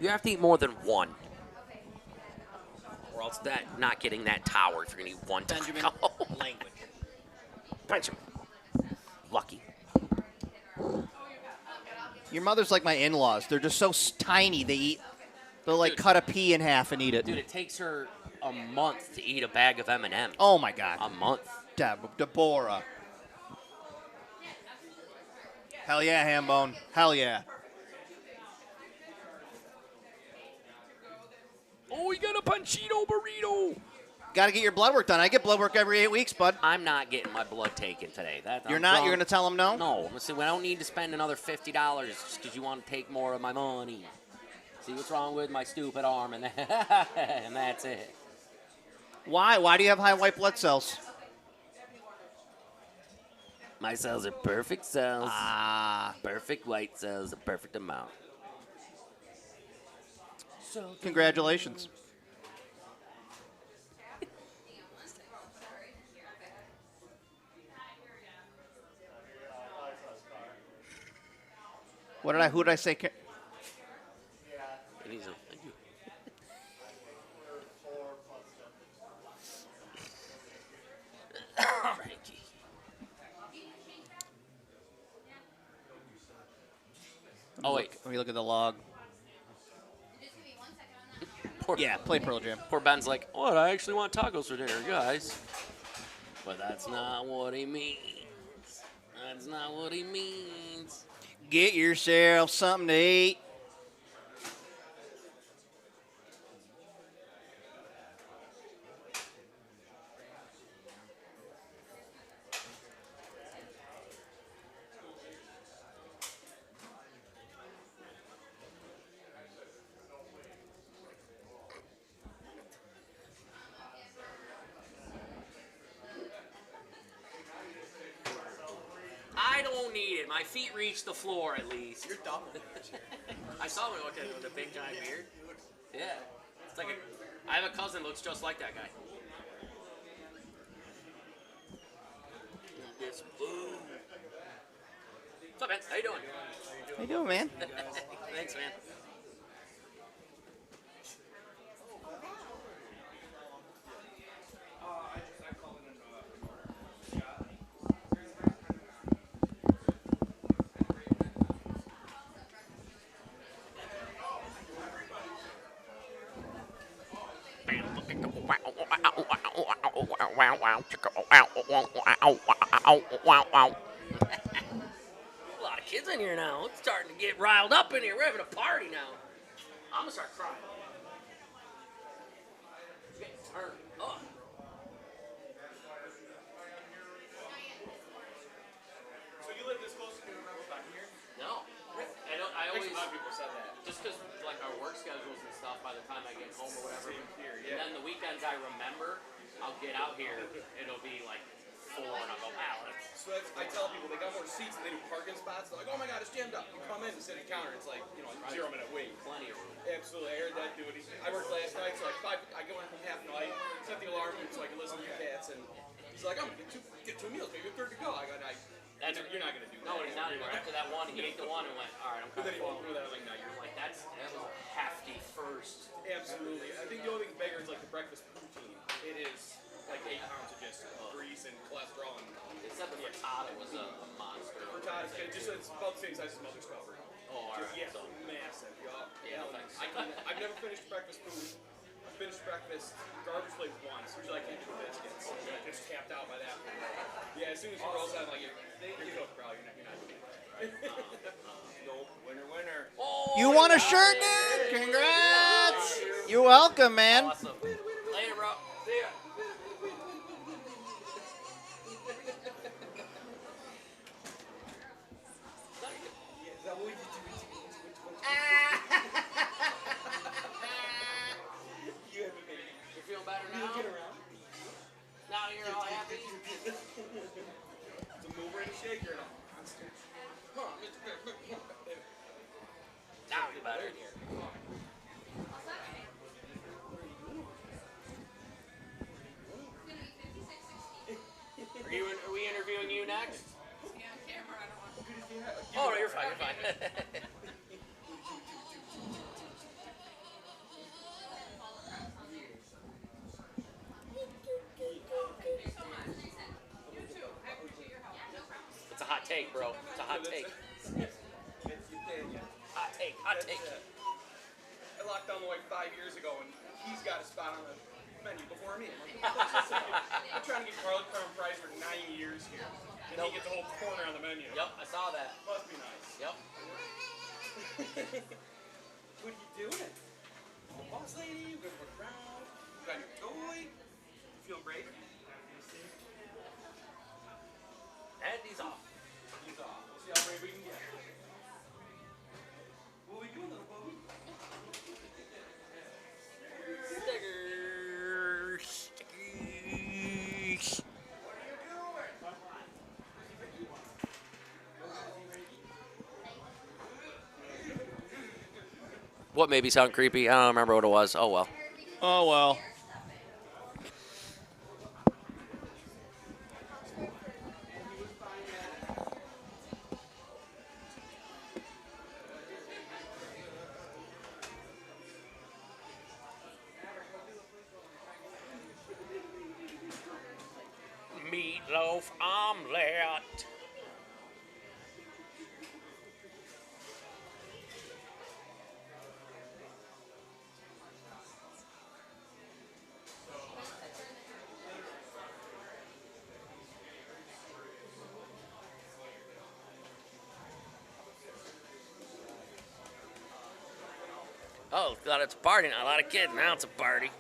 You have to eat more than 1. Or else that not getting that tower if you're gonna eat 1 Benjamin, taco. language. Benjamin. Lucky. Your mother's like my in-laws. They're just so tiny. They'll like Dude. cut a pea in half and eat it. Dude, it takes her a month to eat a bag of M&M's. Oh my god. A month. Deborah. Hell yeah, Hambone. Hell yeah. Oi. a Panchito burrito. Got to get your blood work done. I get blood work every 8 weeks, bud. I'm not getting my blood taken today. You're not? You're going to tell him no? No. Listen, I don't need to spend another $50 just because you want to take more of my money. See what's wrong with my stupid arm, and and that's it. Why? Why do you have high white blood cells? My cells are perfect cells. Ah. Perfect white cells, a perfect amount. Congratulations. Who did I say? And he's a, Frankie. Oh, wait. Let me look at the log. Poor, Yeah, play Pearl Jam. Poor Ben's like, what? I actually want tacos for dinner, guys. But that's not what he means. That's not what he means. Get yourself something to eat. I don't need it. My feet reach the floor at least. You're dumb. I saw him with a big giant beard. Yeah. It's like I have a cousin that looks just like that guy. What's up, man? How you doing? How you doing, man? Thanks, man. A lot of kids in here now. It's starting to get riled up in here. We're having a party now. I'm gonna start crying. It's getting turned up. So you live this close to New York back here? No. I always. A lot of people said that. Just because, like, our work schedules and stuff, by the time I get home or whatever. Same here, And then the weekends I remember, I'll get out here, it'll be like 4, and I'll go, wow, that's... So that's, I tell people they got more seats and they do parking spots. They're like, oh my god, it's jammed up. You come in and sit at the counter, it's like, 0-minute wait. Plenty of room. Absolutely, I heard that dude. I worked last night, so I go in from half night, set the alarm so I can listen to the cats, and he's like, I'm gonna get two meals, maybe a third to go. I go, you're not gonna do that. No, he's not anymore. After that one, he ate the one and went, all right, I'm But then kind he of went full. through that, I was like, no, you're Like, that was a hefty first. absolutely. I think the only thing bigger is like the breakfast poutine. It is like 8 pounds of just grease and cholesterol and They said the frittata was a monster. frittata. It's about the same size as Mother's Cover. Oh, all right. Yeah, So, massive. yeah, no thanks. I've never finished breakfast food. I finished breakfast garbage plate once. Usually I can't do biscuits. I just tapped out by that point. Yeah, as soon as you roll out, like you're cooked, bro. You're not doing it. Nope. Winner. Oh, You won a shirt, dude. Congrats. You're welcome, man. awesome. Later, bro. See ya. You feel better now? Now you're all happy? It's a mover and a shaker and a monster. Now you're better. Are we interviewing you next? Yeah, on camera, I don't want to. Oh, no, you're fine, you're fine. It's a hot take, bro. It's a hot take. Hot take. I locked down the white 5 years ago, and he's got a spot on the menu before me. I'm trying to get garlic parm fries for 9 years here, and he gets a whole corner on the menu. Yep, I saw that. Must be nice. Yep. What are you doing? Boss lady, we're gonna work around. You got your toy. You feeling brave? And he's off. He's off. We'll see how brave we can get. What are we doing, little Bobby? What made me sound creepy? I don't remember what it was. Oh well. Oh, well. Meatloaf omelet. Oh, thought it's a party, not a lot of kids. Now it's a party.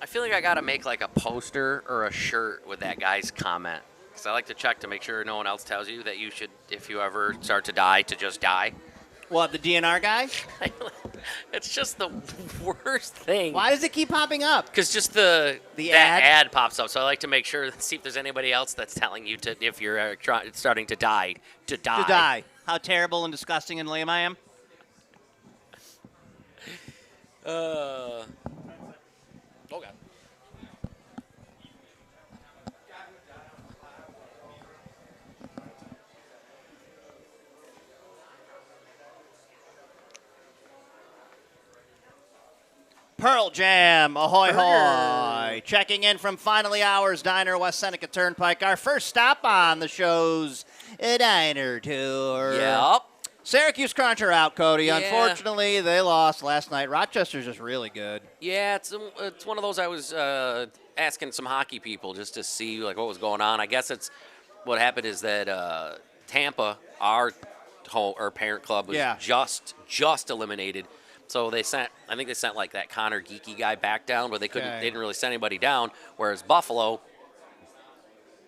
I feel like I gotta make like a poster or a shirt with that guy's comment. Because I like to check to make sure no one else tells you that you should, if you ever start to die, to just die. What, the DNR guy? It's just the worst thing. Why does it keep popping up? Because just that ad? ad pops up. So I like to make sure, see if there's anybody else that's telling you to, if you're starting to die, to die. To die. How terrible and disgusting and lame I am. Oh, God. Pearl Jam, ahoy hoy. Checking in from Finally Hours Diner, West Seneca Turnpike. Our first stop on the show's Diner Tour. Yep. Syracuse Cruncher out, Cody. Yeah. Unfortunately, they lost last night. Rochester's just really good. Yeah, it's one of those I was asking some hockey people just to see like what was going on. I guess it's what happened is that Tampa, our parent club, was just eliminated. So I think they sent like that Connor Geeky guy back down, but they didn't really send anybody down. Whereas Buffalo,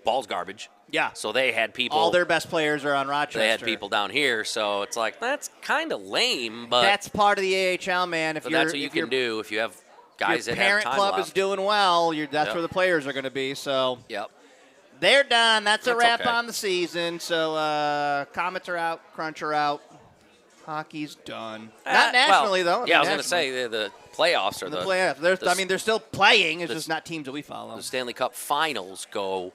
ball's garbage. Yeah. So they had people. All their best players are on Rochester. They had people down here, so it's like that's kind of lame, but that's part of the AHL, man. But that's what you can do if you have guys that have parent time club left. is doing well. That's where the players are going to be. So yep, they're done. That's a wrap okay. on the season. So Comets are out, Cruncher out, hockey's done. Not nationally though. Yeah, I was going to say the playoffs are the playoffs. They're still playing. It's just not teams that we follow. The Stanley Cup Finals go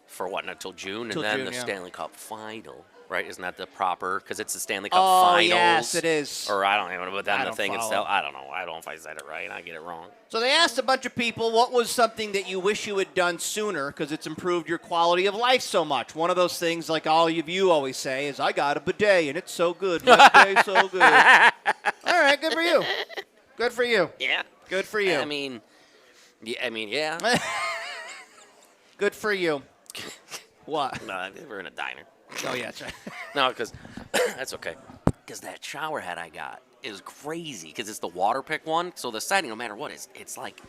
for what, until June, and then the June, Stanley Cup Final, right? Isn't that the proper? Because it's the Stanley Cup Oh, Finals. yes, it is. Or I don't even know, but then I the don't thing follow. itself, I don't know. I don't know if I said it right. I get it wrong. So they asked a bunch of people what was something that you wish you had done sooner because it's improved your quality of life so much. One of those things, like all of you always say, is I got a bidet and it's so good. My bidet's so good. All right, good for you. Good for you. Yeah. Good for you. I mean, yeah. Good for you. What? No, we're in a diner. Oh, yeah, that's right. No, because that's okay. Because that shower head I got is crazy because it's the water pick one. So the setting, no matter what, it's like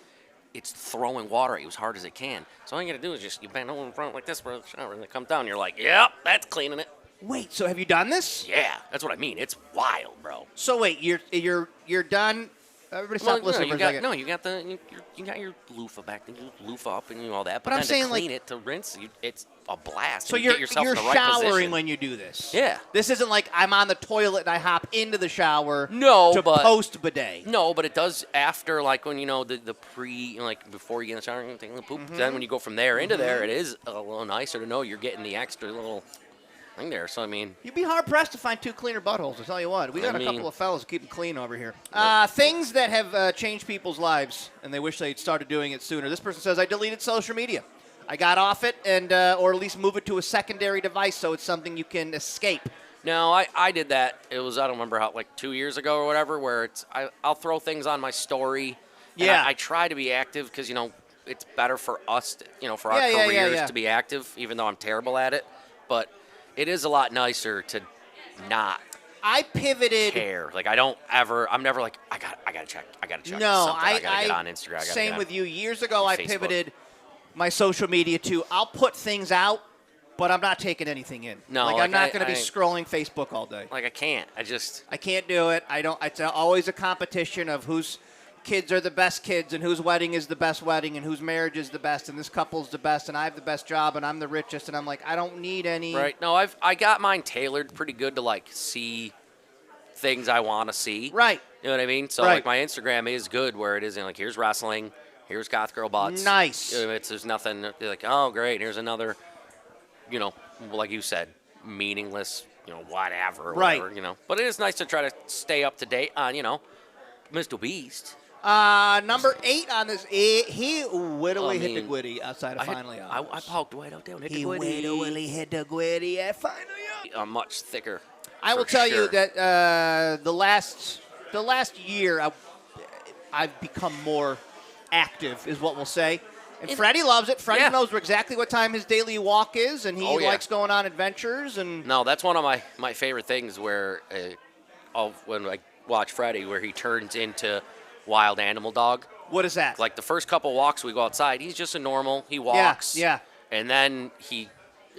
it's throwing water at you as hard as it can. So all you got to do is just you bend over in front like this for the shower, and it comes down. You're like, yep, that's cleaning it. Wait, so have you done this? Yeah, that's what I mean. It's wild, bro. So wait, you're done Everybody stop listening for a second. You got your loofah back then. You loofah up and you know all that. But I'm then saying, to clean like- it, to rinse, it's a blast. So and you you're get yourself in the right showering position. when you do this. Yeah. This isn't like I'm on the toilet and I hop into the shower. No, to but- post bidet. No, but it does after, like, when, the like, before you get in the shower and take the poop. Mm-hmm. Then when you go from there into there, it is a little nicer to know you're getting the extra little thing there. So, I mean, You'd be hard pressed to find two cleaner buttholes. I tell you what, we got I a couple mean- of fellas who keep them clean over here. Things that have changed people's lives, and they wish they'd started doing it sooner. This person says, I deleted social media. I got off it, and or at least move it to a secondary device so it's something you can escape. no, I did that. It was, I don't remember how, like 2 years ago or whatever, where I'll throw things on my story. And Yeah. I try to be active because, it's better for us, for our Yeah, careers to be active, even though I'm terrible at it. But it is a lot nicer to not I pivoted. care. Like, I'm never like, I gotta check something. No, I gotta get on Instagram. I gotta same get with on you. Years ago, I Facebook. pivoted my social media to I'll put things out, but I'm not taking anything in. No, like I'm like not going to be I- scrolling Facebook all day. Like, I can't. I can't do it. I don't. It's always a competition of whose kids are the best kids and whose wedding is the best wedding and whose marriage is the best and this couple's the best and I have the best job and I'm the richest and I'm like I don't need any. Right. No, I got mine tailored pretty good to, like, see things I want to see. Right. You know what I mean? So, Right. like, my Instagram is good where it is, like, here's wrestling, here's goth girl butts. Nice. There's nothing like, oh, great, here's another, like you said, meaningless, whatever. Or Right. whatever, But it is nice to try to stay up to date on, Mr. Beast. Number 8 on this. He wittily I hit the mean, gwitty outside of finally out. I poked Dwight out there and hit He the gwitty. wittily hit the gwitty at finally out. I'm much thicker. I will for tell you sure. that the last year I've become more active, is what we'll say. And Freddie loves it. Freddie Yeah. knows exactly what time his daily walk is, and he Oh, yeah. likes going on adventures. And No, that's one of my favorite things where when I watch Freddie, where he turns into wild animal dog. what is that? Like the first couple walks we go outside, he's just a normal. He walks. Yeah. And then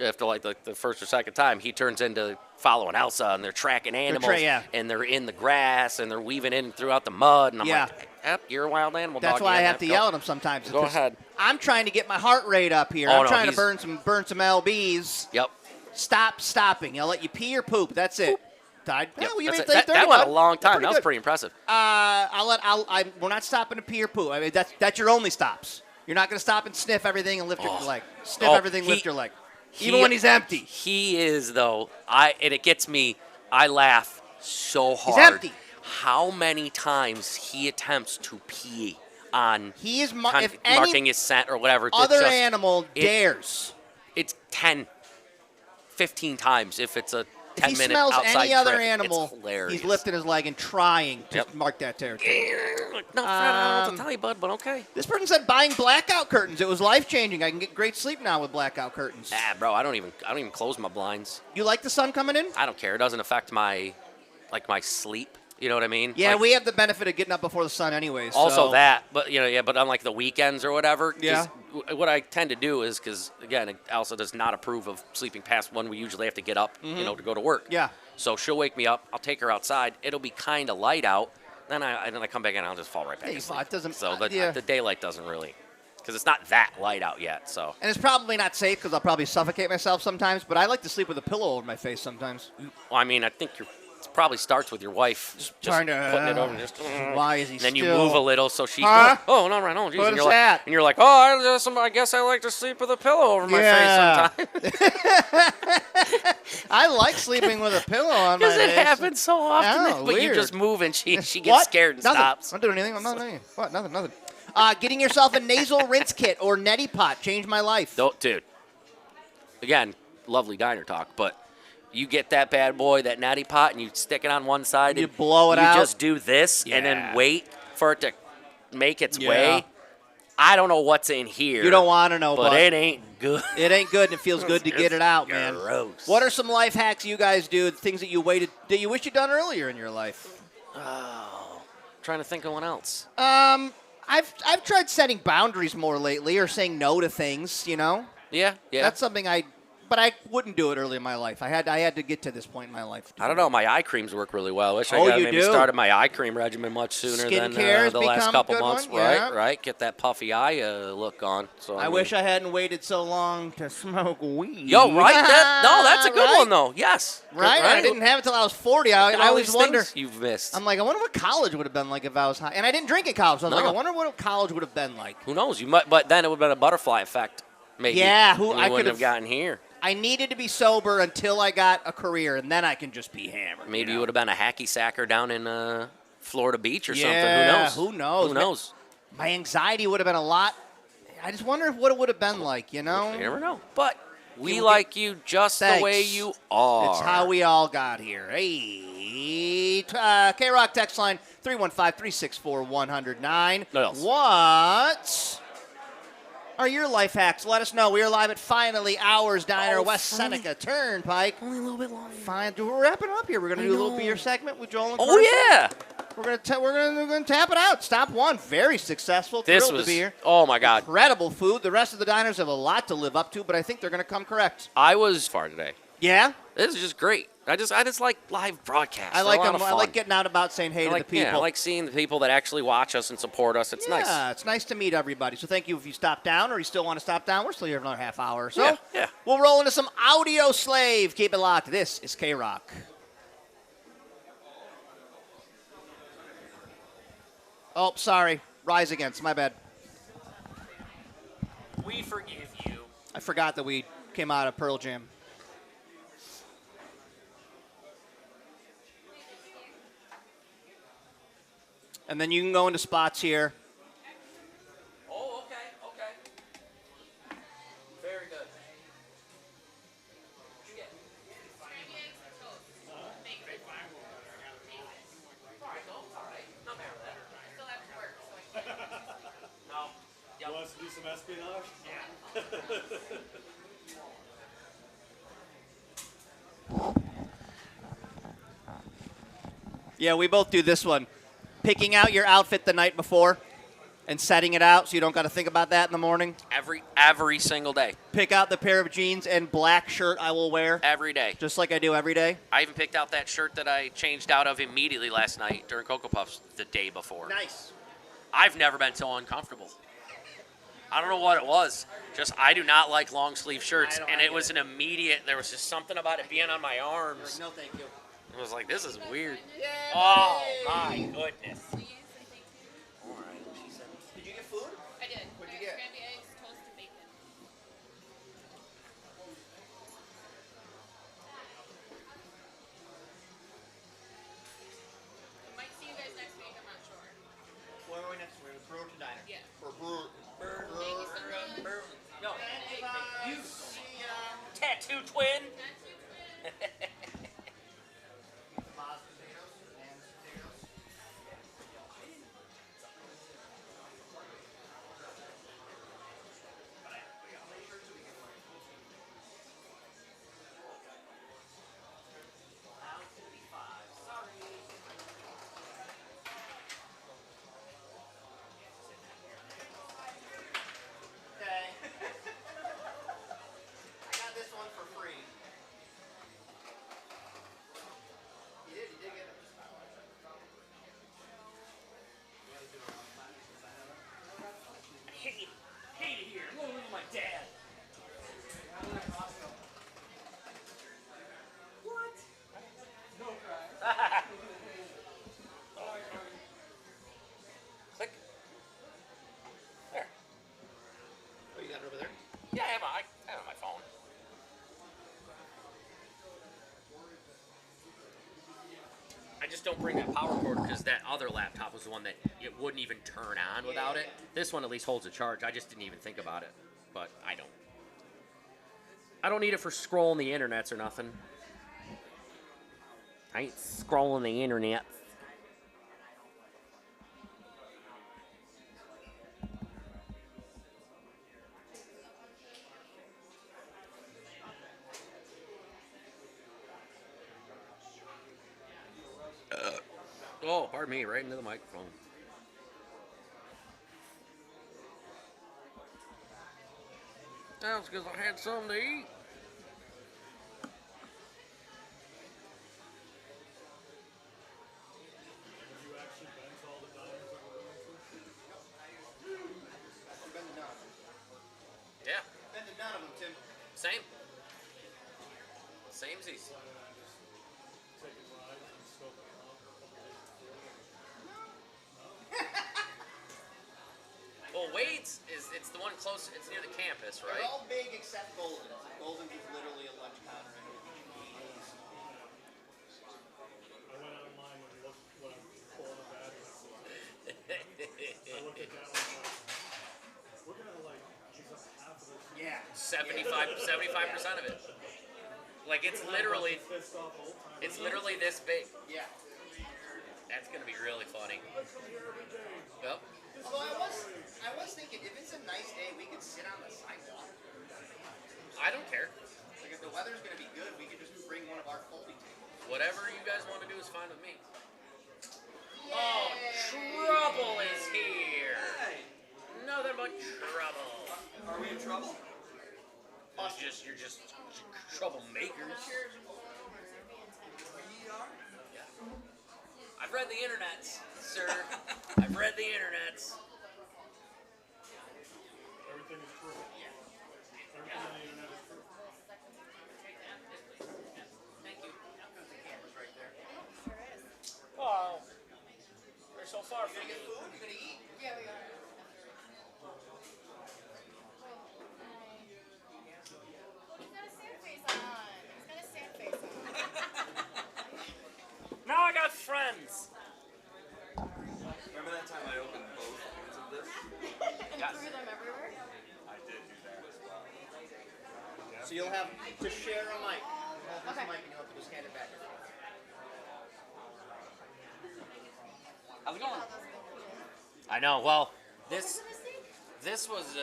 after like the first or second time, he turns into following Elsa, and they're tracking animals, yeah. and they're in the grass, and they're weaving in throughout the mud, and I'm Yeah. like, yep, you're a wild animal That's dog. why I Yeah, have to go. yell at him sometimes. Go 'cause ahead. I'm trying to get my heart rate up here. Oh, I'm no, trying to he's- burn some LBs. Yep. Stop stopping. I'll let you pee or poop. That's it. Died. Yep. Yeah, we That's made it. That 30, went a bud. long time. Pretty That was good. pretty impressive. We're not stopping to pee or poo. I mean, that's your only stops. You're not going to stop and sniff everything and lift your leg. Sniff everything, lift your leg. Even when he's empty. He is, though. And it gets me. I laugh so hard. He's empty. How many times he attempts to pee on He is if marking any his scent or whatever. It's other just- animal dares. It's 10, 15 times if it's a If he 10-minute smells outside any other trip. animal, It's hilarious. he's lifting his leg and trying to Yep. mark that territory. No, Fred, I don't know what to tell you, bud, but okay. This person said buying blackout curtains. It was life-changing. I can get great sleep now with blackout curtains. Bro, I don't even close my blinds. You like the sun coming in? I don't care. It doesn't affect my sleep. You know what I mean? Yeah, Like, we have the benefit of getting up before the sun anyways. also so. that, but but on like the weekends or whatever. 'cause Yeah. What I tend to do is because again, Elsa does not approve of sleeping past when we usually have to get up, to go to work. Yeah. So she'll wake me up. I'll take her outside. It'll be kind of light out. Then I come back in and I'll just fall right back Yeah, asleep. it doesn't- So yeah. the daylight doesn't really, because it's not that light out yet. So And it's probably not safe because I'll probably suffocate myself sometimes, but I like to sleep with a pillow over my face sometimes. well, I mean, I think it probably starts with your wife just trying to, putting it over and just. Why is he And then you still- move a little so she. Huh? Oh no, right on. Geez. What And is you're that? Like, and you're like, oh, I guess I like to sleep with a pillow over my Yeah. face sometimes. I like sleeping with a pillow on my Because face. it happens so often. Oh, but you weird. just move and she gets What? scared and Nothing. stops. I'm not doing anything. I'm not doing anything. What? Nothing. Getting yourself a nasal rinse kit or neti pot changed my life. Dude. Again, lovely diner talk, but you get that bad boy, that natty pot, and you stick it on one side. You and blow it out. You just do this and Yeah. then wait for it to make its Yeah. way. I don't know what's in here. You don't want to know, but bud. it ain't good. It ain't good, and it feels good to get it out, man. Gross. What are some life hacks you guys do? Things that you wish you'd done earlier in your life? Trying to think of one else. I've tried setting boundaries more lately, or saying no to things. Yeah. That's something I But I wouldn't do it early in my life. I had to get to this point in my life. I don't know. My eye creams work really well. I wish I Oh, got you maybe do? started my eye cream regimen much sooner than Skincare's the last become a couple good months. one, Right, yeah. right. Get that puffy eye look on. So I mean- wish I hadn't waited so long to smoke weed. Yo, right? That's a good Right? one though. Yes. Right? I didn't have it till I was 40. I Look at all always these wonder. things you've missed. I'm like, I wonder what college would have been like if I was high. And I didn't drink in college. So I was No. like, I wonder what college would have been like. Who knows? You might, but then it would have been a butterfly effect. Maybe. Yeah, And you I wouldn't could have gotten here. I needed to be sober until I got a career, and then I can just be hammered. Maybe you know? would have been a hacky sacker down in Florida Beach or Yeah, something. who knows? Who knows? My anxiety would have been a lot. I just wonder what it would have been like, you know? You never know. But we You- like you just the way Thanks. you are. It's how we all got here. Hey, K-Rock text line 315-364-109. What else? What are your life hacks? Let us know. We are live at Finally Hours Diner, West Seneca Turnpike. Only a little bit longer. Fine. We're wrapping up here. We're gonna do a little know. beer segment with Joel and Oh Carissa. yeah. We're gonna tap it out. Stop one. Very successful. This Thrilled was. to be here. Oh my God. Incredible food. The rest of the diners have a lot to live up to, but I think they're gonna come correct. I was far today. Yeah. This is just great. I just like live broadcasts. I They're like a lot them. of I fun. like getting out about saying hey I to like, the people. Yeah, I like seeing the people that actually watch us and support us. It's nice. Yeah, it's nice to meet everybody. So thank you if you stopped down or you still want to stop down. We're still here for another half hour or so. Yeah, yeah. We'll roll into some Audio Slave. Keep it locked. This is K-Rock. Oh, sorry. Rise Against. My bad. We forgive you. I forgot that we came out of Pearl Jam. And then you can go into spots here. Oh, okay. Very good. You want us to do some espionage? Yeah, we both do this one. Picking out your outfit the night before and setting it out so you don't got to think about that in the morning. Every single day. Pick out the pair of jeans and black shirt I will wear, Every day. just like I do every day. I even picked out that shirt that I changed out of immediately last night during Cocoa Puffs the day before. Nice. I've never been so uncomfortable. I don't know what it was. Just I do not like long sleeve shirts, and it was an immediate. There was just something about it being on my arms. No, thank you. It was like, this is weird. Oh my goodness. All right, she said. Did you get food? I did. What'd you get? Scrambled eggs, toasted bacon. Might see you guys next week. I'm not sure. Where are we next? We're at Brewer Diner. Yeah. For Brewer. Thank you so much. No, You tattoo twin. Okay. I got this one for free. You did get it. Hate it here. I'm going with my dad. Click. There. Oh, you got it over there? Yeah, I have it on my phone. I just don't bring that power cord because that other laptop was the one that it wouldn't even turn on without it. This one at least holds a charge. I just didn't even think about it, but I don't. I don't need it for scrolling the internets or nothing. I ain't scrolling the internet. Oh, pardon me, right into the microphone. That was because I had something to eat. Samesies. Taking rides and scoping them out a couple days before. Well, Wade's it's the one close. It's near the campus, right? They're all big except Golden's. Golden's is literally a lunch counter. I went online and looked when I'm pulling a battery. I looked at that one and like, we're gonna like use up half of this. Yeah. 75% of it. Like it's literally Pissed off the whole time. it's literally this big. Yeah. That's gonna be really funny. Yep. Although I was thinking, if it's a nice day, we could sit on the sidewalk. I don't care. Like if the weather's gonna be good, we could just bring one of our folding tables. Whatever you guys want to do is fine with me. Oh, trouble is here. Nothing but trouble. Are we in trouble? You're just troublemakers. Yeah. I've read the internets, sir. I've read the internets. Everything is true. Everything on the internet is true. Thank you. The camera's right there. Oh, we're so far from You you. get food? You gonna eat? Yeah, we are. He's got a sad face on. He's got a sad face on. Now I got friends. Remember that time I opened both ends of this? And threw them everywhere. I did do that as well. So you'll have to share a mic. Hold this Okay. mic and you'll have to just hand it back. How's it going? I know. Well, this was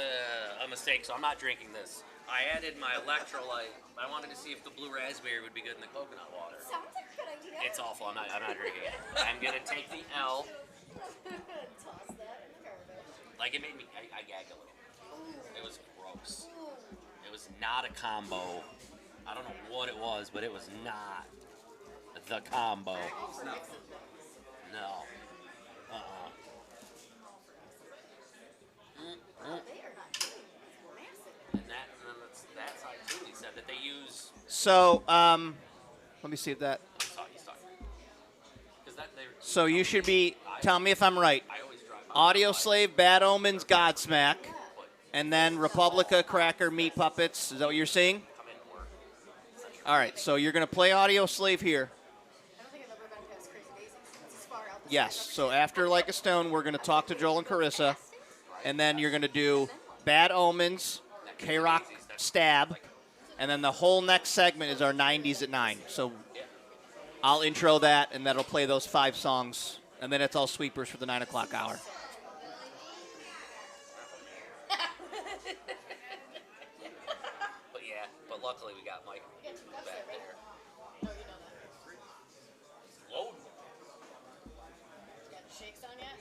a mistake, so I'm not drinking this. I added my electrolyte. I wanted to see if the blue raspberry would be good in the coconut water. Sounds like a good idea. It's awful. I'm not drinking it. I'm gonna take the L. Toss that in the garbage. Like it made me. I gagged a little. It was gross. It was not a combo. I don't know what it was, but it was not the combo. No. They are not doing massive. And then that side too. He said that they use. So, let me see if that. He's talking. 'Cause that they. So you should be. Tell me if I'm right. I always drive by. Audio Slave, Bad Omens, Godsmack, and then Republica, Cracker, Meat Puppets. Is that what you're seeing? Come in and work. All right. So you're gonna play Audio Slave here. I don't think I've ever been past Crazy Daisy. It's as far out the Yes. side of So after Like a Stone, we're gonna talk to Joel and Carissa, and then you're gonna do Bad Omens, K-Rock, Stab, and then the whole next segment is our 90s at 9. So I'll intro that, and that'll play those 5 songs, and then it's all sweepers for the 9 o'clock hour. But luckily we got Mike Yeah, that's back it, right? there. No, you know that. Loading. You got the shakes on yet?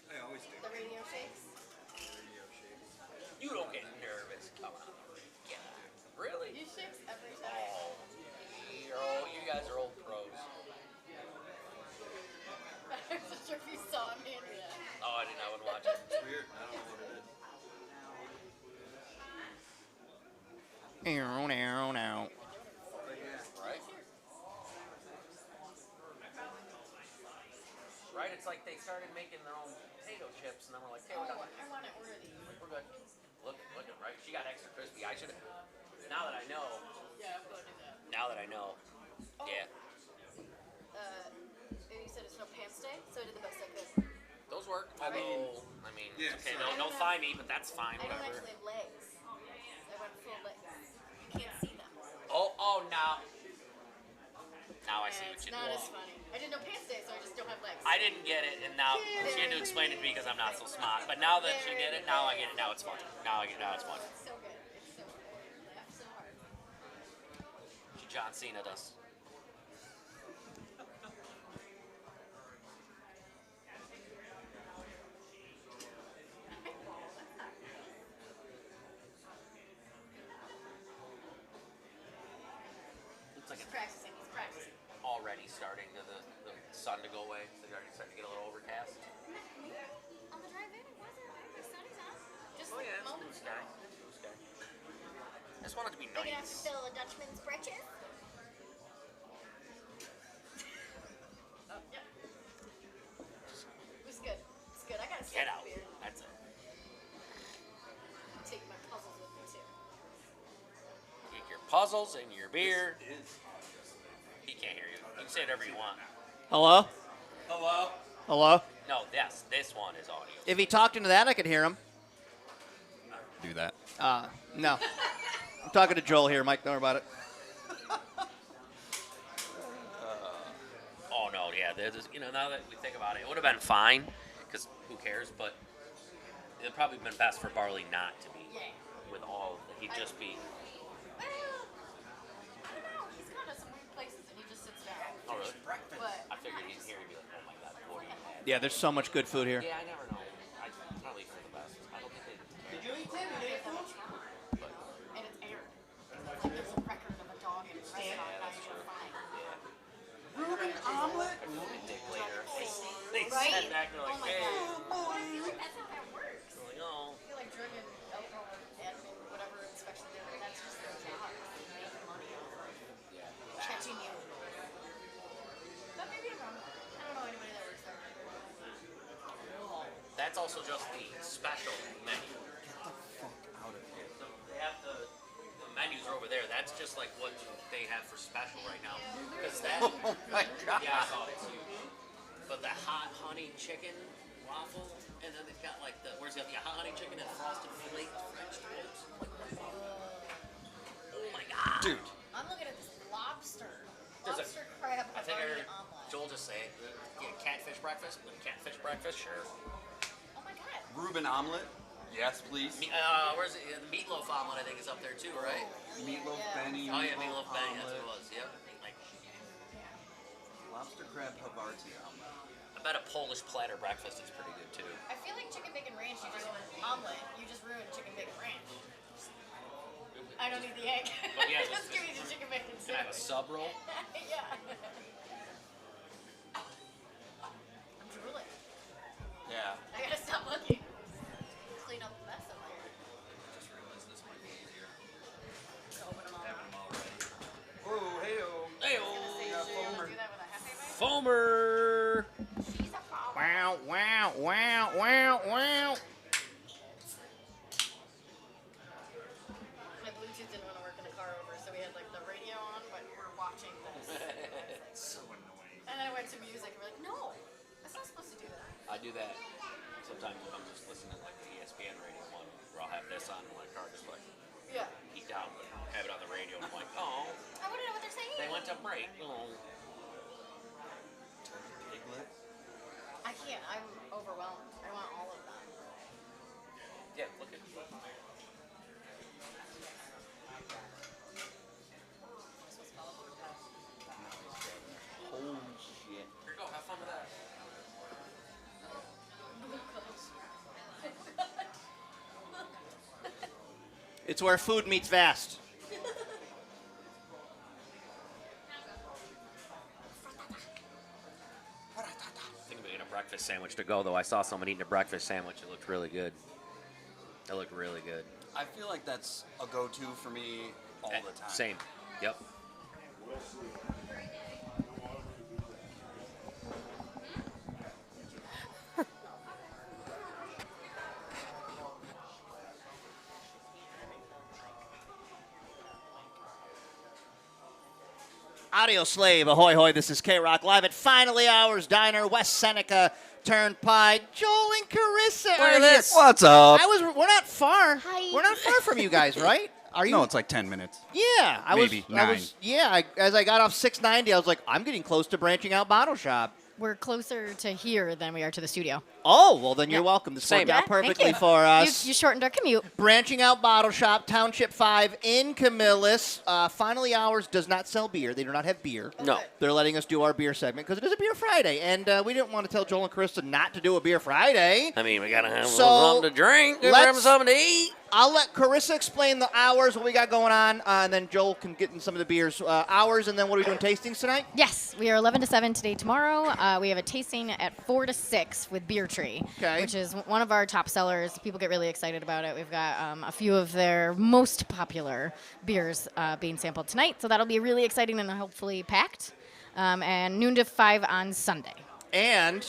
I always do. The radio shakes? Radio shakes. You don't get nervous. Come on. Yeah. Really? You shakes every time. You guys are old pros. I'm not sure if you saw me do that. Oh, I didn't. I would watch it. It's weird. I don't know what it is. Now. Right? Right? It's like they started making their own potato chips, and then we're like, hey, Oh, we're done. I want to order these. We're good. Look, right? She got extra crispy. I should have. Now that I know. Yeah, I'm going to do that. Now that I know. Yeah. You said it's no pants day, so I did the best I could. Those work. Although, I mean, Yeah, okay, so- no thigh meat, but that's fine. I don't Whatever. actually have legs. I went full legs. You can't see them. Oh, now. Now I see And what it's you not did. as funny. I didn't know pants day, so I just don't have legs. I didn't get it, and now she had to explain it to me because I'm not so smart. But now that she did it, now I get it. Now it's funny. Now it's funny. It's so good. It's so good. Laugh so hard. She John Cena does. Looks like He's it's practicing. He's practicing. already starting to the sun to go away. They're already starting to get a little overcast. On the drive in, it wasn't. The sun is out. Just Oh like yeah, it's blue moments sky. ago. Blue sky. I just want it to be Big enough to nice. fill a Dutchman's britches. nozzles in your beer. He can't hear you. You can say whatever you want. Hello? Hello? Hello? No, yes, this one is audio. If he talked into that, I could hear him. Do that. No. I'm talking to Joel here, Mike. Don't worry about it. Oh no, yeah. Now that we think about it, it would have been fine, because who cares? But it'd probably been best for Barley not to be with all. He'd just be. He's gone to some weird places and he just sits down. Oh really? But I figured he'd hear and be like, oh my god, what do you have? Yeah, there's so much good food here. Yeah, I never know. I probably for the best. I don't think they. Did you eat Tim? Did you eat food? And it's aired. Like there's a record of a dog in a restaurant and that's your fine. Ruben omelet. Dick later. They Right? said that. They're like, Oh my hey. God. I feel like that's how that works. Like, oh. I feel like drug and alcohol admin, whatever inspection they're doing, that's just their job. They make money off of catching you. But maybe I'm wrong. I don't know anybody that works there. That's also just the special menu. They have the menus are over there. That's just like what they have for special right now. Because that. Oh my god. Yeah, I saw it too. But the hot honey chicken waffle, and then they've got like the where's the hot honey chicken and frosted flaked French toast. Oh my god, Dude. I'm looking at this lobster. There's Lobster crab I think I Havarti heard omelet. Joel just say it. Yeah, catfish breakfast. Catfish breakfast, sure. Oh my god. Reuben omelet? Yes, please. Where's it? The meatloaf omelet I think is up there too, right? Meatloaf Benny. Oh yeah, meatloaf Benny. That's what it was. Yep. Like, Lobster crab Havarti omelet. I bet a Polish platter breakfast is pretty good too. I feel like chicken bacon ranch, you just omelet, you just ruined chicken bacon ranch. I don't need the egg. But yeah, just give me the chicken bacon Can I have a sub roll? yeah. I'm drooling. Yeah. I gotta stop looking. Clean up the mess up there. Just realized this might be easier. Open them all Having up. them all ready. Whoa, hey-oh. Do that with a happy bite? Foamer. She's a follower. Wow, wow, wow, wow, wow. My Bluetooth didn't want to work in the car over, so we had like the radio on, but we're watching this. So annoying. And then I went to music, and we're like, no, that's not supposed to do that. I do that sometimes when I'm just listening to like the ESPN radio one, where I'll have this on in my car, just like Yeah. eat down, but have it on the radio, and I'm like, oh, I want to know what they're saying. they went to break. Oh. Piglet? I can't. I'm overwhelmed. I want all of them. Yeah, look at. Holy shit. Here you go. Have fun with that. It's where food meets vast. Think about eating a breakfast sandwich to go, though. I saw someone eating a breakfast sandwich. It looked really good. It looked really good. I feel like that's a go-to for me all the time. Same. Yep. Audio Slave, ahoy hoy, this is K-Rock live at Finally Hours Diner, West Seneca Turnpike. Joel and Carissa are here. What's up? We're not far. Hi. We're not far from you guys, right? Are you? No, it's like 10 minutes. Yeah, Maybe as I got off 690, I was like, I'm getting close to branching out bottle shop. We're closer to here than we are to the studio. Oh, well, then you're Yeah. welcome. This Same. worked out Yeah, thank perfectly you. for us. You shortened our commute. Branching Out Bottle Shop, Township 5 in Camillus. Finally Hours does not sell beer. They do not have beer. No. They're letting us do our beer segment because it is a Beer Friday. And we didn't want to tell Joel and Carissa not to do a Beer Friday. I mean, we gotta have So, something to drink. Give them let's- something to eat. I'll let Carissa explain the hours, what we got going on, and then Joel can get in some of the beers. Hours, and then what are we doing, tastings tonight? Yes, we are 11 to 7 today, tomorrow. We have a tasting at 4 to 6 with Beer Tree, Okay. which is one of our top sellers. People get really excited about it. We've got a few of their most popular beers being sampled tonight, so that'll be really exciting and hopefully packed. And noon to 5 on Sunday. And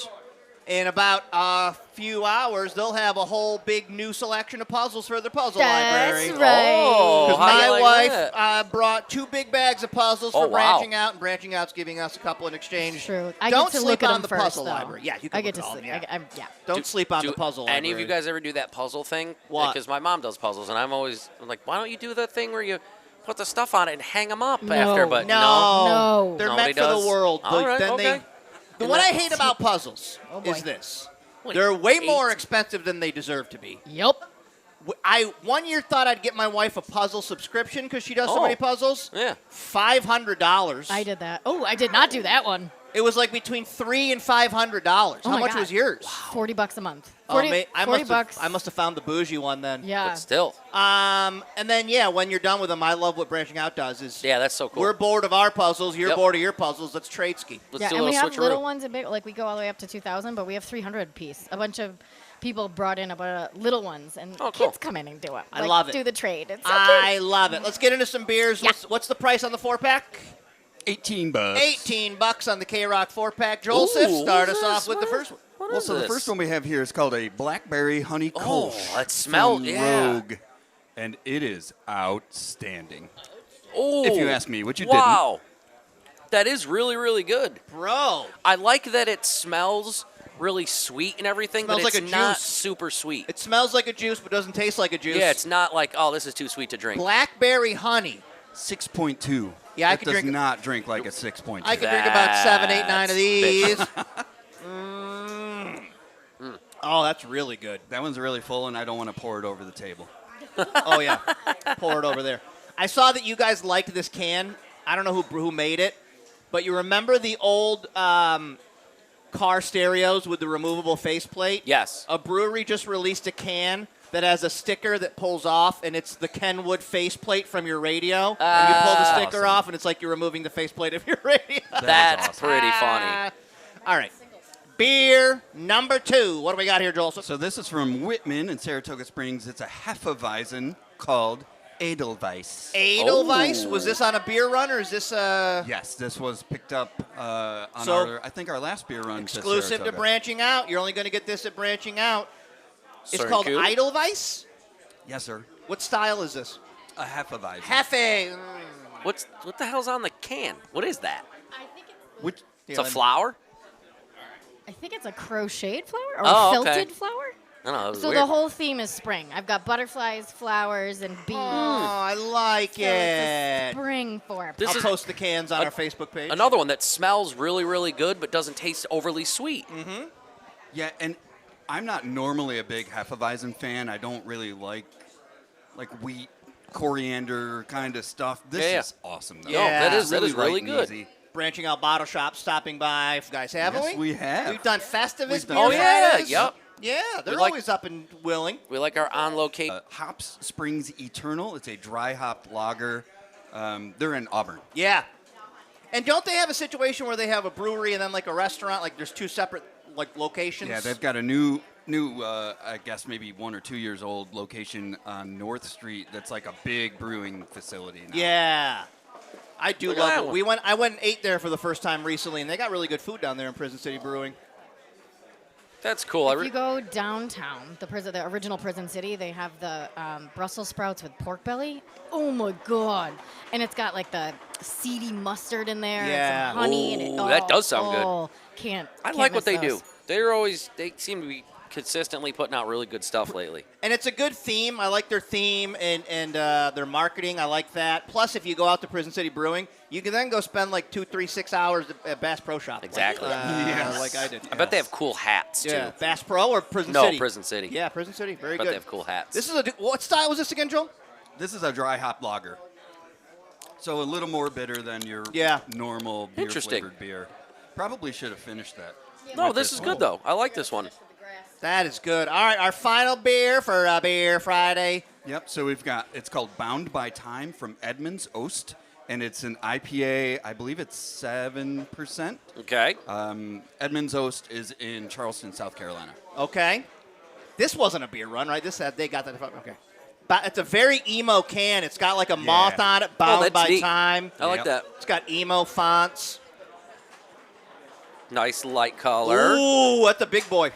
In about a few hours, they'll have a whole big new selection of puzzles for their puzzle That's library. right. Oh, 'Cause how do you my like wife that? brought 2 big bags of puzzles Oh, for wow. Branching Out, and Branching Out's giving us a couple in exchange. True. I Don't get to sleep look at on them the first, puzzle though. library. Yeah, you can I get look to at all sleep. of them, Yeah. Don't sleep on Do the puzzle library. any of you guys ever do that puzzle thing? What? Because my mom does puzzles, and I'm like, why don't you do the thing where you put the stuff on it and hang them up No. after? But No. They're Nobody meant for does? the world. All right, Then okay. what I hate about puzzles Oh, boy. is this. Wait, They're way 8? more expensive than they deserve to be. Yep. I one year thought I'd get my wife a puzzle subscription because she does so Oh. many puzzles. Yeah. $500. I did that. Oh, I did not do that one. It was like between $300 and $500. Oh How my much God. was yours? $40 a month. Oh, 40, I 40 must bucks. have. I must have found the bougie one then. Yeah. But still, And then when you're done with them, I love what Branching Out does. Is yeah, that's so cool. we're bored of our puzzles, you're Yep. bored of your puzzles. Let's trade ski. Let's Yeah, do a and we little have little switcheroo. ones and big. Like we go all the way up to 2,000, but we have 300 piece. A bunch of people brought in about little ones, and Oh, cool. kids come in and do it. I Like, love it. Do the trade. It's so I love it. Let's get into some beers. Yeah. What's the price on the 4-pack? $18. $18 on the K-Rock 4-pack. Joel Siff, Ooh, start what us is off this? with the What first one. What Well, is so the this? first one we have here is called a Blackberry Honey Oh, Kolsch. that smelled- from yeah. Rogue, and it is outstanding. Oh, If you ask me, which you wow. That is really, really good. Bro. I like that it smells really sweet and everything, Smells but like it's a not juice. super sweet. It smells like a juice, but doesn't taste like a juice. Yeah, it's not like, oh, this is too sweet to drink. Blackberry honey. 6.2. Yeah, I it could does drink- not drink like a 6.2. I could drink about 7, 8, 9 of That's these. Mm. Oh, that's really good. That one's really full, and I don't want to pour it over the table. Oh, yeah. Pour it over there. I saw that you guys liked this can. I don't know who made it, but you remember the old car stereos with the removable faceplate? Yes. A brewery just released a can that has a sticker that pulls off, and it's the Kenwood faceplate from your radio. And you pull the sticker awesome. off, and it's like you're removing the faceplate of your radio. That's awesome. pretty funny. All right. Beer number 2. What do we got here, Joel? So this is from Whitman in Saratoga Springs. It's a Hefeweizen called Edelweiss. Edelweiss. Was this on a beer run, or is this Yes, this was picked up on So- our last beer run. exclusive to Saratoga. Branching Out? You're only going to get this at Branching Out. It's Sorry, called cool. Edelweiss. Yes, sir. What style is this? A Hefeweizen. Hefe. What the hell's on the can? What is that? I think it's, Which It's a flower? I think it's a crocheted flower or Oh, okay. felted flower. I don't know. It was So weird. the whole theme is spring. I've got butterflies, flowers, and bees. Oh, I like So it's a it. spring for This I'll is post the cans on a- our Facebook page. Another one that smells really, really good but doesn't taste overly sweet. Yeah, and I'm not normally a big Hefeweizen fan. I don't really like wheat, coriander kind of stuff. This Yeah, yeah. is awesome, though. No, that It's is really light and good. easy. Branching Out Bottle Shop stopping by, guys, haven't Yes, we have. We've done Festivus We've done Beer Oh, yeah, Fridays. yep. Yeah, they're like- always up and willing. We like our on location. Hops Springs Eternal. It's a dry hopped lager. They're in Auburn. Yeah. And don't they have a situation where they have a brewery and then like a restaurant? Like there's 2 separate like locations? Yeah, they've got a new I guess maybe 1 or 2 years old location on North Street that's like a big brewing facility now. Yeah. I do Look at love that it. one. I went and ate there for the first time recently, and they got really good food down there in Prison City Brewing. That's cool. If you go downtown, the original Prison City, they have the Brussels sprouts with pork belly. Oh my god! And it's got like the seedy mustard in there, Yeah. and some honey, and Ooh, that does sound good. oh, Can't. I can't like what miss they those. do. They seem to be consistently putting out really good stuff lately. And it's a good theme. I like their theme and their marketing. I like that. Plus, if you go out to Prison City Brewing, you can then go spend like 2, 3, 6 hours at Bass Pro Shop. Exactly. Like I did. I bet they have cool hats too. Yeah, Bass Pro or Prison No, City? Prison City. Yeah, Prison City. Very But good. they have cool hats. This is what style was this again, Joel? This is a dry hop lager. So a little more bitter than your normal beer Interesting. flavored beer. Probably should have finished that. No, with this is good though. I like this one. That is good. All right, our final beer for Beer Friday. Yep. So it's called Bound by Time from Edmonds Oast, and it's an IPA. I believe it's 7%. Okay. Edmonds Oast is in Charleston, South Carolina. Okay. This wasn't a beer run, right? They got that. Okay. But it's a very emo can. It's got like a moth on it, bound that's by neat. time. I like that. It's got emo fonts. Nice light color. Ooh, that's a big boy.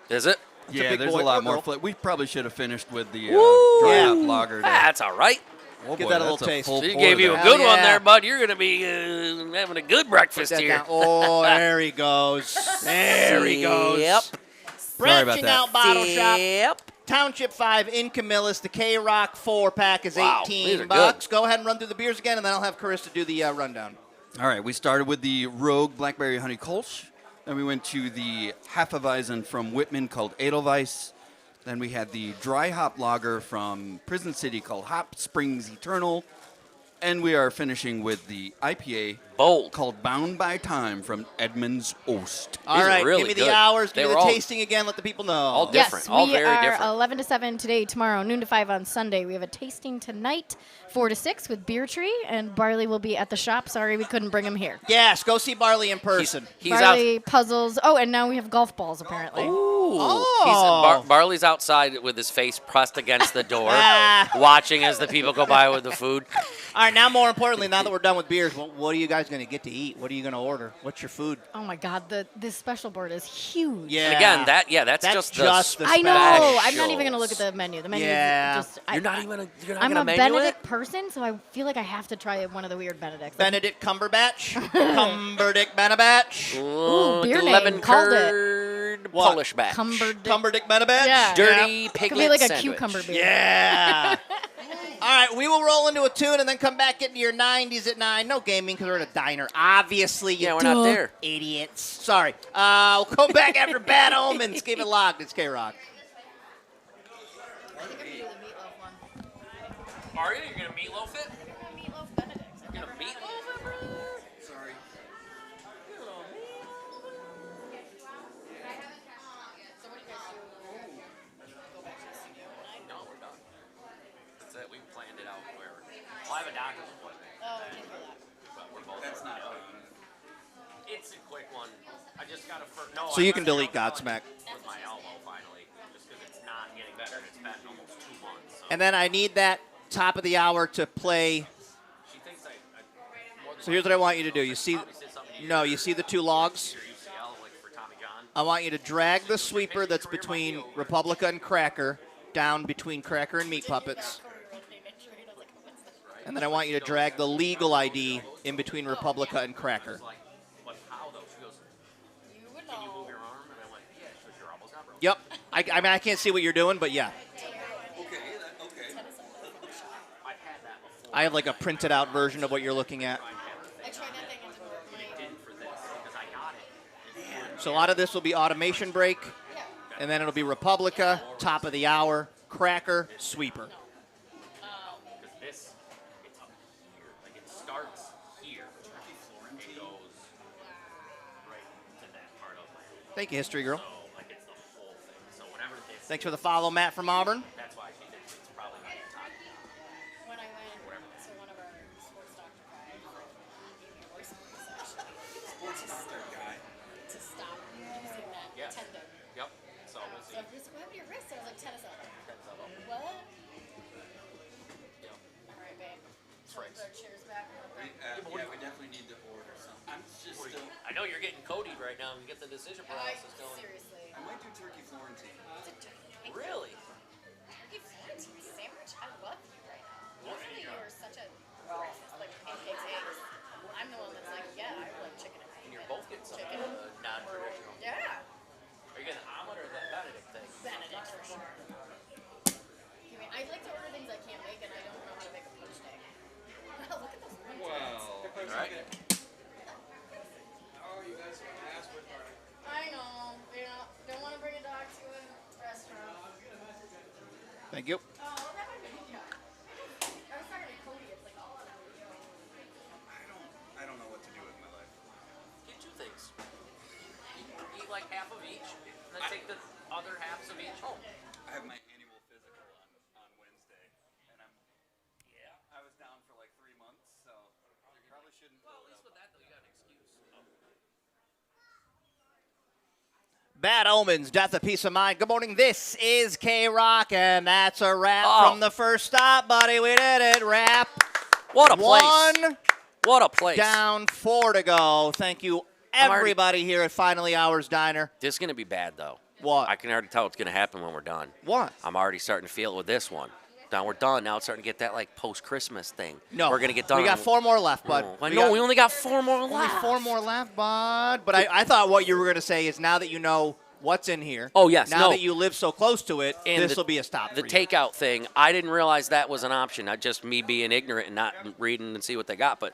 Is it? Yeah, big there's boy a lot or more girl. flavor. We probably should have finished with the Woo! dry Yeah. hop lager. there. That's all right. Oh Give boy, that a little that's taste. full She pour gave you a there. good Hell one yeah. there, bud. You're going to be having a good Put breakfast that here. down. Oh, there he goes. There he goes. Yep. Sorry about Branching that. out bottle shop. Yep. Township 5 in Camillus. The K-Rock 4-pack is Wow, these 18 are bucks. Go ahead and run through the beers again, and then I'll have Carissa do the rundown. All right, we started with the Rogue Blackberry Honey Kolsch. Then we went to the Hefeweizen from Whitman called Edelweiss. Then we had the dry hop lager from Prison City called Hop Springs Eternal. And we are finishing with the IPA Bold. called Bound by Time from Edmunds Oast. All These are right, really give me good. the hours, They give me were the all- tasting again, let the people know. all different, Yes, all we very are different. 11 to 7 today, tomorrow, noon to 5 on Sunday. We have a tasting tonight, 4 to 6 with Beer Tree, and Barley will be at the shop. Sorry we couldn't bring him here. Yes, go see Barley in person. He's out. Barley, puzzles. Oh, and now we have golf balls, apparently. Ooh. Oh. Barley's outside with his face pressed against the door, Ah. watching as the people go by with the food. All right, now more importantly, now that we're done with beers, what are you guys going to get to eat? What are you going to order? What's your food? Oh, my God. This special board is huge. Yeah. And again, that's just the I know. specials. I'm not even going to look at the menu. The menu Yeah. is just. You're not even you're not I'm gonna a menu Benedict it? person, so I feel like I have to try one of the weird Benedicts. Benedict Cumberbatch. Cumberdick Benabatch. Ooh, beer name. lemon Called it. curd What? Polish batch. Cumberdick Benabatch? Yeah. Dirty Could piglet be like a sandwich. cucumber beer. Yeah. All right, we will roll into a tune and then come back into your 90s at 9. No gaming because we're in a diner. Obviously, you Yeah, we're not there. idiots. Sorry. We'll come back after Bad Omens. Keep it locked. It's K-Rock. Are you? You're gonna meatloaf it? You're gonna meatloaf it, bro? Sorry. No, we're done. That's it. We planned it out where. Well, I have a doctor's appointment. But we're both. That's not It's a quick one. I just got to no. So you can delete Godsmack. With my elbow finally, just because it's not getting better. It's been almost 2 months. So. And then I need that top of the hour to play. She thinks So here's what I want you to do. You see, no, you see the two logs? I want you to drag the sweeper that's between Republica and Cracker down between Cracker and Meat Puppets. And then I want you to drag the legal ID in between Republica and Cracker. But how though? She goes, can you move your arm? And I went, yeah. She goes, your elbow's not broken. Yep. I mean, I can't see what you're doing, but yeah. I have like a printed out version of what you're looking at. So a lot of this will be automation break, and then it'll be Republica, top of the hour, Cracker, sweeper. Because this, it's up here. Like it starts here. And it goes right to that part of my. Thank you, History Girl. So, like it's the whole thing. So whenever this. Thanks for the follow, Matt from Auburn. That's why she thinks it's probably not the top. When I went, so one of our sports doctor guys gave me a voice message to stop using that Yes. tendon. Yep. So we'll So see. if this, what happened to your wrist? I was like, tennis elbow. Tennis elbow. What? Yep. All right, babe. So Right. put our chairs back. Yeah, we definitely need to order some. I'm just still. I know you're getting codied right now. You get the decision paralysis going. Seriously. I might do turkey Florentine. It's a turkey. Really? Turkey Florentine sandwich? I love you right now. Usually you're such a breakfast, like pancakes, eggs. I'm the one that's like, yeah, I like chicken and And you're both getting some non-traditional. Yeah. Are you getting the omelet or the Benedict thing? Benedict for sure. I like to order things I can't make, and I don't know how to make a poached egg. Look at those lemons. All right. Oh, you guys want to ask what part? I know. You know, don't want to bring a dog to a restaurant. Thank you. Oh, that might be good. I was talking to Cody. It's like all on a video. I don't know what to do with my life. Get two things. Eat like half of each, and then take the other halves of each home. I have my annual physical on Wednesday, and I was down for like 3 months, so probably shouldn't. Well, at least with that, though, you got an excuse. Bad Omens, Death of Peace of Mind. Good morning. This is K-Rock, and that's a wrap from the first stop, buddy. We did it. Wrap. What a place. One What a place. down, 4 to go. Thank you, I'm already- everybody here at Finally Hours Diner. This is going to be bad, though. What? I can already tell what's going to happen when we're done. What? I'm already starting to feel it with this one. Now we're done. Now it's starting to get that like post-Christmas thing. No. We're going to get done. We got 4 more left, bud. Oh, we only got 4 more Only left. 4 more left, bud. But I thought what you were going to say is now that you know what's in here. Oh, yes, Now no. that you live so close to it, And this will be a stop The for you. takeout thing, I didn't realize that was an option. Not just me being ignorant and not reading and see what they got, but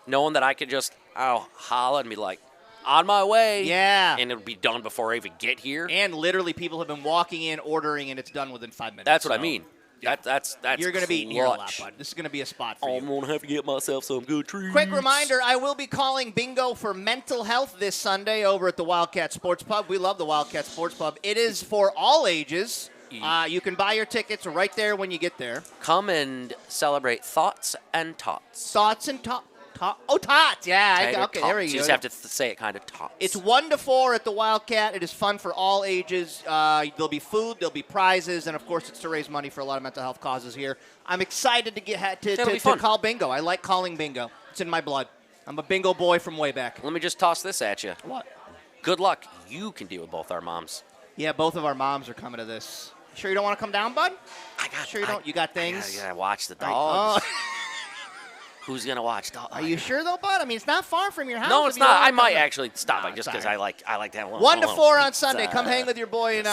knowing that I could just holla and be like, on my way. Yeah. And it'll be done before I even get here. And literally, people have been walking in, ordering, and it's done within 5 minutes. That's what I So mean. That's You're going to be eating here a lot, clutch. bud. This is going to be a spot for I'm you. going to have to get myself some good treats. Quick reminder, I will be calling bingo for mental health this Sunday over at the Wildcat Sports Pub. We love the Wildcat Sports Pub. It is for all ages. You can buy your tickets right there when you get there. Come and celebrate Thoughts and Tots. Thoughts and tots. Oh, tots. Yeah. Tighter Okay, there we tots. go. You just have to say it kind of tots. It's 1 to 4 at the Wildcat. It is fun for all ages. There'll be food, there'll be prizes, and of course, it's to raise money for a lot of mental health causes here. I'm excited to It'll be fun. call bingo. I like calling bingo. It's in my blood. I'm a bingo boy from way back. Let me just toss this at you. What? Good luck. You can deal with both our moms. Yeah, both of our moms are coming to this. Sure you don't want to come down, bud? Sure you don't? You got things? I gotta watch the All right. dogs. Oh. Who's gonna watch dogs? Are you sure though, bud? I mean, it's not far from your house. No, if it's you don't not. wanna I might come. actually stop it just because sorry. I like to have a little. 1 to 4 on pizza. Sunday. Come hang with your boy and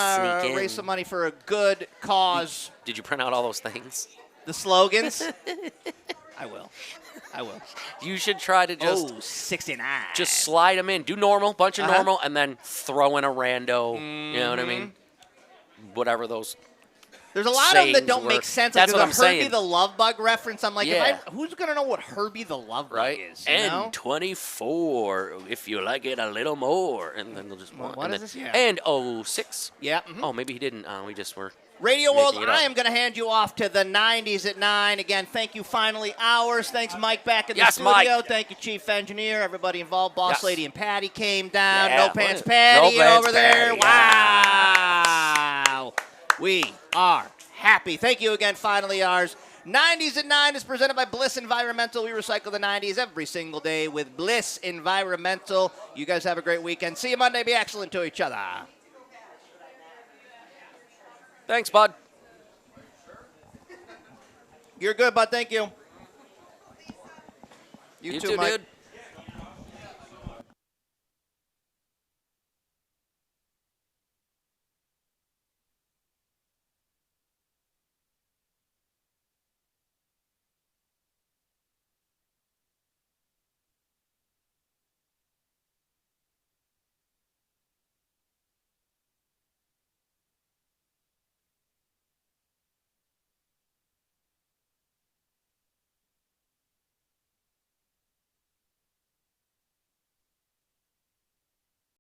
Sneak in. raise some money for a good cause. Did you print out all those things? The slogans? I will. You should try to just 69. just slide them in. Do normal, bunch of Uh-huh. normal, and then throw in a rando. You know what I Mm-hmm. mean? Whatever those. There's a lot of them that sayings don't were. make sense. That's like what there's I'm a Herbie saying. the Love Bug reference. I'm like, Yeah. who's going to know what Herbie the Love Bug Right? is? You And know? 24, if you like it a little more. And then they'll just What and is then- this? Yeah. And 06. Yeah. Oh, maybe he didn't. We just were. Radio World, making it up. I am going to hand you off to the 90s at 9. Again, thank you, Finally Hours. Thanks, Mike, back in the Yes, studio. Mike. Thank you, Chief Engineer, everybody involved. Boss Yes. Lady and Patty came down. Yeah, No Pants what? Patty No Pants over there. Patty, Wow. We are happy. Thank you again, Finally Ours. 90s at 9 is presented by Bliss Environmental. We recycle the 90s every single day with Bliss Environmental. You guys have a great weekend. See you Monday. Be excellent to each other. Thanks, bud. You're good, bud. Thank you. You You too, too, Mike. dude.